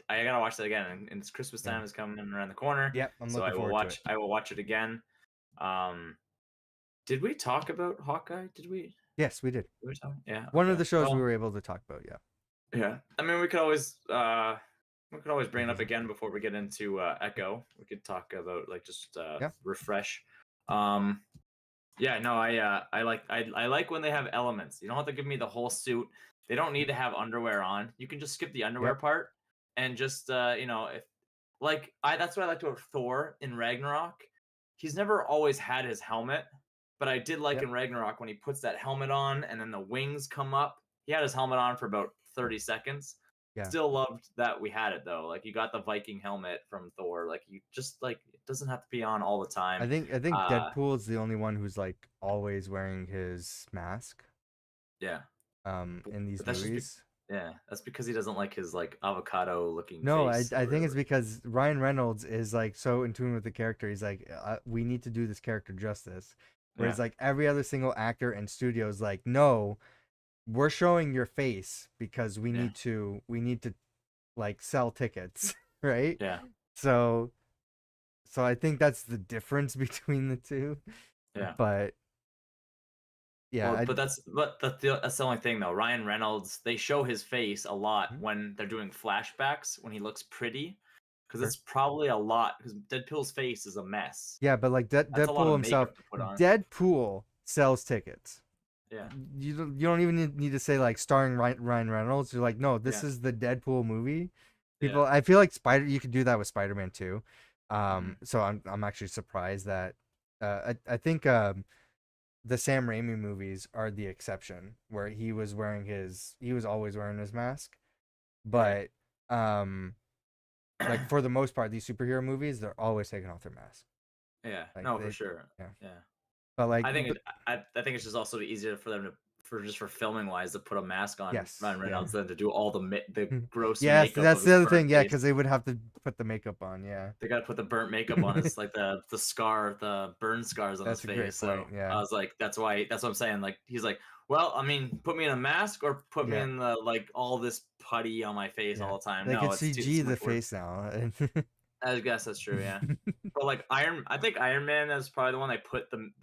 gotta watch that again, and it's Christmas Yeah. time is coming around the corner, Yep, I'm so looking forward to it. I will watch it again. Um, did we talk about Hawkeye? Yes, we did. Did we talk? Yeah. One of Okay. the shows we Well, were able to talk about, yeah. yeah. I mean, we could always bring it up Division. again before we get into Echo. We could talk about like just Yeah. refresh. Um, Yeah, no, I like when they have elements. You don't have to give me the whole suit. They don't need to have underwear on. You can just skip the underwear Yep. part and just if like I that's what I liked about Thor in Ragnarok. He's never always had his helmet, but I did like Yep. in Ragnarok when he puts that helmet on and then the wings come up. He had his helmet on for about 30 seconds. Yeah. Still loved that we had it though. Like you got the Viking helmet from Thor. Like you just like it doesn't have to be on all the I time. think I think Uh Deadpool is the only one who's like always wearing his mask yeah. in these But that's just movies. yeah, that's because he doesn't like his like avocado looking No, I face or I think it's whatever. because Ryan Reynolds is like so in tune with the character. He's like, we need to do this character justice. Yeah, Whereas like every other single actor and studio is like, no, we're showing your face because yeah, we need to like sell tickets, right? yeah, So so I think that's the difference between the two. yeah. But yeah, Well, that's the only thing though. Ryan Reynolds, they show his face a lot Mhm. when they're doing flashbacks when he looks pretty, because Sure. it's probably a lot. Because Deadpool's face is a mess. Yeah, but like That's a lot Deadpool of himself, makeup to put on. Deadpool sells tickets. Yeah, You don't even need to say like starring Ryan Reynolds. You're like, no, this yeah, is the Deadpool movie. yeah. People, I feel like you could do that with Spider-Man too. Hmm. So I'm actually surprised that I think the Sam Raimi movies are the exception where he was always wearing his mask. Right. But um like for the most part, these superhero movies, they're always taking off their mask. Yeah. Like No, for they sure. yeah. Yeah. But like I think but I think it's just also easier for them to for filming wise to put a mask on yes, Ryan yeah. Reynolds than to do all the gross Yes, makeup of that's his the other burnt thing. Yeah, face. because they would have to put the makeup on. Yeah, They got to put the burnt makeup on his like the scar, the burn scars on his that's a great face. point. So Yeah, I was like, that's what I'm saying. Like he's like, well, I mean, put me in a mask or put me yeah, in the like all this putty on my face yeah. all the time. They No, could it's CG too the much work. face now. I guess that's true. Yeah. But like I think Iron Man is probably the one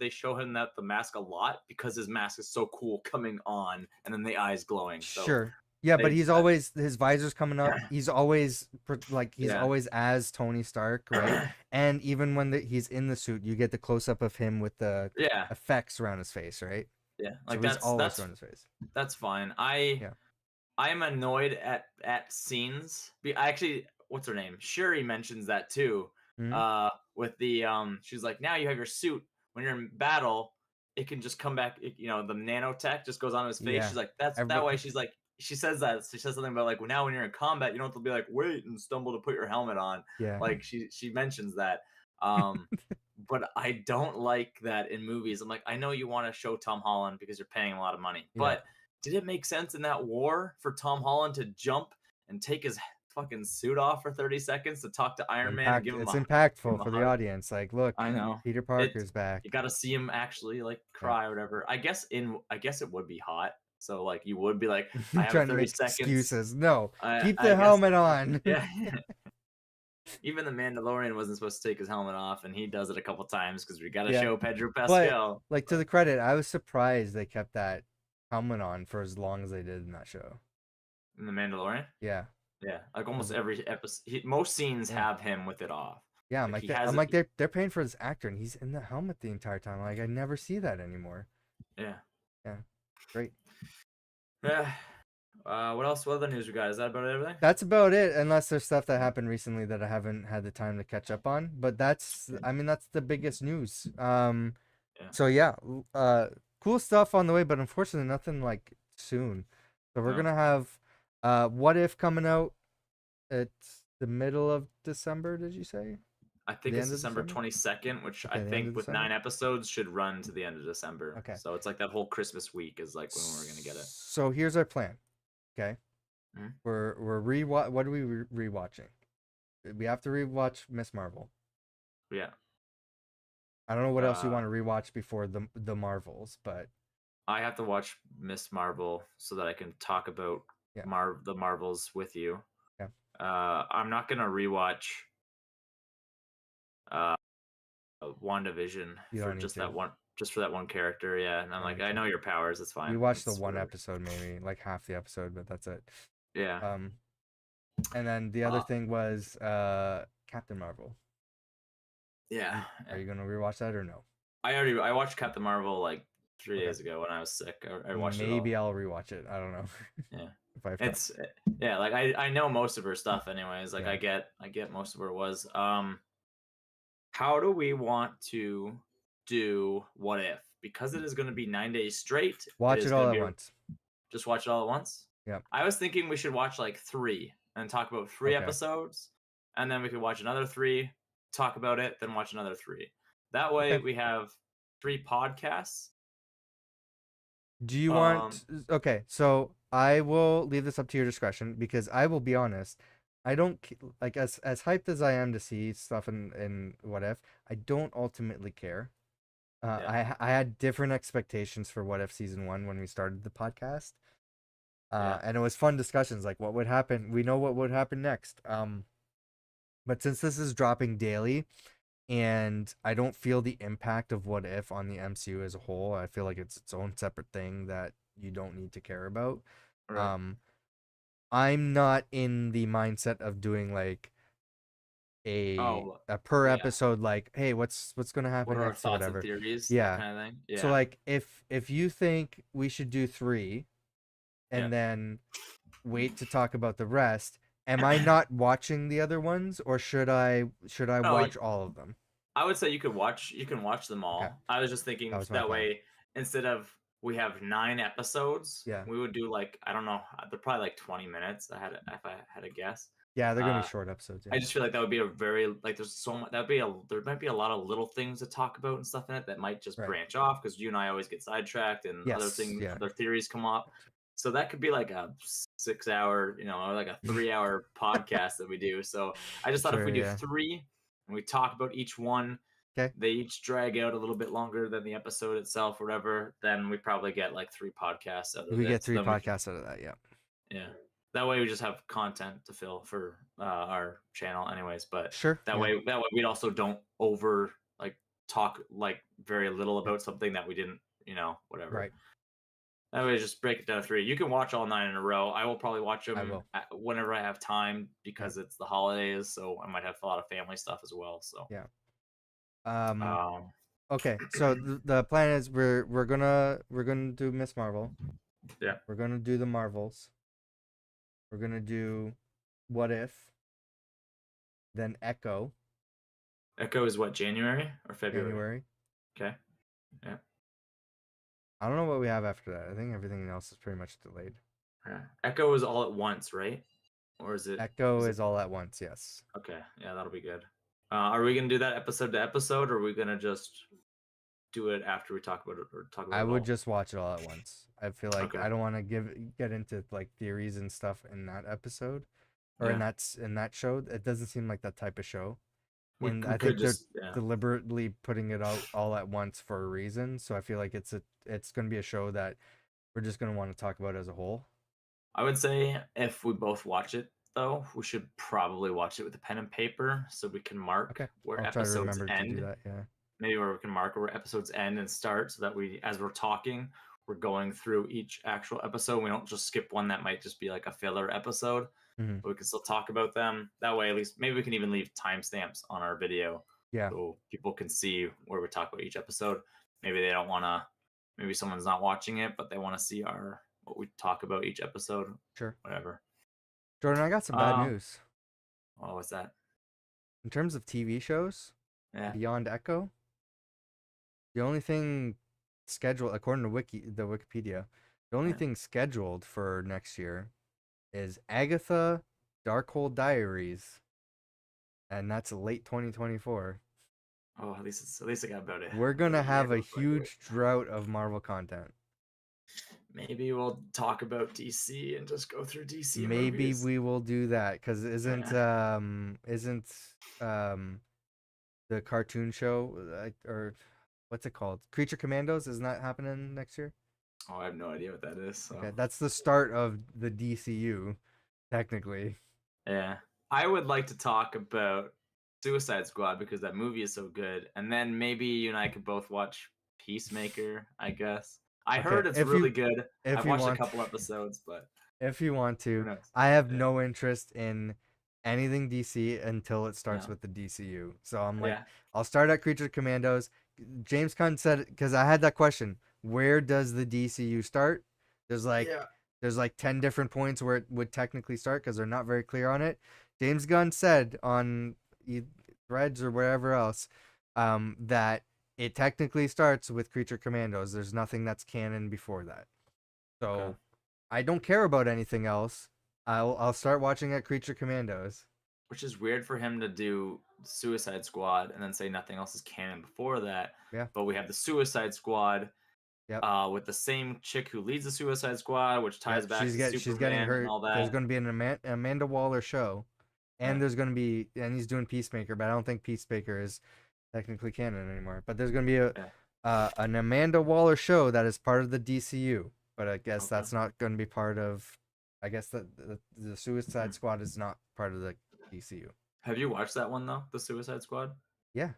they show him that the mask a lot because his mask is so cool coming on and then the eyes glowing. So Sure. Yeah, but they, he's always his visor's coming up. He's always like he's yeah, always as Tony Stark, right? And even when he's in the suit, you get the close up of him with the yeah, effects around his face, right? yeah. So Like he's always around his face. that's fine. Yeah. I am annoyed at scenes. I actually, what's her name? Shuri mentions that too. Hmm. With the she's like, now you have your suit. When you're in battle, it can just come back. The nanotech just goes on his face. Yeah. She's like, that's that Everybody. way. She's like, she says that. She says something about like, well, now when you're in combat, you don't have to be like, wait and stumble to put your helmet on. Yeah. Like she mentions that. Um, but I don't like that in movies. I'm like, I know you want to show Tom Holland because you're paying him a lot of money, Yeah. but did it make sense in that war for Tom Holland to jump and take his fucking suit off for 30 seconds to talk to Iron Man and It's give impactful him a for the hug? audience. Like, look, I know. Peter It Parker's back. you got to see him actually like Yeah. cry or whatever. I guess it would be hot. So like you would be like, I have a Trying to 30 make seconds. excuses. No, keep I the guess helmet on. yeah. Even the Mandalorian wasn't supposed to take his helmet off, and he does it a couple times because we got to Yeah. show Pedro But Pascal. like to the credit, I was surprised they kept that helmet on for as long as they did in that show. In the Mandalorian. Yeah. Yeah, like almost Was- every episode, most scenes Yeah. have him with it off. Yeah, Like he I'm has like it. they're paying for this actor and he's in the helmet the entire time. Like I never see that anymore. Yeah. Yeah. Great. Yeah. What else? What other news we got? Is that about everything? That's about it, unless there's stuff that happened recently that I haven't had the time to catch up on. But I mean, that's the biggest news. Yeah. So yeah, cool stuff on the way, but unfortunately, nothing like soon. So we're No. gonna have What If coming out. It's the middle of December. Did you say? I think The it's end of December December. 22nd, which I Okay, the end of think with December. 9 episodes should run to the end of December. Okay. So it's like that whole Christmas week is like when we're gonna get it. So here's our plan. Okay, Mhm. we're rewatch. What are we rewatching? We have to rewatch Miss Marvel. Yeah. I don't know what else you Uh, want to rewatch before the Marvels, but I have to watch Miss Marvel so that I can talk about yeah, the Marvels with you. yeah, I'm not gonna rewatch uh WandaVision you for don't need just to. that one, just for that one character. Yeah, and I'm You don't like, need I to. know your powers. It's We fine. watched the It's one whatever. episode, maybe like half the episode, but that's it. Yeah. Um, and then the other Uh, thing was Captain Marvel. yeah. Are you gonna rewatch that or no? I watched Captain Marvel like three Okay, days ago when I was sick. I watched it all. maybe I'll rewatch it. I don't know Yeah. if I have time. It's yeah, like I know most of her stuff anyways. Like Yeah, I get most of where it was. How do we want to do What If? Because it is going to be 9 days straight. It watch is it going all to at be once. just watch it all at once. Yep. I was thinking we should watch like three and talk about three Okay. episodes, and then we could watch another three, talk about it, then watch another three. That way Okay. we have three podcasts. Do you Um, want? Okay, so I will leave this up to your discretion because I will be honest. I don't like as hyped as I am to see stuff in What If. I don't ultimately care. yeah, I had different expectations for What If season 1 when we started the podcast. yeah, And it was fun discussions like what would happen. We know what would happen next. But since this is dropping daily, and I don't feel the impact of What If on the MCU as a whole. I feel like it's its own separate thing that you don't need to care about. right. Um, I'm not in the mindset of doing like Oh, a per yeah. episode like, hey, what's gonna What happen are our next or thoughts and whatever. theories? That Yeah. kind of thing. So Yeah, like if you think we should do 3 yeah. and then wait to talk about the rest, am I not watching the other ones or should I No, watch all of them? I would say you can watch them Okay. all. I was just That thinking was my that plan. way instead of we have 9 episodes, Yeah. we would do like I don't know, they're probably like 20 minutes. If I had a guess. Yeah, they're gonna be Uh, short episodes, I yeah. just feel like that would be a very like there's so much that'd be a there might be a lot of little things to talk about and stuff in it that might just Right. branch off because you and I always get sidetracked and other Yes, things, yeah. other theories come up. So that could be like a 6 hour, or like a 3 hour podcast that we do. So I just thought if Sure, we do yeah. three and we talk about each one, Okay. they each drag out a little bit longer than the episode itself, or whatever, then we probably get like three podcasts out of We get it. So 3 then we can, podcasts out of that, yeah. yeah. That way we just have content to fill for our channel, anyways. But Sure, yeah. that way we also don't over like talk like very little Yeah. about something that we didn't, whatever. Right. That way, just break it down to three. You can watch all 9 in a row. I will probably watch I them will. whenever I have time Yeah. because it's the holidays, so I might have a lot of family stuff as well. So, Yeah. Um um, okay. So the plan is we're gonna do Miss Marvel. yeah. We're gonna do the Marvels. We're gonna do What If, then Echo, Echo is what, January or February? January. Okay. Yeah. I don't know what we have after that. I think everything else is pretty much delayed. Yeah. Echo is all at once, right? Or Echo is it is all at once, yes. okay, yeah, that'll be good. Are we gonna do that episode to episode, or are we gonna just do it after we talk about it, or talk about I it would all? just watch it all at once. I feel like Okay. I don't want to get into like theories and stuff in that episode or Yeah. in that show. It doesn't seem like that type of show. And We I could think they're just yeah. deliberately putting it out all at once for a reason. So I feel like it's going to be a show that we're just going to want to talk about as a whole. I would say if we both watch it, though, we should probably watch it with a pen and paper so we can mark Okay. where I'll try to episodes remember to do end. that. Yeah. Maybe where we can mark where episodes end and start so that we, as we're talking, we're going through each actual episode. We don't just skip one that might just be like a filler episode, Hmm. but we can still talk about them. That way, at least, maybe we can even leave timestamps on our video Yeah. so people can see where we talk about each episode. Maybe they don't want to, maybe someone's not watching it, but they want to see our what we talk about each episode, Sure. whatever. Jordan, I got some bad Um, news. oh, what's that? In terms of TV shows, Yeah, beyond Echo, the only thing scheduled, according to the Wikipedia, the only yeah. thing scheduled for next year is Agatha Darkhold Diaries, and that's late 2024. Oh, at least I got We're about a gonna year have a before I do it. huge drought of Marvel content. Maybe we'll talk about DC and just go through DC Maybe movies. we will do that because Yeah. isn't um the cartoon show or what's it called? Creature Commandos, isn't that happening next year? Oh, I have no idea what that is. So Okay, that's the start of the DCU, technically. yeah, I would like to talk about Suicide Squad because that movie is so good, and then maybe you and I could both watch Peacemaker. I guess I Okay, heard it's really good. if I've you watched a want couple episodes, but if you want who to, knows? I have Yeah, no interest in anything DC until it starts yeah, with the DCU. So I'm like, yeah, I'll start at Creature Commandos. James Gunn said because I had that question, where does the DCU start? There's like yeah. there's like 10 different points where it would technically start because they're not very clear on it. James Gunn said on Threads or wherever else that it technically starts with Creature Commandos. There's nothing that's canon before that. Okay. So I don't care about anything else. I'll start watching at Creature Commandos. Which is weird for him to do Suicide Squad and then say nothing else is canon before that. Yeah. But we have the Suicide Squad Yep. with the same chick who leads the Suicide Squad, which ties Yep. back to She's getting Superman and her. all There's that. going to be an Amanda Waller show, Yeah. and there's going to be and he's doing Peacemaker, but I don't think Peacemaker is technically canon anymore. But there's going to be Yeah. an Amanda Waller show that is part of the DCU, but I guess Okay. that's not going to be part of. I guess the Suicide Mhm. Squad is not part of the DCU. Have you watched that one though? The Suicide Squad? Yeah.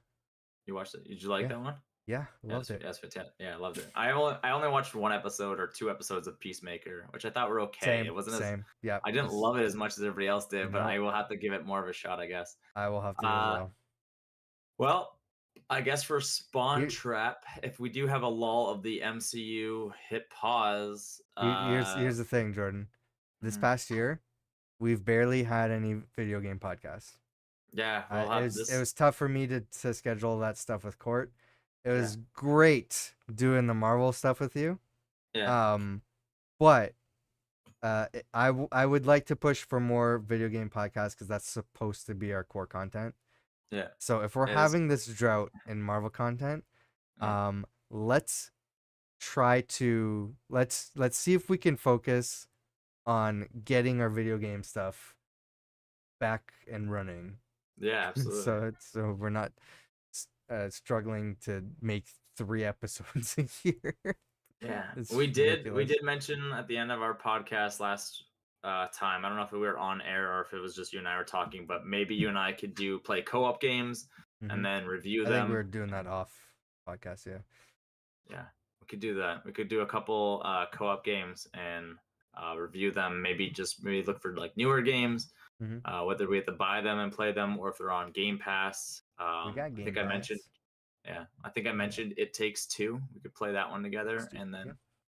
You watched it? Did you like Yeah. that one? Yeah. Yeah, Loved it. that's fantastic. Yeah, I loved it. I only watched one episode or two episodes of Peacemaker, which I thought were okay. Same. It wasn't as Same. Yeah. I didn't Just love it as much as everybody else did, but I nope. will have to give it more of a shot, I guess. I will have to as Uh, well. well, I guess for Spawn Here, Trap, if we do have a lull of the MCU, hit pause. here's the thing, Jordan. This Mhm. past year, we've barely had any video game podcasts. Yeah, we'll have It this. was tough for me to schedule that stuff with Court. It Yeah, was great doing the Marvel stuff with you. yeah, Um, but I would like to push for more video game podcasts because that's supposed to be our core content. yeah. So if we're It is. having this drought in Marvel content, Yeah, let's try to let's see if we can focus on getting our video game stuff back and running. yeah, absolutely. So we're not struggling to make 3 episodes a year. Yeah, It's we ridiculous. did mention at the end of our podcast last time. I don't know if we were on air or if it was just you and I were talking, but maybe you and I could play co-op games Hmm. and then review I think we them. were doing that off podcast. Yeah. Yeah, we could do that. We could do a couple co-op games and review them. Maybe look for like newer games, Hmm. whether we have to buy them and play them or if they're on Game Pass. We got I think Game I mentioned Pass. Yeah, I think I Yeah. mentioned It Takes Two. We could play that one together Let's and yeah. then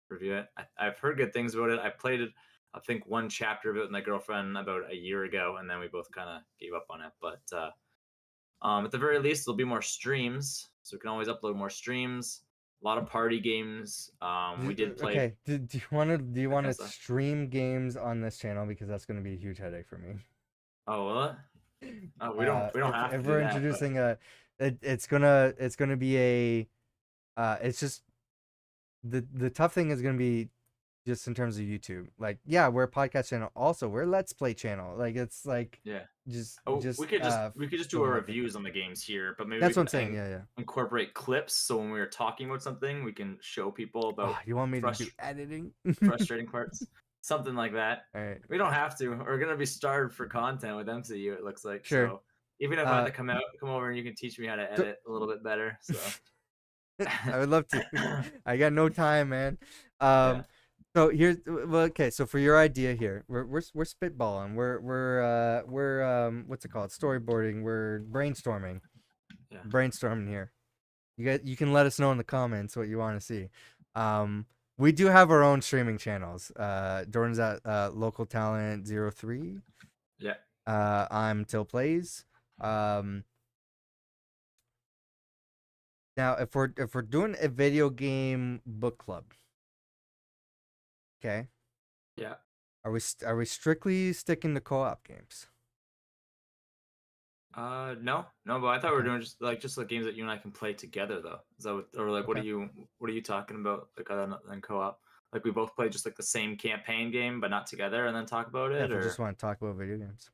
review it. I've heard good things about it. I played it, I think one chapter of it with my girlfriend about a year ago, and then we both kind of gave up on it. But at the very least, there'll be more streams, so we can always upload more streams. A lot of party games. We did play Okay. Do you that want kind to of stuff. stream games on this channel because that's going to be a huge headache for me. Oh, will it? We don't have to If do we're that, but introducing it's gonna be a it's just the tough thing is gonna be just in terms of YouTube. Like, yeah, we're a podcast channel. Also, we're a Let's Play channel. Like, it's like yeah. just Oh, we could just do our filming everything. reviews on the games here, but maybe we That's what I'm can saying. Yeah, yeah. incorporate clips so when we are talking about something, we can show people Oh, about you want me to do frust- editing? frustrating parts, something like that. All right, We don't have to. We're gonna be starved for content with MCU. It looks like sure. so. Even if I have Uh, to come over and you can teach me how to so- edit a little bit better. So I would love to. I got no time, man. yeah, So here's well, okay. So for your idea here, we're spitballing. We're what's it called? Storyboarding. We're brainstorming. yeah, Brainstorming here. You can let us know in the comments what you want to see. Um, We do have our own streaming channels. Jordan's at Local Talent 03. Yeah. I'm Till Plays. Um, Now if we're doing a video game book club, okay, Yeah. are we strictly sticking to co-op games? No, but I thought we were Okay, doing just the games that you and I can play together though. Is that what, or like okay. what are you talking about? Like other than co-op? Like we both play just like the same campaign game but not together and then talk about Yeah, it if we just or want to talk about video games.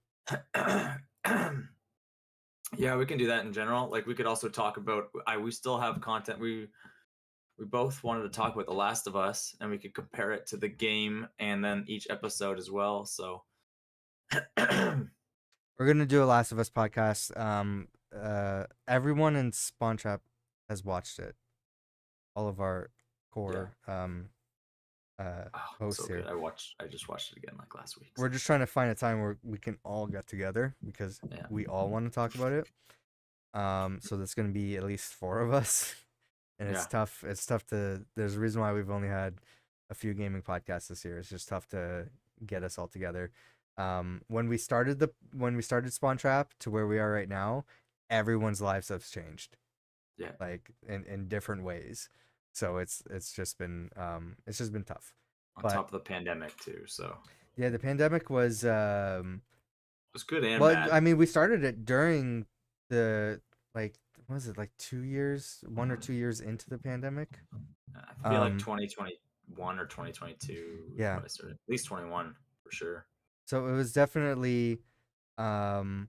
Yeah, we can do that in general. Like we could also talk about we still have content. We both wanted to talk about The Last of Us and we could compare it to the game and then each episode as well. So We're gonna do a Last of Us podcast. Everyone in Spawn Trap has watched it. All of our yeah. core It's so hosts good. here. I just watched it again like last week. We're So just trying to find a time where we can all get together because yeah. we all want to talk about it. So there's gonna be at least four of us, and it's Yeah. tough. It's tough to. There's a reason why we've only had a few gaming podcasts this year. It's just tough to get us all together. When we started Spawn Trap to where we are right now, everyone's lives have changed, Yeah. like in different ways. So it's just been tough. On But top of the pandemic too. So yeah, the pandemic was it was good and well, bad. I mean, we started it during the like what was it like 2 years, 1 or 2 years into the pandemic? I feel like Um, 2021 or 2022 we yeah. probably started. At least 21 for sure. So it was definitely um,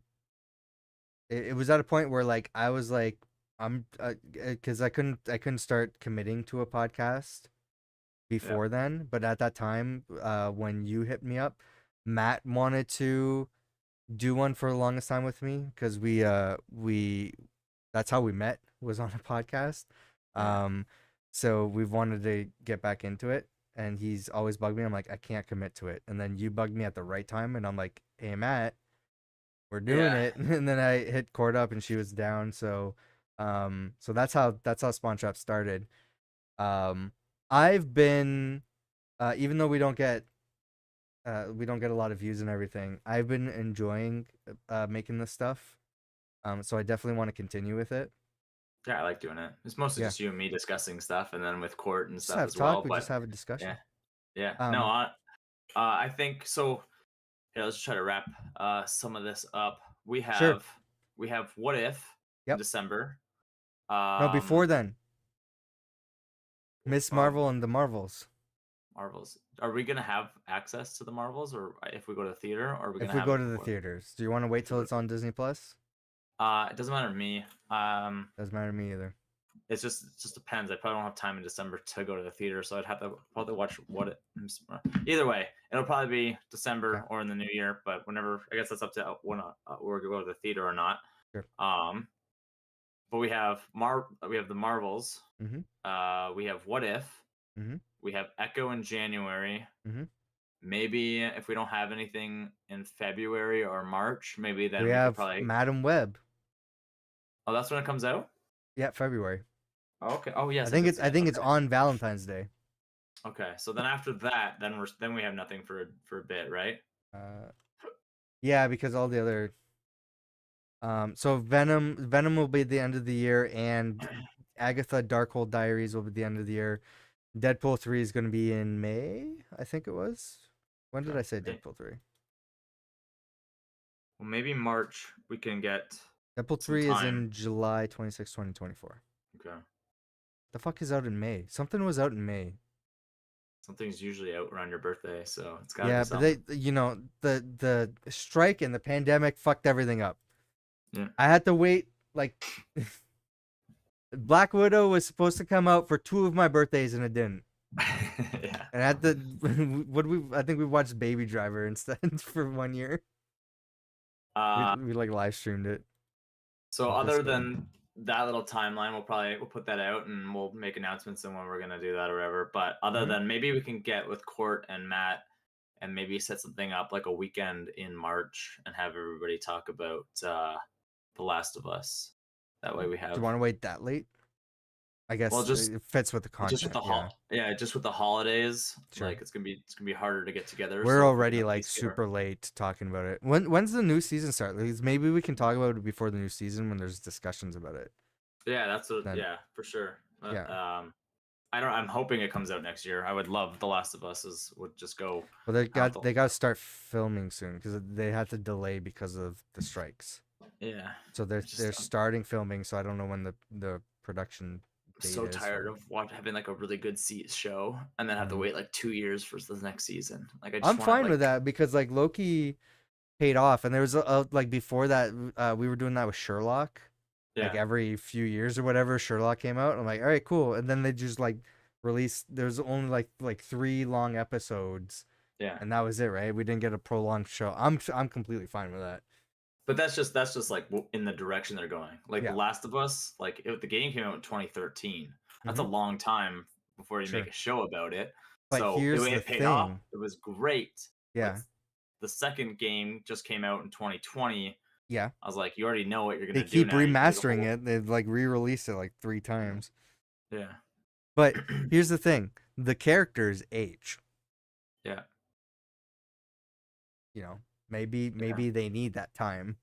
it was at a point where like I was like I'm because I couldn't start committing to a podcast Yeah. before then, but at that time, when you hit me up, Matt wanted to do one for the longest time with me because we that's how we met was on a podcast. Yeah. Um, so we've wanted to get back into it, and he's always bugged me. I'm like, I can't commit to it, and then you bugged me at the right time, and I'm like, Hey Matt, we're doing Yeah. it, and then I hit Cord up, and she was down. So that's how Spawn Trap started. Um, I've been even though we don't get a lot of views and everything, I've been enjoying making this stuff. So I definitely want to continue with it. Yeah, I like doing it. It's mostly Yeah. just you and me discussing stuff and then with court and Just stuff have as well. talk. We just But have a yeah. discussion. Yeah. No, Um, I think so. Here, let's try to wrap some of this up. We sure. have we have What If in Yep. December. No, before Um then, Miss oh, Marvel and the Marvels. Marvels. Are we gonna have access to the Marvels, or if we go to the theater, or are we If gonna we have go it to the before? theaters, do you want to wait If we till go, it's on Disney Plus? it doesn't matter to me. Doesn't matter to me either. It just depends. I probably don't have time in December to go to the theater, so I'd have to probably watch what it. Either way, it'll probably be Okay. December or in the new year. But whenever, I guess that's up to when we're gonna go to the theater or not. Sure. Um, but we have the Marvels. Mhm. We have What If. Mhm. We have Echo in January. Mhm. Maybe if we don't have anything in February or March, maybe We then we could have probably. Madam Web. Oh, that's when it comes out. Yeah, February. Oh, okay. Oh, I yes, I think did it's see I it. think it's Okay. on Valentine's Day. Okay. So then after that, then we have nothing for a bit, right? Uh, yeah, because all the other so Venom will be at the end of the year, and Agatha Darkhold Diaries will be the end of the year. Deadpool 3 is going to be in May, I think it was. When did Okay. I say Deadpool 3? Well, maybe March we can get Deadpool some 3 is time. in July 26, 2024. Okay. The fuck is out in May? Something was out in May. Something's usually out around your birthday, so it's got to be Yeah, but something. the strike and the pandemic fucked everything up. Yeah. I had to wait like Black Widow was supposed to come out for two of my birthdays and it didn't. Yeah. And I had to I think we watched Baby Driver instead for 1 year. Uh, We like live streamed it so on other Discord. than that little timeline, we'll put that out and we'll make announcements on when we're gonna do that or whatever. But other Hmm. than maybe we can get with Court and Matt and maybe set something up like a weekend in March and have everybody talk about The Last of Us. That way we Do you have. want to wait that late? I Well, guess just it fits with the just with content. the Yeah, just with the holidays, sure. like it's gonna be harder to get together. We're So if we can already at like least get our super late talking about it. When's the new season start? Like, maybe we can talk about it before the new season when there's discussions about it. yeah, that's what Then yeah for sure. yeah. I don't. I'm hoping it comes out next year. I would love The Last of Us would just go Well, out the they got to start filming soon because they had to delay because of the strikes. yeah. So It's just they're starting filming. So I don't know when the production date so is tired for. of having like a really good show and then have to Mhm. wait like 2 years for the next season. Like I just I'm want to fine like with that because like Loki paid off, and there was like before that we were doing that with Sherlock. Like yeah every few years or whatever, Sherlock came out. I'm like, all right, cool. And then they just like released. There's only like 3 long episodes, yeah. and that was it, right? We didn't get a prolonged show. I'm completely fine with that. But that's just like in the direction they're going. Like The Yeah. Last of Us, like the game came out in 2013. That's a Hmm. long time before you make Sure. a show about it. But So here's the it paid off. thing. It was great. But Yeah. the second game just came out in 2020. Yeah. I was like, you already know what you're They gonna do keep now. You can do the remastering whole it. They've like re-released it like 3 times. yeah But here's the thing: the characters age. yeah You know, yeah maybe they need that time,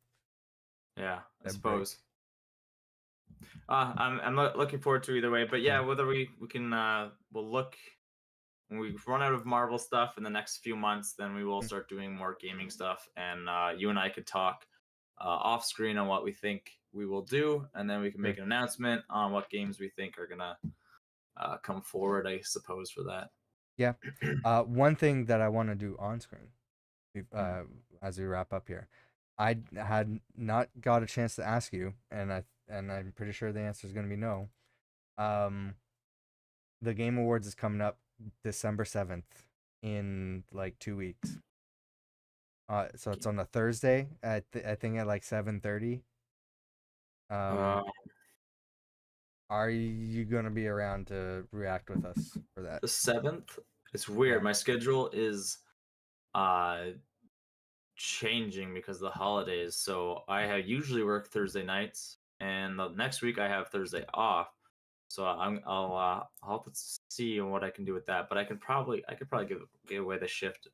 yeah. I that break. suppose. I'm looking forward to either way. But yeah, Yeah. whether we can we'll look when we run out of Marvel stuff in the next few months, then we will Mm. start doing more gaming stuff, and you and I could talk off screen on what we think we will do, and then we can make Sure. an announcement on what games we think are gonna come forward. I suppose for that. Yeah. One thing that I want to do on screen, Mm. as we wrap up here, I had not got a chance to ask you, and I'm pretty sure the answer is going to be no. Um, the Game Awards is coming up December 7th in like 2 weeks. So it's on a Thursday I think at like 7:30. Uh, Um, are you gonna be around to react with us for that? the 7th. It's Yeah. weird. My schedule is uh changing because of the holidays. So I have usually work Thursday nights, and the next week I have Thursday off. So I'll have to see what I can do with that. But I could probably give away the shift.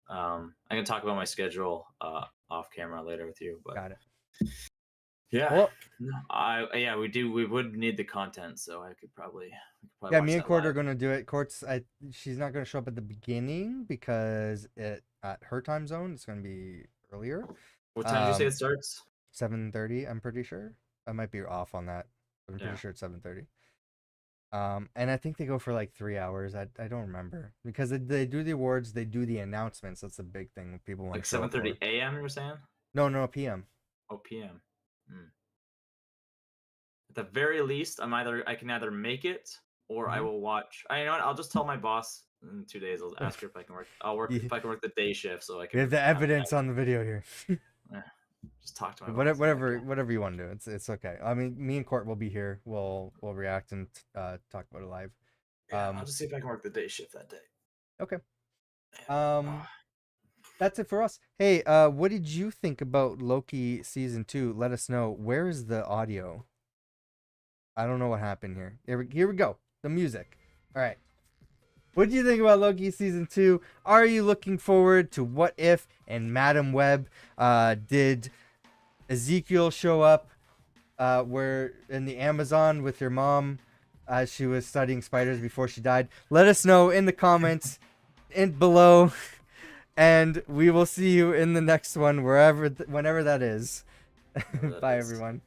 I can talk about my schedule off camera later with you. But Got it. yeah, Well, no, we would need the content, so we could probably yeah, watch me and that Court are live. gonna do it. She's not gonna show up at the beginning because at her time zone it's gonna be earlier. What time did you say Um, it starts? 7:30. I'm pretty sure. I might be off on that, but I'm pretty Yeah. sure it's 7:30. And I think they go for like 3 hours. I don't remember because they do the awards, they do the announcements. That's the big thing people want Like to show up for. 7:30 a.m. You were saying? No, PM. Oh, p.m. Hmm. At the very least, I can either make it or I Hmm. will watch. I You know what? I'll just tell my boss in 2 days. I'll ask her if I can work. I'll work You if I can work the day shift, so I we have can the have evidence on the video here. eh, just talk to my boss. Be like, Whatever you want to do. It's okay. I mean, me and Court will be here. We'll react and talk about it live. yeah, I'll Um, just see if I can work the day shift that day. okay. Yeah. Um, that's it for us. Hey, what did you think about Loki season 2? Let us know. Where is the audio? I don't know what happened here. Here we go. The music. All right. What do you think about Loki season 2? Are you looking forward to What If and Madam Web? Did Ezekiel show up where in the Amazon with your mom as she was studying spiders before she died? Let us know in the comments in below, and we will see you in the next one whenever that is. Whatever that Bye is. everyone.